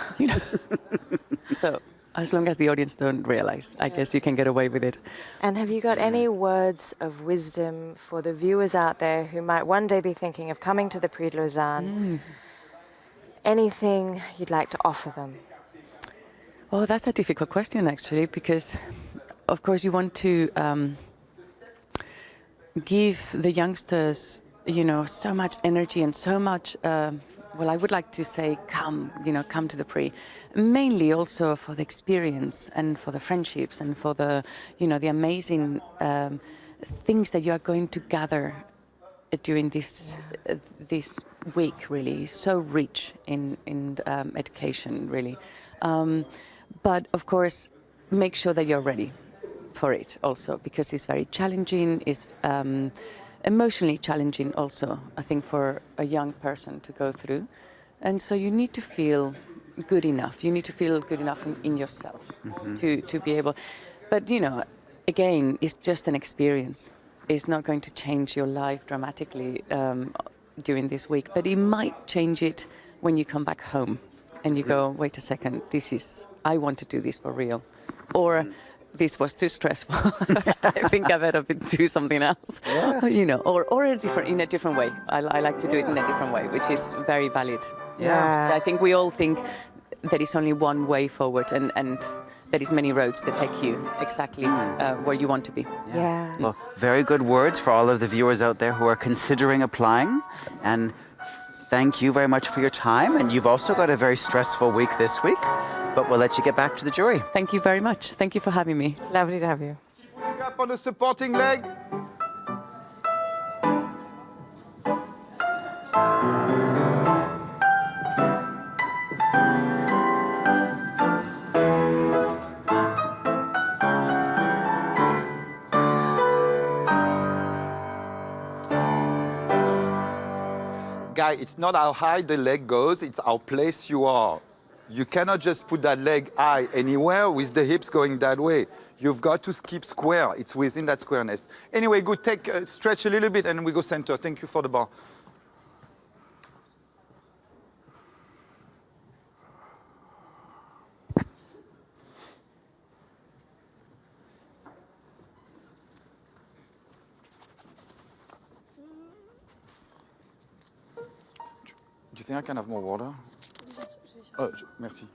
So as long as the audience don't realize, I guess you can get away with it. And have you got any words of wisdom for the viewers out there who might one day be thinking of coming to the Prix de Lausanne? Anything you'd like to offer them? Well, that's a difficult question, actually, because, of course, you want to give the youngsters, so much energy and so much. I would like to say, come to the Prix. Mainly also for the experience and for the friendships and for the, the amazing things that you are going to gather during this week. Really, so rich in education, really. But of course, make sure that you're ready for it also, because it's very challenging. It's emotionally challenging also, I think, for a young person to go through. And so you need to feel good enough. You need to feel good enough in yourself to be able. But, again, it's just an experience. It's not going to change your life dramatically during this week, but it might change it when you come back home and you go, wait a second, I want to do this for real. Or this was too stressful. I think I better do something else. Yeah. Or in a different way. I like to do it in a different way, which is very valid. Yeah. I think we all think there is only one way forward, and there is many roads that take you exactly where you want to be. Yeah. Well, very good words for all of the viewers out there who are considering applying. And thank you very much for your time. And you've also got a very stressful week this week, but we'll let you get back to the jury. Thank you very much. Thank you for having me. Lovely to have you. Up on the supporting leg. Guy, it's not how high the leg goes, it's how place you are. You cannot just put that leg high anywhere with the hips going that way. You've got to keep square. It's within that squareness. Anyway, good. Stretch a little bit and we go center. Thank you for the bar. Do you think I can have more water? Oh, merci.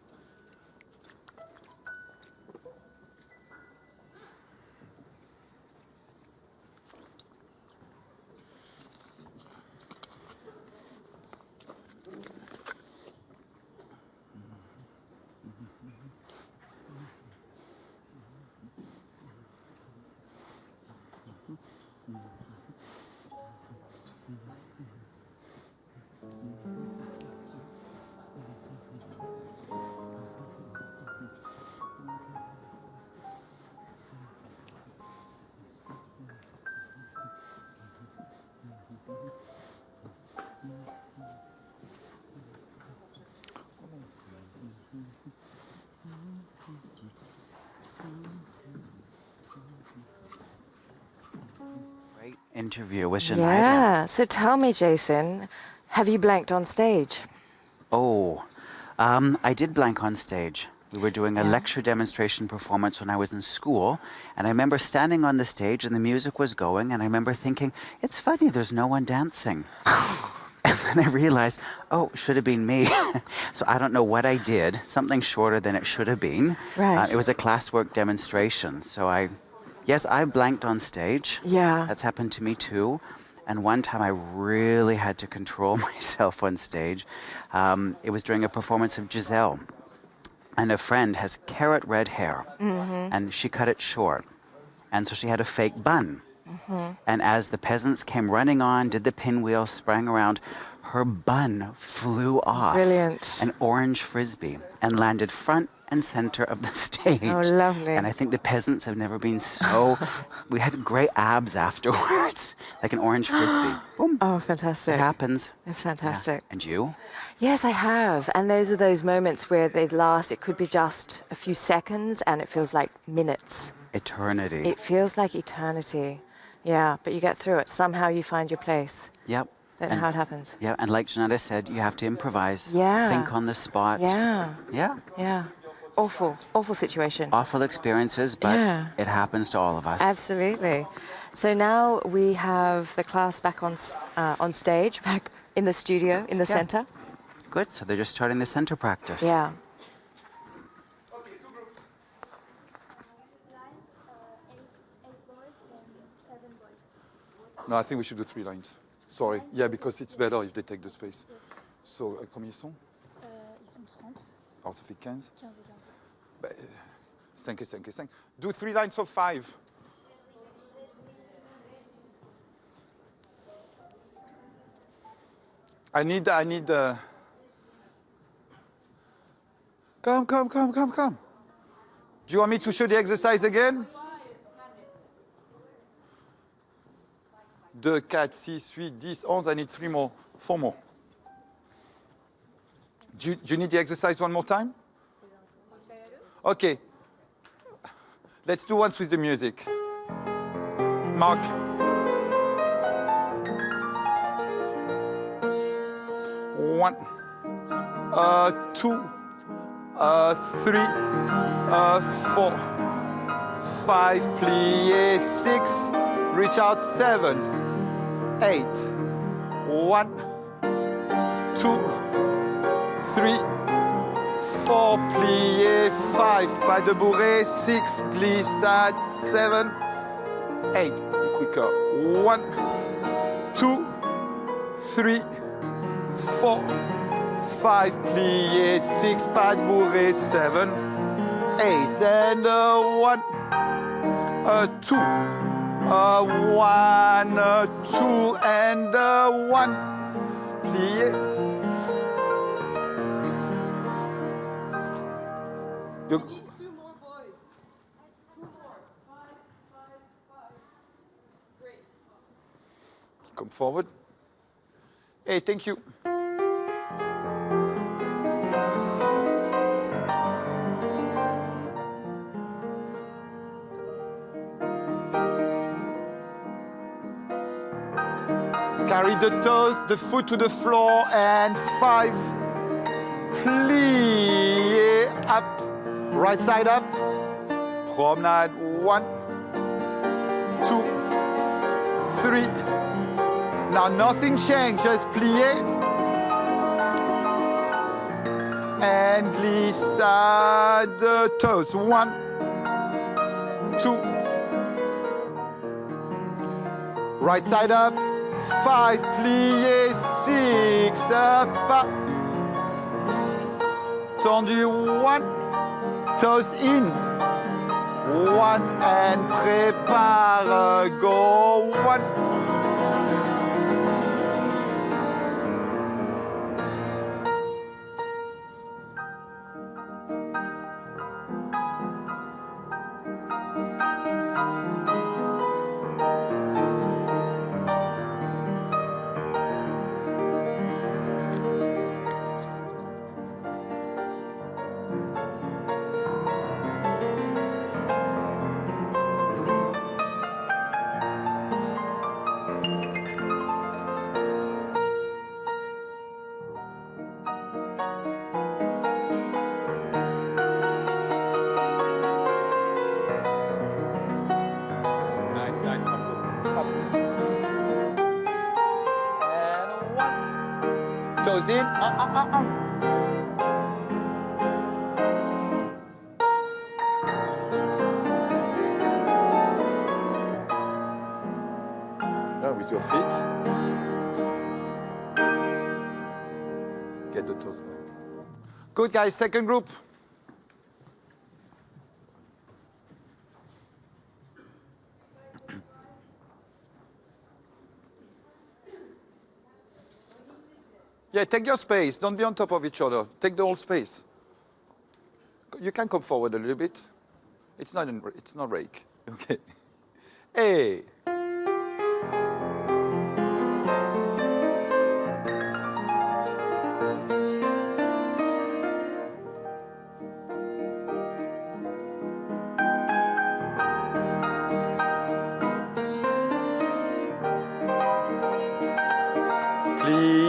interview with Schneider. Yeah. So tell me, Jason, have you blanked on stage? Oh, I did blank on stage. We were doing a lecture demonstration performance when I was in school, and I remember standing on the stage and the music was going, and I remember thinking, it's funny, there's no one dancing. And then I realized, oh, should have been me. So I don't know what I did, something shorter than it should have been. Right. It was a classwork demonstration, so I blanked on stage. Yeah. That's happened to me too. And one time I really had to control myself on stage. It was during a performance of Giselle. And a friend has carrot red hair, and she cut it short. And so she had a fake bun. And as the peasants came running on, did the pinwheel, sprang around, her bun flew off. Brilliant. An orange frisbee, and landed front and center of the stage. Oh, lovely. And I think the peasants have never been so... We had great abs afterwards, like an orange frisbee. Boom. Oh, fantastic. It happens. It's fantastic. And you? Yes, I have. And those are those moments where they last, it could be just a few seconds and it feels like minutes. Eternity. It feels like eternity. Yeah, but you get through it. Somehow you find your place. Yep. Don't know how it happens. Yeah, and like Janetta said, you have to improvise. Yeah. Think on the spot. Yeah. Yeah. Yeah. Awful situation. Awful experiences, but Yeah. it happens to all of us. Absolutely. So now we have the class back on stage, back in the studio, in the center. Good, so they're just starting the center practice. Yeah. No, I think we should do 3 lines. Sorry. Yeah, because it's better if they take the space. So, combien ils sont? Ils sont 30, Alors, ça fait 15. 15 et 15. Ben, 5 et 5 et 5. Do 3 lines of 5. I need. Come. Do you want me to show the exercise again? 2, 4, 6, 8, 10, 11. I need 3 more, 4 more. Do you need the exercise one more time? Okay. Let's do once with the music. Mark. One, 2, 3, 4, 5, plie, 6, reach out, 7, 8, 1, 2, 3, 4, plie, 5, pas de bourrée, 6, glissade, 7, 8, quicker, 1, 2, 3, 4, 5, plie, 6, pas de bourrée, 7, 8, and 1, 2, 1, 2, and 1, plie. You... Come forward. Hey, thank you. Carry the toes, the foot to the floor, and 5. Plie up, right side up. Promenade, 1, 2, 3. Now nothing changed, just plie. And glissade the toes, 1, 2. Right side up, 5, plie, 6, up. Tendu, 1, toes in. 1, and prépare, go, 1. Nose in. With your feet. Get the toes back. Good, guys. Second group. Yeah, take your space. Don't be on top of each other. Take the whole space. You can come forward a little bit. It's not rake. Okay. Hey. Plié.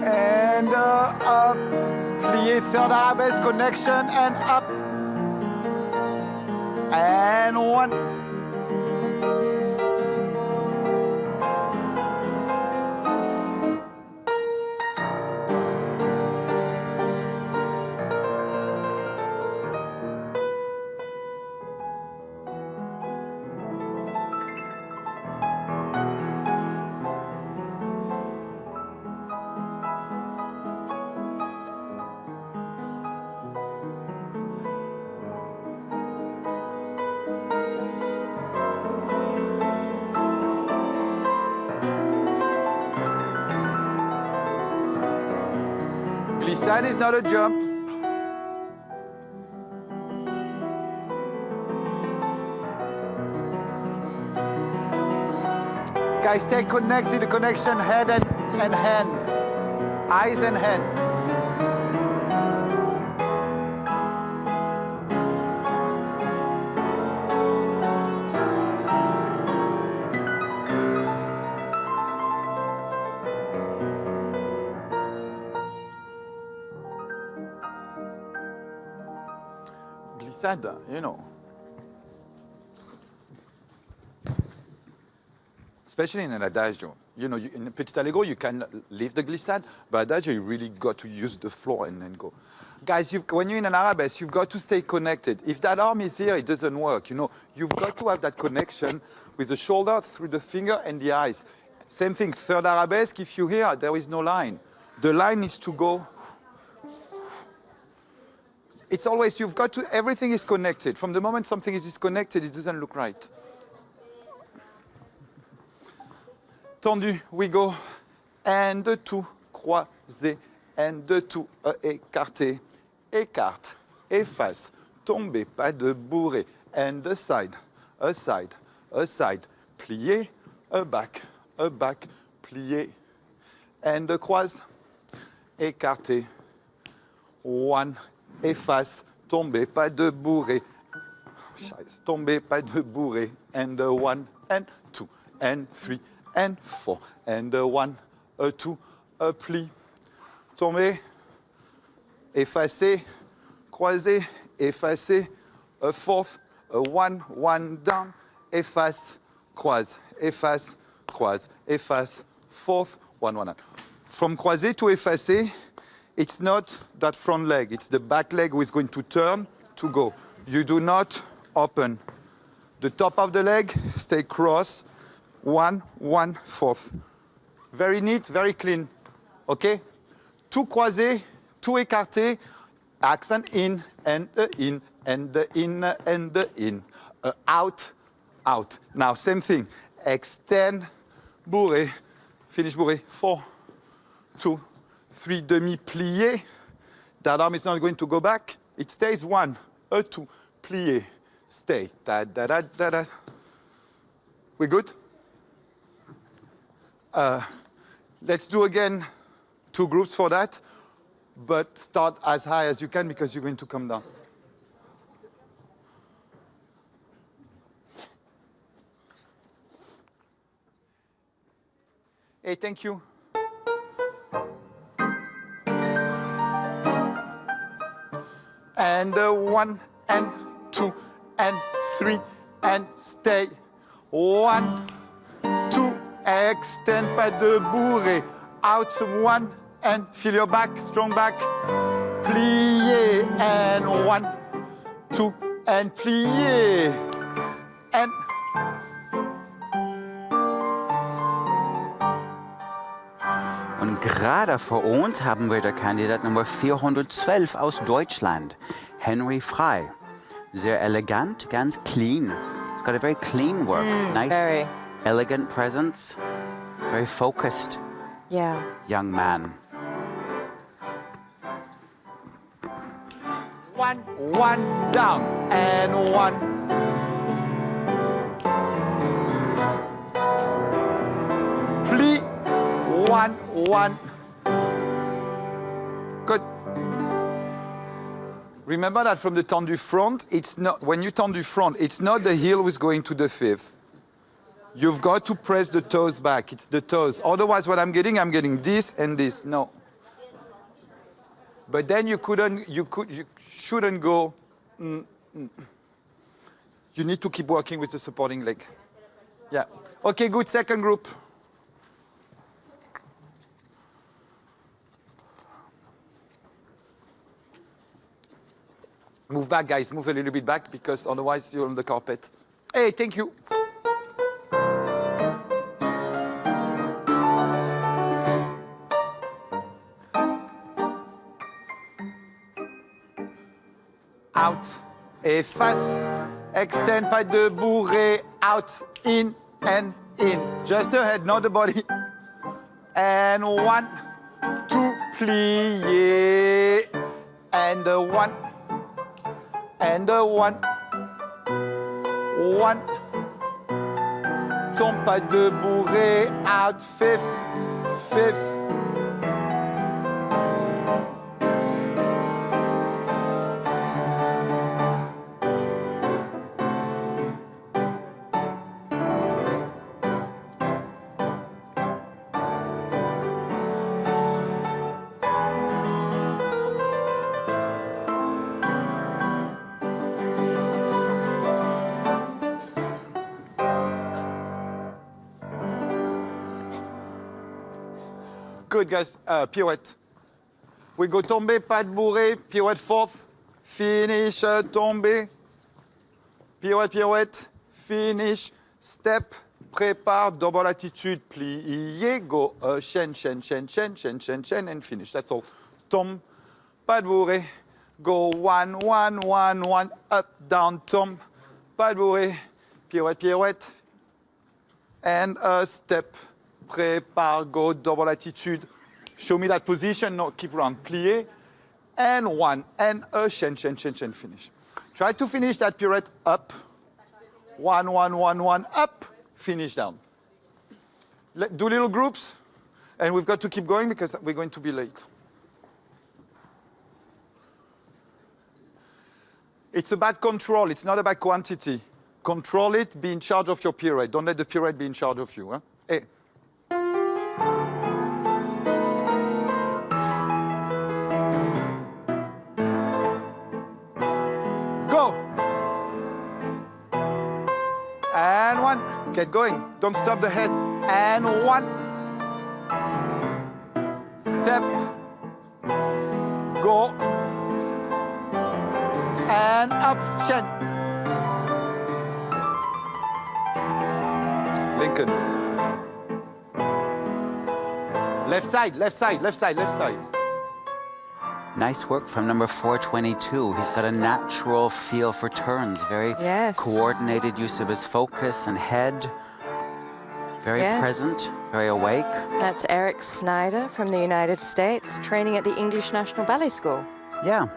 And up. Plié, third arabesque connection and up. And one. Glissade is not a jump. Guys, stay connected, the connection head and hand. Eyes and hand. Glissade, you know. Especially in an adagio. You know, in a petit allegro, you can leave the glissade, but adagio, you really got to use the floor and then go. Guys, when you're in an arabesque, you've got to stay connected. If that arm is here, it doesn't work. You know, you've got to have that connection with the shoulder, through the finger, and the eyes. Same thing, third arabesque, if you're here, there is no line. The line needs to go. It's always, you've got to, everything is connected. From the moment something is disconnected, it doesn't look right. Tendu, we go. And two, croisé. And two, écarté. Écarte, efface. Tomber, pas de bourré. And a side, a side, a side. Plié, a back, plié. And croise. Écarté. One. Efface, tomber, pas de bourré. Tomber, pas de bourré. And one, and two, and three, and four. And one, a two, a pli. Tomber, effacer, croiser, effacer. A fourth, a one down. Efface, croise, efface, croise, efface. Fourth, one. From croiser to effacer, it's not that front leg, it's the back leg who is going to turn to go. You do not open. The top of the leg, stay cross, 1/4. Very neat, very clean, okay? Two croisés, two écartés, accent in, and the in, and the in, and the in. Out, out. Now, same thing. Extend, bourré, finish bourré, 4, 2, 3 demi-plié. That arm is not going to go back. It stays 1, a 2, plié, stay. Da, da, da, da, da. We good? Let's do again 2 groups for that, but start as high as you can because you're going to come down. Hey, thank you. And 1 and 2 and 3 and stay. 1, 2, extend, pas de bourrée. Out 1 and feel your back, strong back. Plié and 1, 2 and plié. And Und gerade vor uns haben wir der Kandidat Nummer 412 aus Deutschland, Henry Frey. Sehr elegant, ganz clean. He's got a very clean work. Nice, very. elegant presence. Very focused Yeah. young man. 1, 1 down and 1. Plie. 1, 1. Good. Remember that from the tendu front, it's not when you tendu front, it's not the heel who's going to the fifth. You've got to press the toes back. It's the toes. Otherwise, what I'm getting this and this. No. But then you shouldn't go. You need to keep working with the supporting leg. Yeah. Okay, good. Second group. Move back, guys. Move a little bit back because otherwise you're on the carpet. Hey, thank you. Out et face. Extend, pas de bourrée. Out, in and in. Just the head, not the body. And 1, 2, plié. And 1. And 1. 1. Tombe, pas de bourrée. Out, fifth. Fifth. Good, guys. Pirouette. We go tomber, pas de bourrée, pirouette fourth, finish, tomber, pirouette, pirouette, finish, step, prépare, double attitude, plié, go, chaîne, chaîne, chaîne, chaîne, chaîne, chaîne, chaîne, and finish. That's all. Tombe, pas de bourrée, go 1, 1, 1, 1, up, down, tombe, pas de bourrée, pirouette, pirouette, and a step. Prépare, go, double attitude. Show me that position, no, keep round, plié, and 1, and a chaîne, chaîne, chaîne, chaîne, finish. Try to finish that pirouette up. 1, 1, 1, 1, up, finish down. Do little groups, and we've got to keep going because we're going to be late. It's about control, it's not about quantity. Control it, be in charge of your pirouette. Don't let the pirouette be in charge of you. Huh? Hey. Go. And 1. Get going. Don't stop the head. And 1. Step. Go. And up. Chaîne. Lincoln. Left side, left side, left side, left side. Nice work from number 422. He's got a natural feel for turns, very coordinated use of his focus and head. Very present, very awake. That's Eric Snyder from the United States, training at the English National Ballet School. Yeah.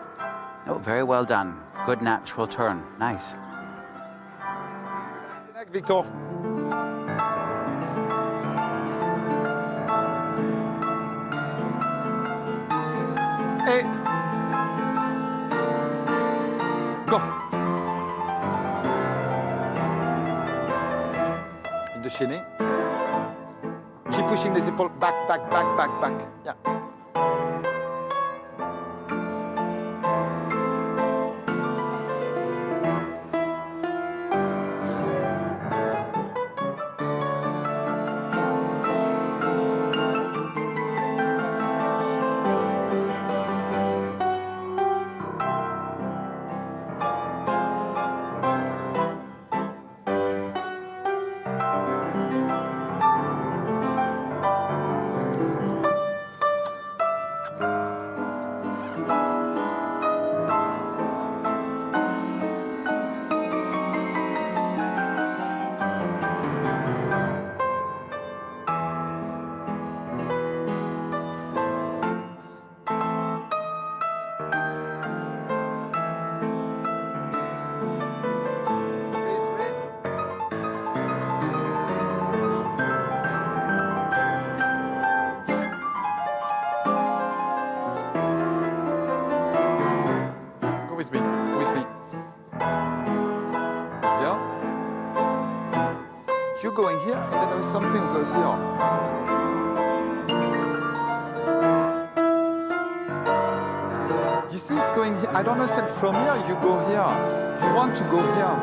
Oh, very well done. Good natural turn. Nice. Victor. Et go. In the déchaîné. Keep Keep pushing les épaules back, back, back, back, back. Yeah. Go with me, with me. Yeah? You're going here, and then there's something that goes here. You see, it's going here. I don't understand. From here, you go here. You want to go here.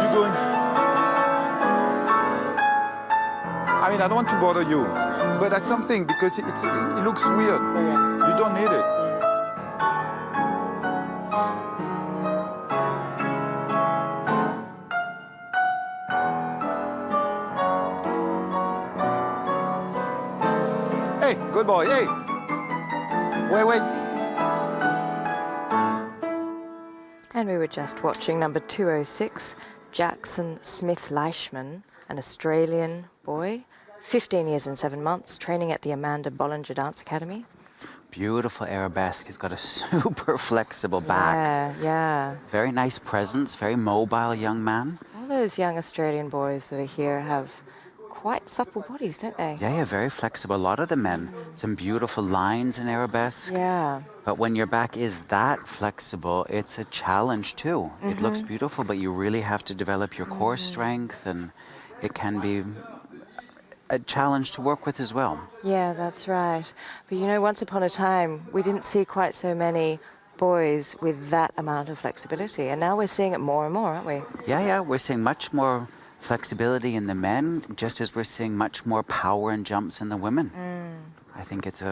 You're going. I mean, I don't want to bother you, but that's something because it looks weird. You don't need it. Hey, good boy. Hey. Wait. And we were just watching number 206, Jackson Smith Leishman, an Australian boy, 15 years and 7 months, training at the Amanda Bollinger Dance Academy. Beautiful arabesque. He's got a super flexible back. Yeah. Very nice presence, very mobile young man. All those young Australian boys that are here have quite supple bodies, don't they? Yeah, very flexible. A lot of the men, some beautiful lines in arabesque. Yeah. But when your back is that flexible, it's a challenge too. It looks beautiful, but you really have to develop your core strength, and it can be a challenge to work with as well. Yeah, that's right. But you know, once upon a time, we didn't see quite so many boys with that amount of flexibility. And now we're seeing it more and more, aren't we? Yeah, we're seeing much more flexibility in the men, just as we're seeing much more power and jumps in the women. I think it's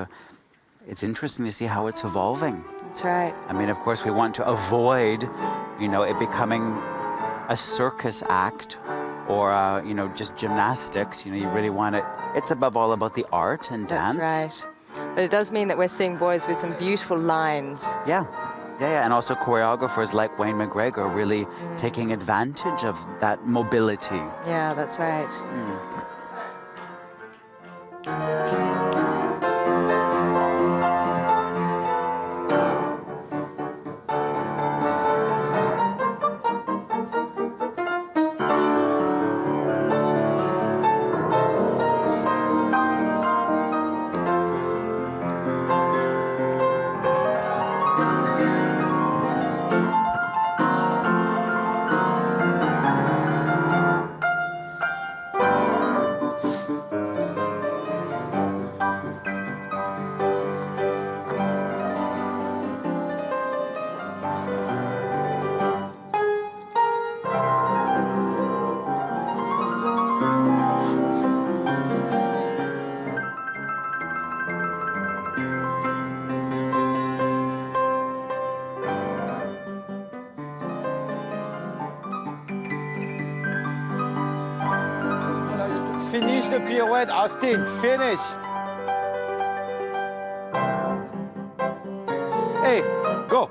interesting to see how it's evolving. That's right. I mean, of course, we want to avoid, it becoming a circus act or, just gymnastics. You really want it. It's above all about the art and dance. That's right. But it does mean that we're seeing boys with some beautiful lines. Yeah, and also choreographers like Wayne McGregor really taking advantage of that mobility. Yeah, that's right. Finish the pirouette, Austin. Finish. Hey, go.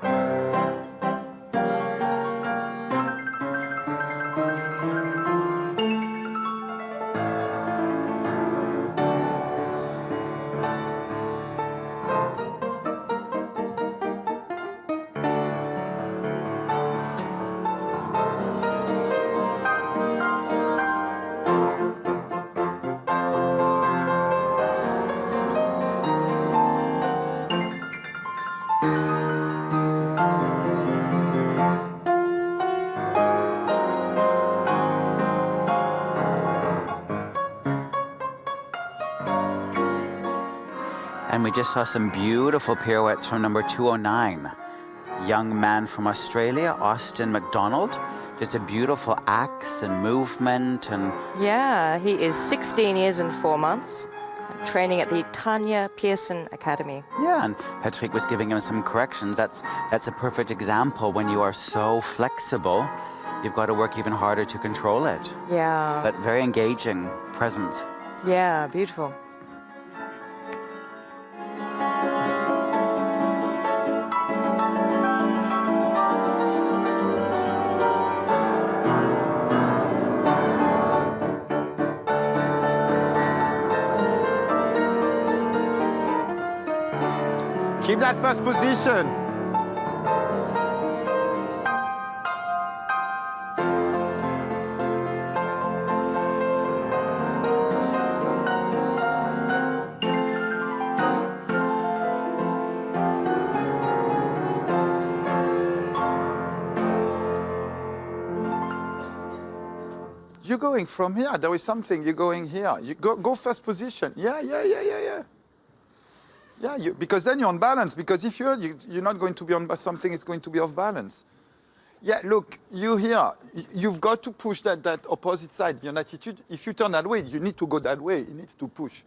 And we just saw some beautiful pirouettes from number 209. Young man from Australia, Austin McDonald. Just a beautiful axe and movement and Yeah, he is 16 years and 4 months, training at the Tanya Pearson Academy. yeah, and Patrick was giving him some corrections. That's a perfect example. When you are so flexible, you've got to work even harder to control it. Yeah, But very engaging, present. yeah, beautiful. Keep that first position. You're going from here. There is something. You're going here. You go first position. Yeah. Yeah, because then you're on balance. Because if you're not going to be on something, it's going to be off balance. Yeah, look, you here. You've got to push that opposite side. Your attitude. If you turn that way, you need to go that way. It needs to push.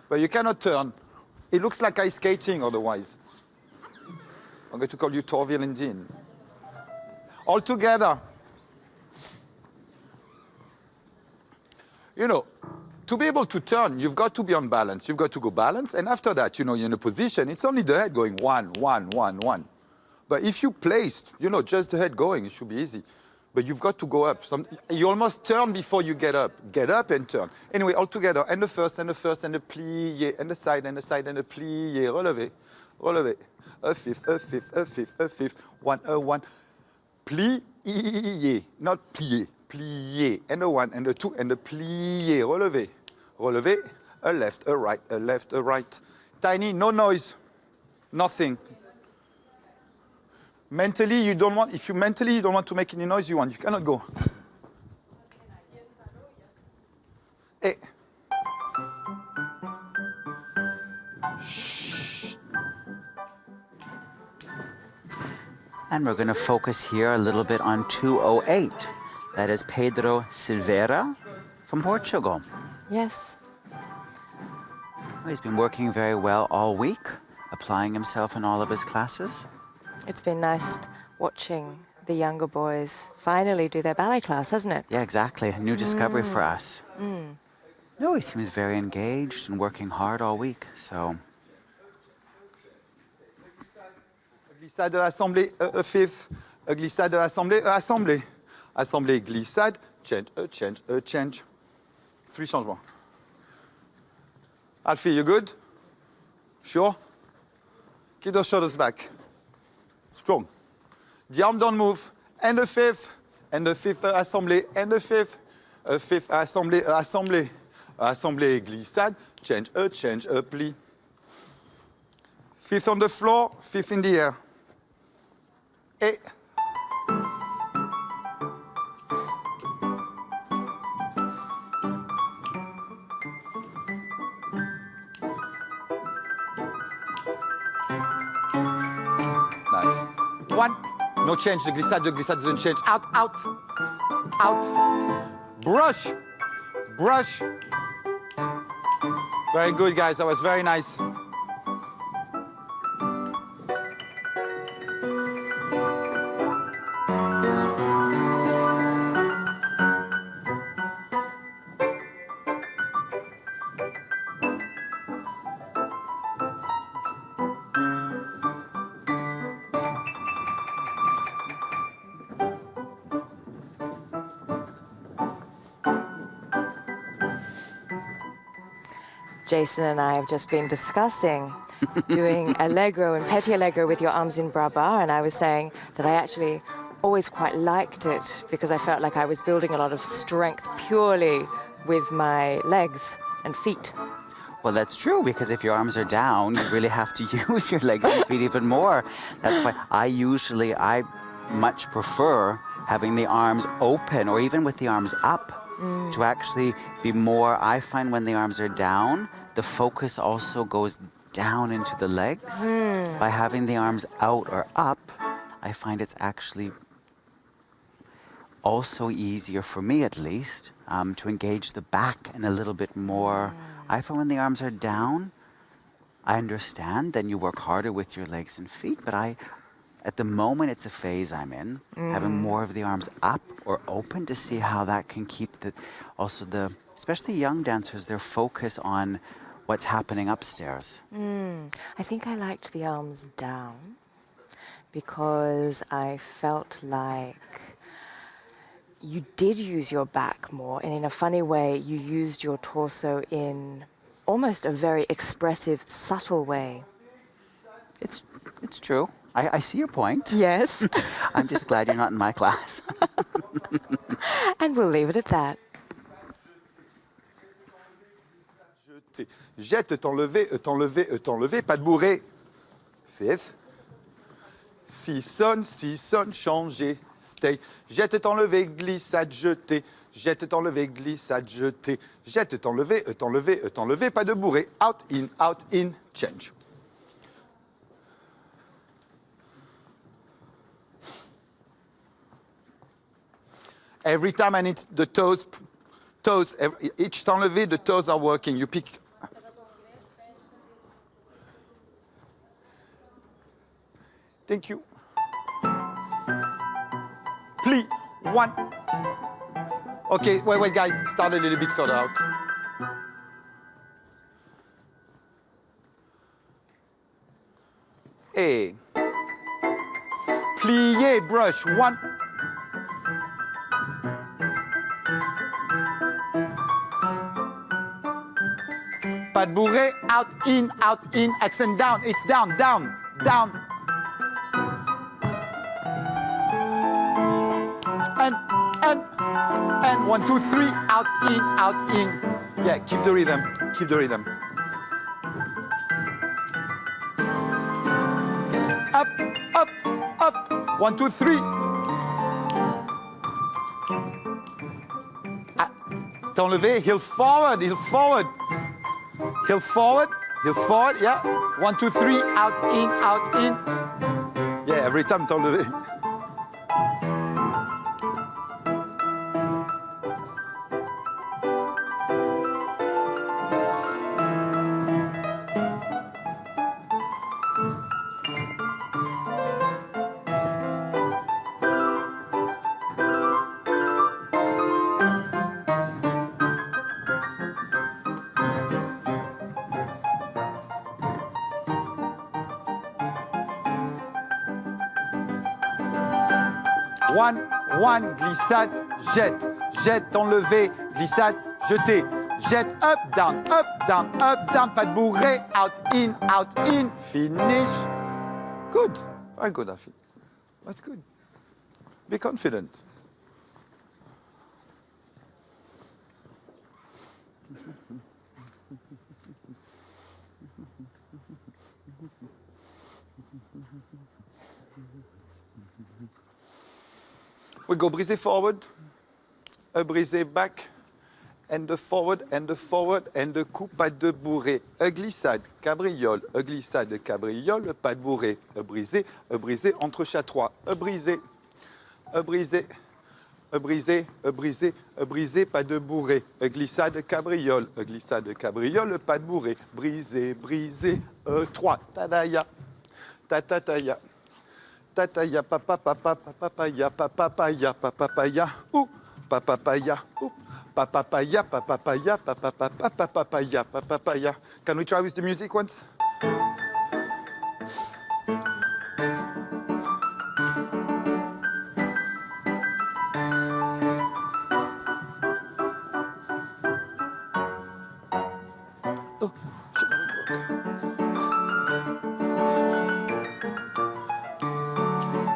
But you cannot turn. It looks like ice skating otherwise. I'm going to call you Torviel and Jean. All together. You know, to be able to turn, you've got to be on balance. You've got to go balance. And after that, you're in a position. It's only the head going 1, 1, 1, 1. But if you placed, just the head going, it should be easy. But you've got to go up. You almost turn before you get up. Get up and turn. Anyway, all together. And the first, and the plié. And the side, and the side, and the plié. Relevé. Relevé. A fifth, a fifth, a fifth, a fifth. 1, a 1. Plié. Not plié. Plié. And a 1, and a 2, and a plié. Relevé. Relevé. A left, a right, a left, a right. Tiny, no noise. Nothing. Mentally, you don't want, if you mentally you don't want to make any noise, you cannot go. Hey. Shh. And we're going to focus here a little bit on 208. That is Pedro Silveira from Portugal. Yes. He's been working very well all week, applying himself in all of his classes. It's been nice watching the younger boys finally do their ballet class, hasn't it? Yeah, exactly. A new discovery for us. No, he seems very engaged and working hard all week, so... Glissade, assemblée, a fifth. A glissade, assemblée, assemblée. Assemblée, glissade, change, a change, a change. 3 changements. Alfie, you good? Sure? Keep those shoulders back. Strong. The arm don't move. And the fifth, assemblée, and the fifth, assemblée, assemblée. Assemblée, glissade, change, a pli. Fifth on the floor, fifth in the air. Et. Nice. 1. No change, the glissade doesn't change. Out, out, out. Brush, brush. Very good, guys. That was very nice. Jason and I have just been discussing doing allegro and petit allegro with your arms in bras bas, and I was saying that I actually always quite liked it because I felt like I was building a lot of strength purely with my legs and feet. Well, that's true, because if your arms are down, you really have to use your legs and feet even more. That's why I much prefer having the arms open or even with the arms up. to actually be more. I find when the arms are down, the focus also goes down into the legs. By having the arms out or up, I find it's actually also easier, for me at least, to engage the back and a little bit more. I find when the arms are down, I understand, then you work harder with your legs and feet, but at the moment it's a phase I'm in, having more of the arms up or open to see how that can keep especially young dancers, their focus on what's happening upstairs. I think I liked the arms down because I felt like you did use your back more, and in a funny way, you used your torso in almost a very expressive, subtle way. It's true. I see your point. Yes. I'm just glad you're not in my class. And we'll leave it at that. Jette, t'enlever, t'enlever, pas de bourré. Fifth. Si sonne, changer. Stay. Jette, t'enlever, glissade, jeter. Jette, t'enlever, glissade, jeter. Jette, t'enlever, pas de bourré. Out, in, change. Every time I need the toes, each t'enlever, the toes are working. You pick. Thank you. Plie, one. Okay, wait, guys, start a little bit further out. Et. Plier, brush, one. Pas de bourré, out, in, accent down, it's down. And 1, 2, 3, out, in. Yeah, keep the rhythm. Up. 1, 2, 3. T'enlever, heel forward. Heel forward, yeah. 1, 2, 3, out, in. Yeah, every time t'enlever. One, glissade, jette, enlever, glissade, jeter, jette, up, down, pas de bourré, out, in, finish. Good, very good, Afi. That's good. Be confident. We go brisé forward, a brisé back, and the forward, and the coup, pas de bourré. A glissade, cabriole, pas de bourré. A brisé, entre chat 3. A brisé, pas de bourré. A glissade, cabriole, pas de bourré. Brisé, 3. Tadaya, tatataya. Tataya, papapaya, ou papapaya, papapaya. Can we try with the music once?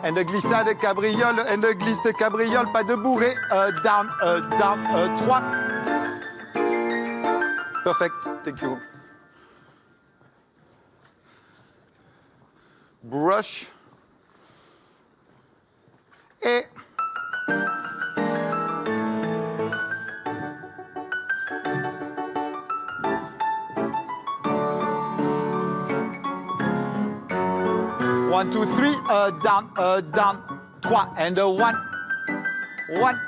And a glissade cabriole, and a glisse cabriole, pas de bourré, down, 3. Perfect, thank you. Brush. Et 1, 2, 3, down, 3, and 1, 1.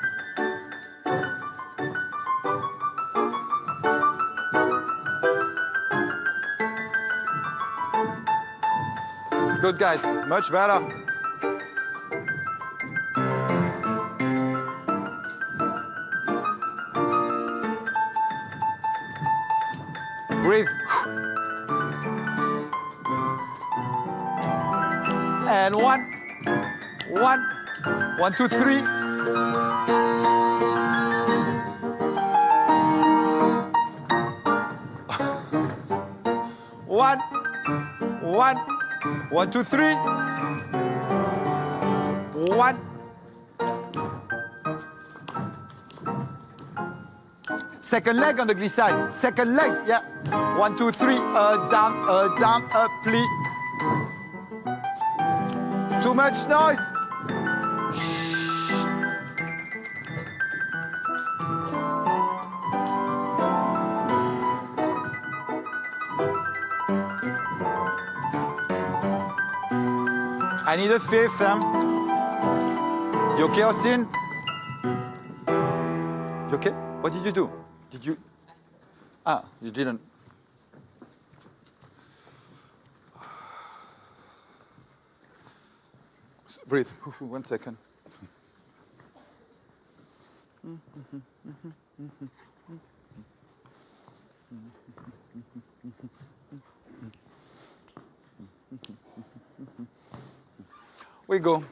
Good, guys, much better. Breathe. And 1, 1, 2, 3. One, 1, 2, 3. 1. Second leg on the glissade. Second leg, yeah. 1, 2, 3. Down, plie. Too much noise. Shh. I need a fifth. You okay, Austin? You okay? What did you do? Did you? Ah, you didn't. Breathe. 1 second. We go.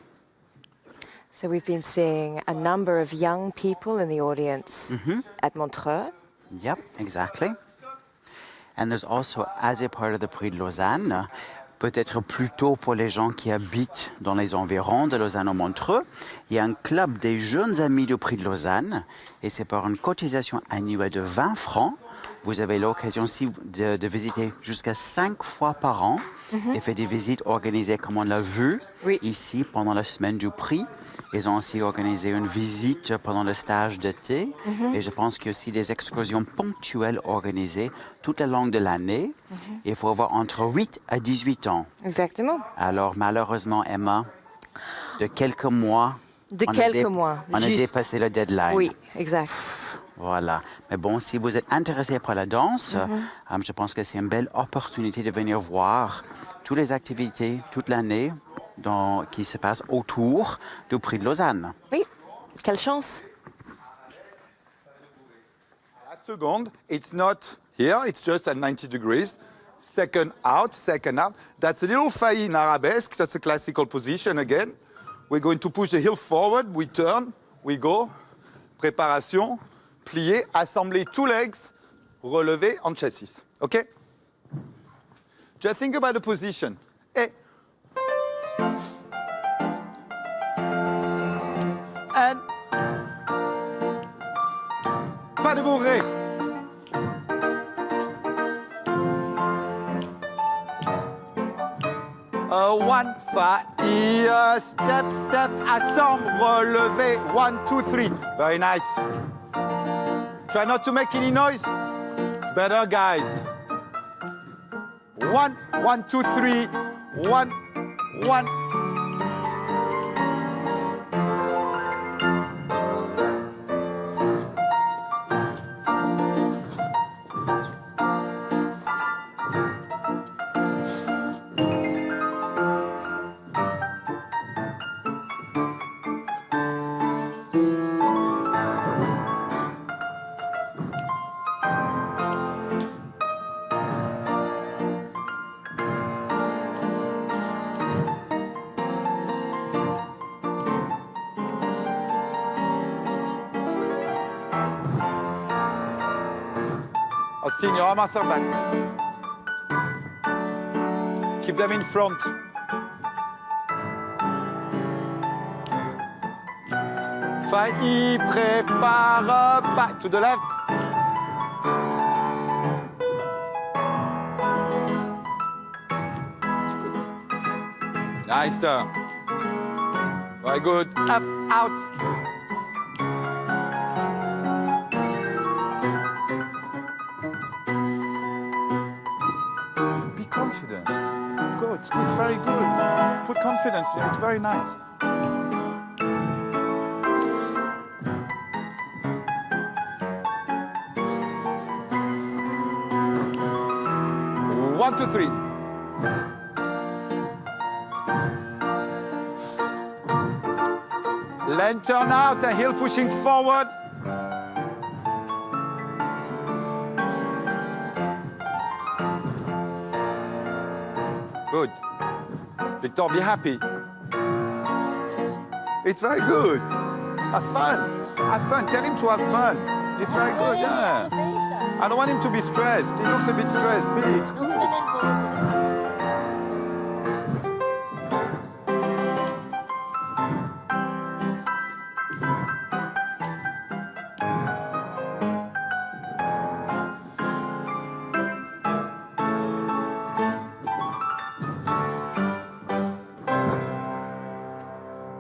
So we've been seeing a number of young people in the audience at Montreux. Yep, exactly. And there's also, as a part of the Prix de Lausanne, peut-être plutôt pour les gens qui habitent dans les environs de Lausanne ou Montreux, il y a un club des jeunes amis du Prix de Lausanne et c'est par une cotisation annuelle de 20 francs. Vous avez l'occasion aussi de visiter jusqu'à 5 fois par an et faire des visites organisées comme on l'a vu ici pendant la semaine du Prix. Ils ont aussi organisé une visite pendant le stage d'été et je pense qu'il y a aussi des excursions ponctuelles organisées toute la longue de l'année. Il faut avoir entre 8 à 18 ans. Exactement. Alors malheureusement, Emma, de quelques mois, on a dépassé le deadline. Oui, exact. Voilà. Mais bon, si vous êtes intéressé par la danse, je pense que c'est une belle opportunité de venir voir toutes les activités toute l'année qui se passent autour du Prix de Lausanne. Oui, quelle chance. La seconde, it's not here, it's just at 90 degrees. Second out. That's a little failli in arabesque. That's a classical position again. We're going to push the heel forward. We turn, we go. Préparation. Plier, assembler two legs, relever en chassis. Okay? Just think about the position. Hey. And pas de bourrée. One, failli, step, assemble, relever. 1, 2, 3. Very nice. Try not to make any noise. It's better, guys. 1, 2, 3. 1, 1. Austin, you ramasse back. Keep them in front. Failli, prépare, back to the left. Nice turn. Very good. Up, out. Confident. Good, it's very good. put confidence in it. It's very nice. One, two, three. Lantern out and heel pushing forward. Good. Victor, be happy. It's very good. Have fun. Have fun. Tell him to have fun. It's very good, yeah. I don't want him to be stressed. He looks a bit stressed. It's good.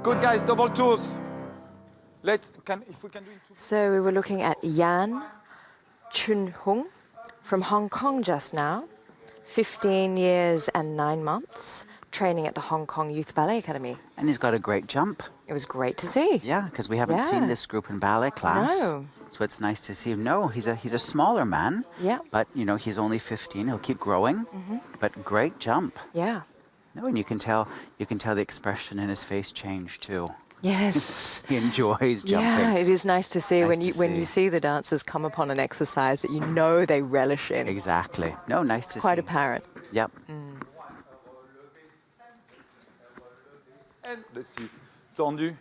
Good guys, double tours. If we can do it. So we were looking at Yan Chun-hung from Hong Kong just now, 15 years and 9 months, training at the Hong Kong Youth Ballet Academy. And he's got a great jump. It was great to see. Yeah, because we haven't seen Yeah. this group in ballet class. No. So it's nice to see him. No, he's a smaller man. Yeah. But, you know, he's only 15. He'll keep growing. But great jump. Yeah. No, and you can tell the expression in his face change too. Yes. He enjoys jumping. Yeah, it is nice to see Nice when to you see. see the dancers come upon an exercise that you know they relish in. Exactly. No, nice to Quite see. apparent. Yep. And this is tendu.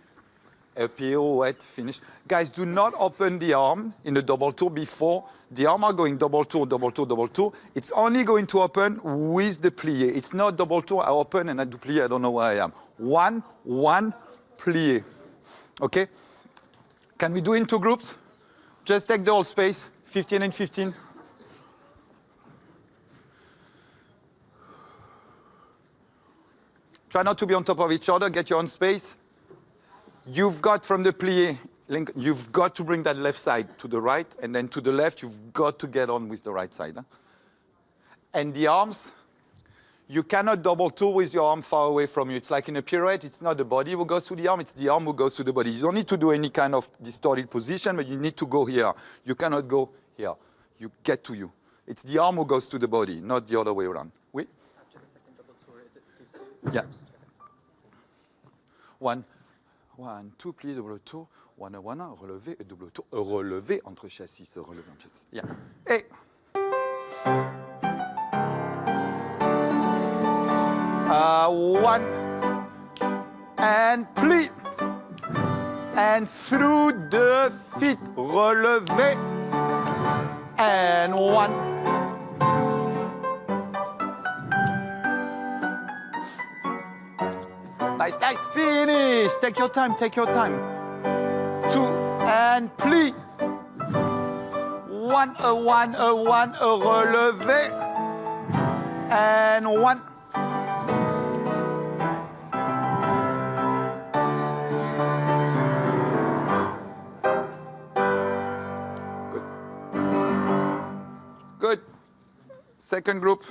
A pirouette, finish. Guys, do not open the arm in the double tour before. The arm are going double tour, double tour, double tour. It's only going to open with the plie. It's not double tour, I open and I do plie, I don't know where I am. One, plie. Okay? Can we do in 2 groups? Just take the whole space, 15 and 15. Try not to be on top of each other, get your own space. You've got from the plie, you've got to bring that left side to the right, and then to the left, you've got to get on with the right side. Huh? And the arms, you cannot double tour with your arm far away from you. It's like in a pirouette, it's not the body who goes to the arm, it's the arm who goes to the body. You don't need to do any kind of distorted position, but you need to go here. You cannot go here. You get to you. It's the arm who goes to the body, not the other way around. Oui? After the second double tour, is it too soon? Yeah. 1, 2, plie, double tour, 1, relevé, et double tour, relevé entre chassis, relevé entre chassis. Yeah. Et 1 and plie, and through the feet, relevé, and 1. Nice, nice, finish. Take your time, take your time. 2 and plie. 1, a relevé. And 1. Good. Good. Second group.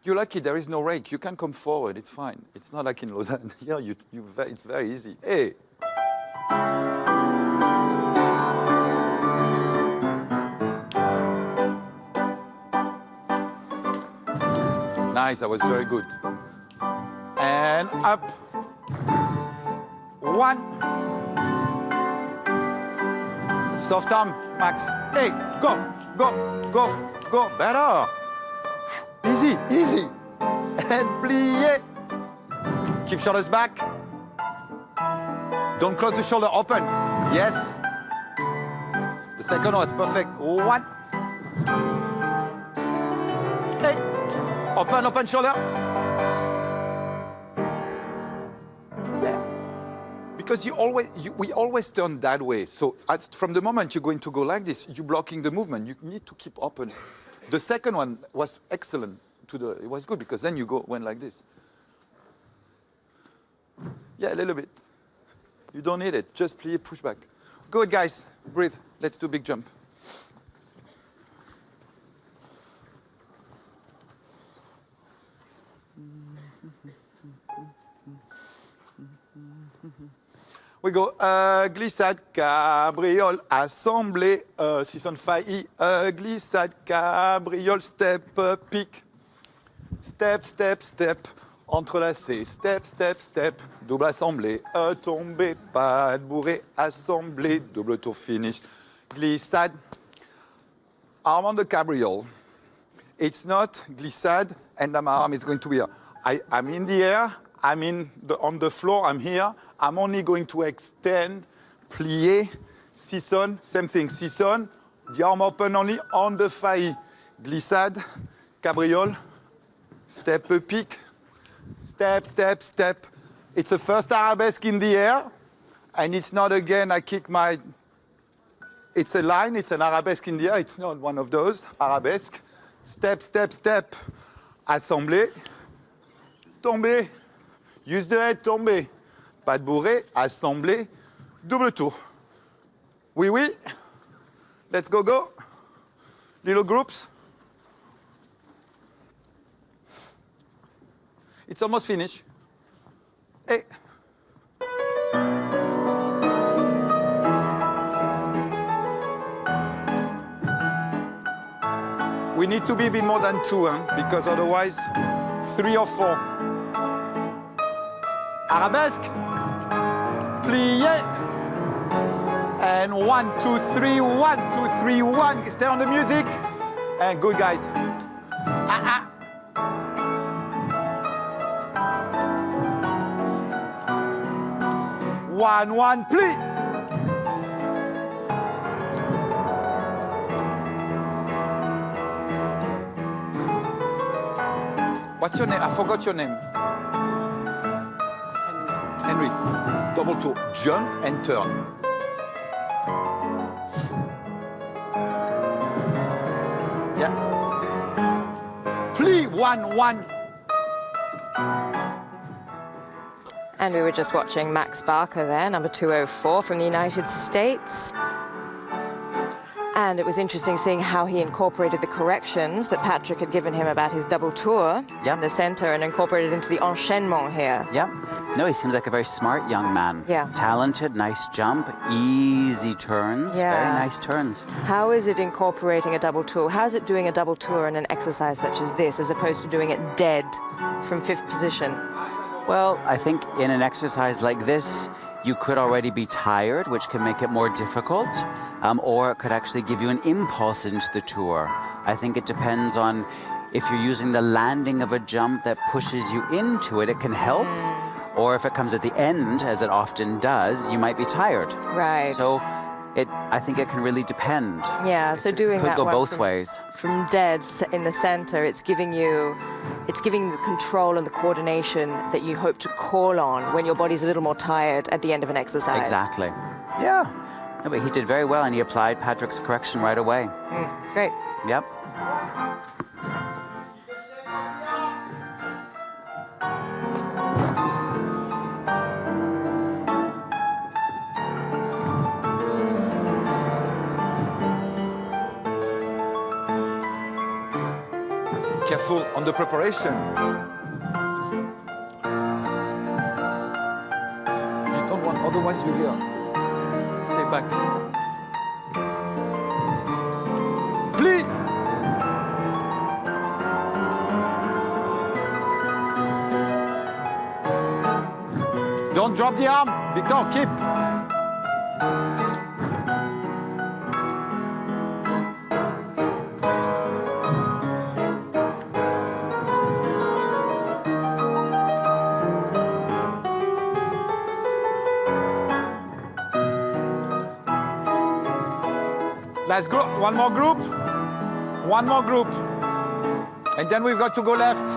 You're lucky there is no rake. You can come forward. It's fine. It's not like in Lausanne. Here, it's very easy. Hey. Nice. That was very good. And up. 1. Soft arm, Max. Hey, go, go, go, go. Better. Easy, easy. And plie. Keep shoulders back. Don't close the shoulder, open. Yes. The second one is perfect. 1. Hey. Open, open shoulder. Yeah. Because we always turn that way. So from the moment you're going to go like this, you're blocking the movement. You need to keep open. The second one was excellent. It was good because then you went like this. Yeah, a little bit. You don't need it. Just plie, push back. Good, guys. Breathe. Let's do big jump. We go glissade, cabriole, assemblée, 6 on 5, glissade, cabriole, step, pique, step, step, step, entrelacé, step, step, step, double assemblée, tombé, pas de bourré, assemblée, double tour finish, glissade, arm on the cabriole. It's not glissade and my arm is going to be here. I'm in the air, on the floor, I'm here. I'm only going to extend, plier, 6 on, same thing, 6 on, the arm open only on the failli. Glissade, cabriole, step, pique, step, step, step. It's a first arabesque in the air, and it's not again, I kick my, it's a line, it's an arabesque in the air, it's not one of those, arabesque. Step, step, step, assemblée, tomber, use the head, tomber. Pas de bourré, assemblée, double tour. Oui, oui. Let's go, go. Little groups. It's almost finished. Hey. We need to be a bit more than 2, because otherwise, 3 or 4. Arabesque. Plié. And 1, 2, 3, 1, 2, 3, 1. Stay on the music. And good, guys. 1, 1, plie. What's your name? I forgot your name. Henry. Double tour. Jump and turn. Yeah. Plie. 1, 1. And we were just watching Max Barker there, number 204 from the United States. And it was interesting seeing how he incorporated the corrections that Patrick had given him about his double tour in the center and incorporated into the enchaînement here. Yeah. No, he seems like a very smart young man. Yeah. Talented, nice jump, easy turns, Yeah. very nice turns. How is it incorporating a double tour? How is it doing a double tour in an exercise such as this as opposed to doing it dead from 5th position? Well, I think in an exercise like this, you could already be tired, which can make it more difficult, or it could actually give you an impulse into the tour. I think it depends on if you're using the landing of a jump that pushes you into it, it can help. Or if it comes at the end, as it often does, you might be tired. Right. So I think it can really depend. Yeah, so doing Could that go one both ways. From dead in the center, it's giving you the control and the coordination that you hope to call on when your body's a little more tired at the end of an exercise. Exactly. Yeah. No, but he did very well, and he applied Patrick's correction right away. Great. Yep. Careful on the preparation. You don't want, otherwise you're here. Stay back. Plie. Don't drop the arm. Victor, keep. Last group, one more group. One more group. And then we've got to go left.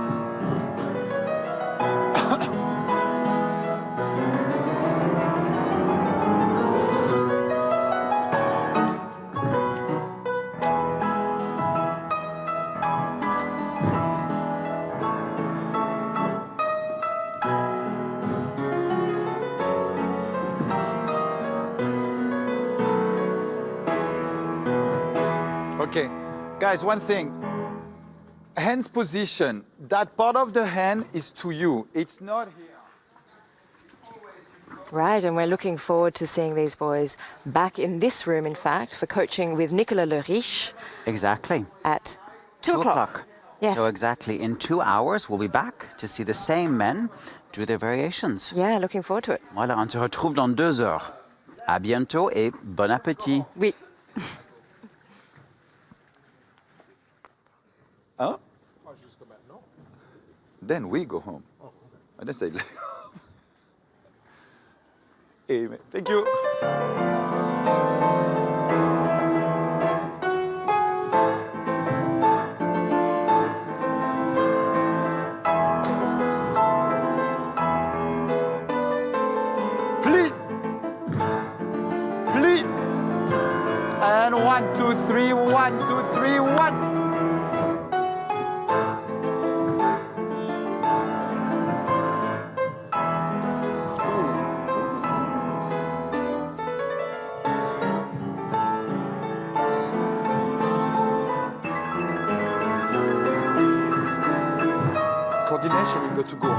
Okay, guys, one thing. Hands position. That part of the hand is to you. It's not here. Right, and we're looking forward to seeing these boys back in this room, in fact, for coaching with Nicolas Le Riche Exactly. at 2 o'clock. Yes. So exactly in 2 hours, we'll be back to see the same men do their variations. Yeah, looking forward to it. Voilà, on se retrouve dans 2 heures. À bientôt et bon appétit. Oui. Huh? Then we go home. I didn't say. Amen. Thank you. Plie. Plie. And 1, 2, 3, 1, 2, 3, 1. Coordination, you got to go.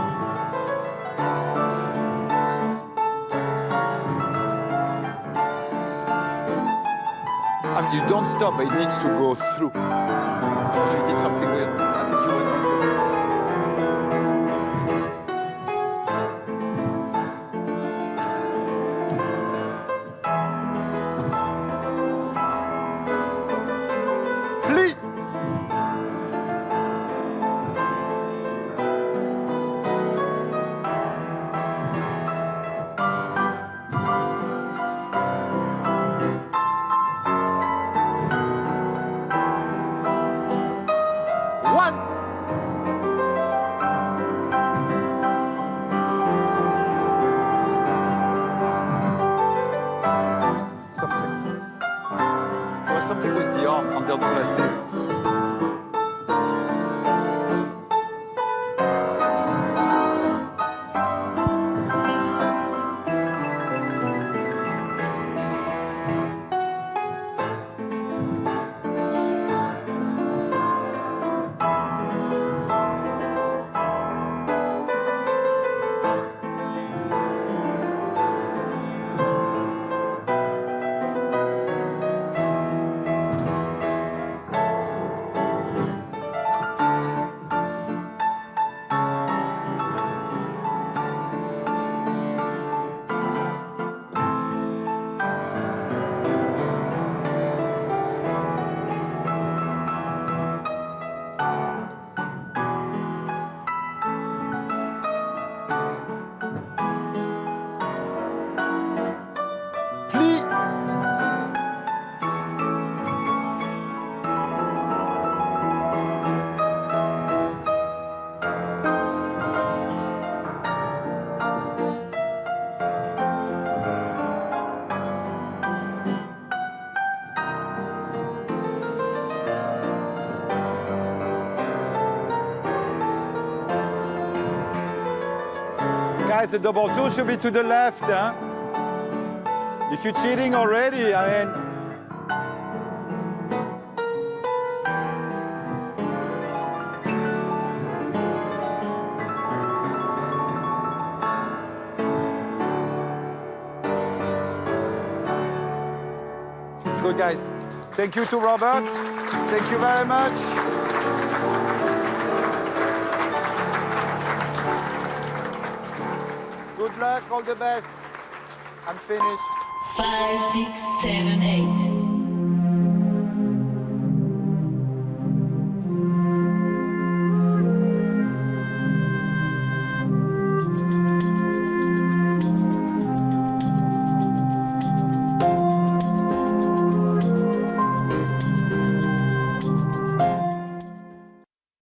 I mean, you don't stop, but it needs to go through. Oh, you did something weird. I think you went. Plie. Something with the arm on the entrelacé. Guys, the double two should be to the left, huh? If you're cheating already, I mean... Good, guys. Thank you to Robert. Thank you very much. Good luck, all the best. I'm finished. 5, 6, 7, 8.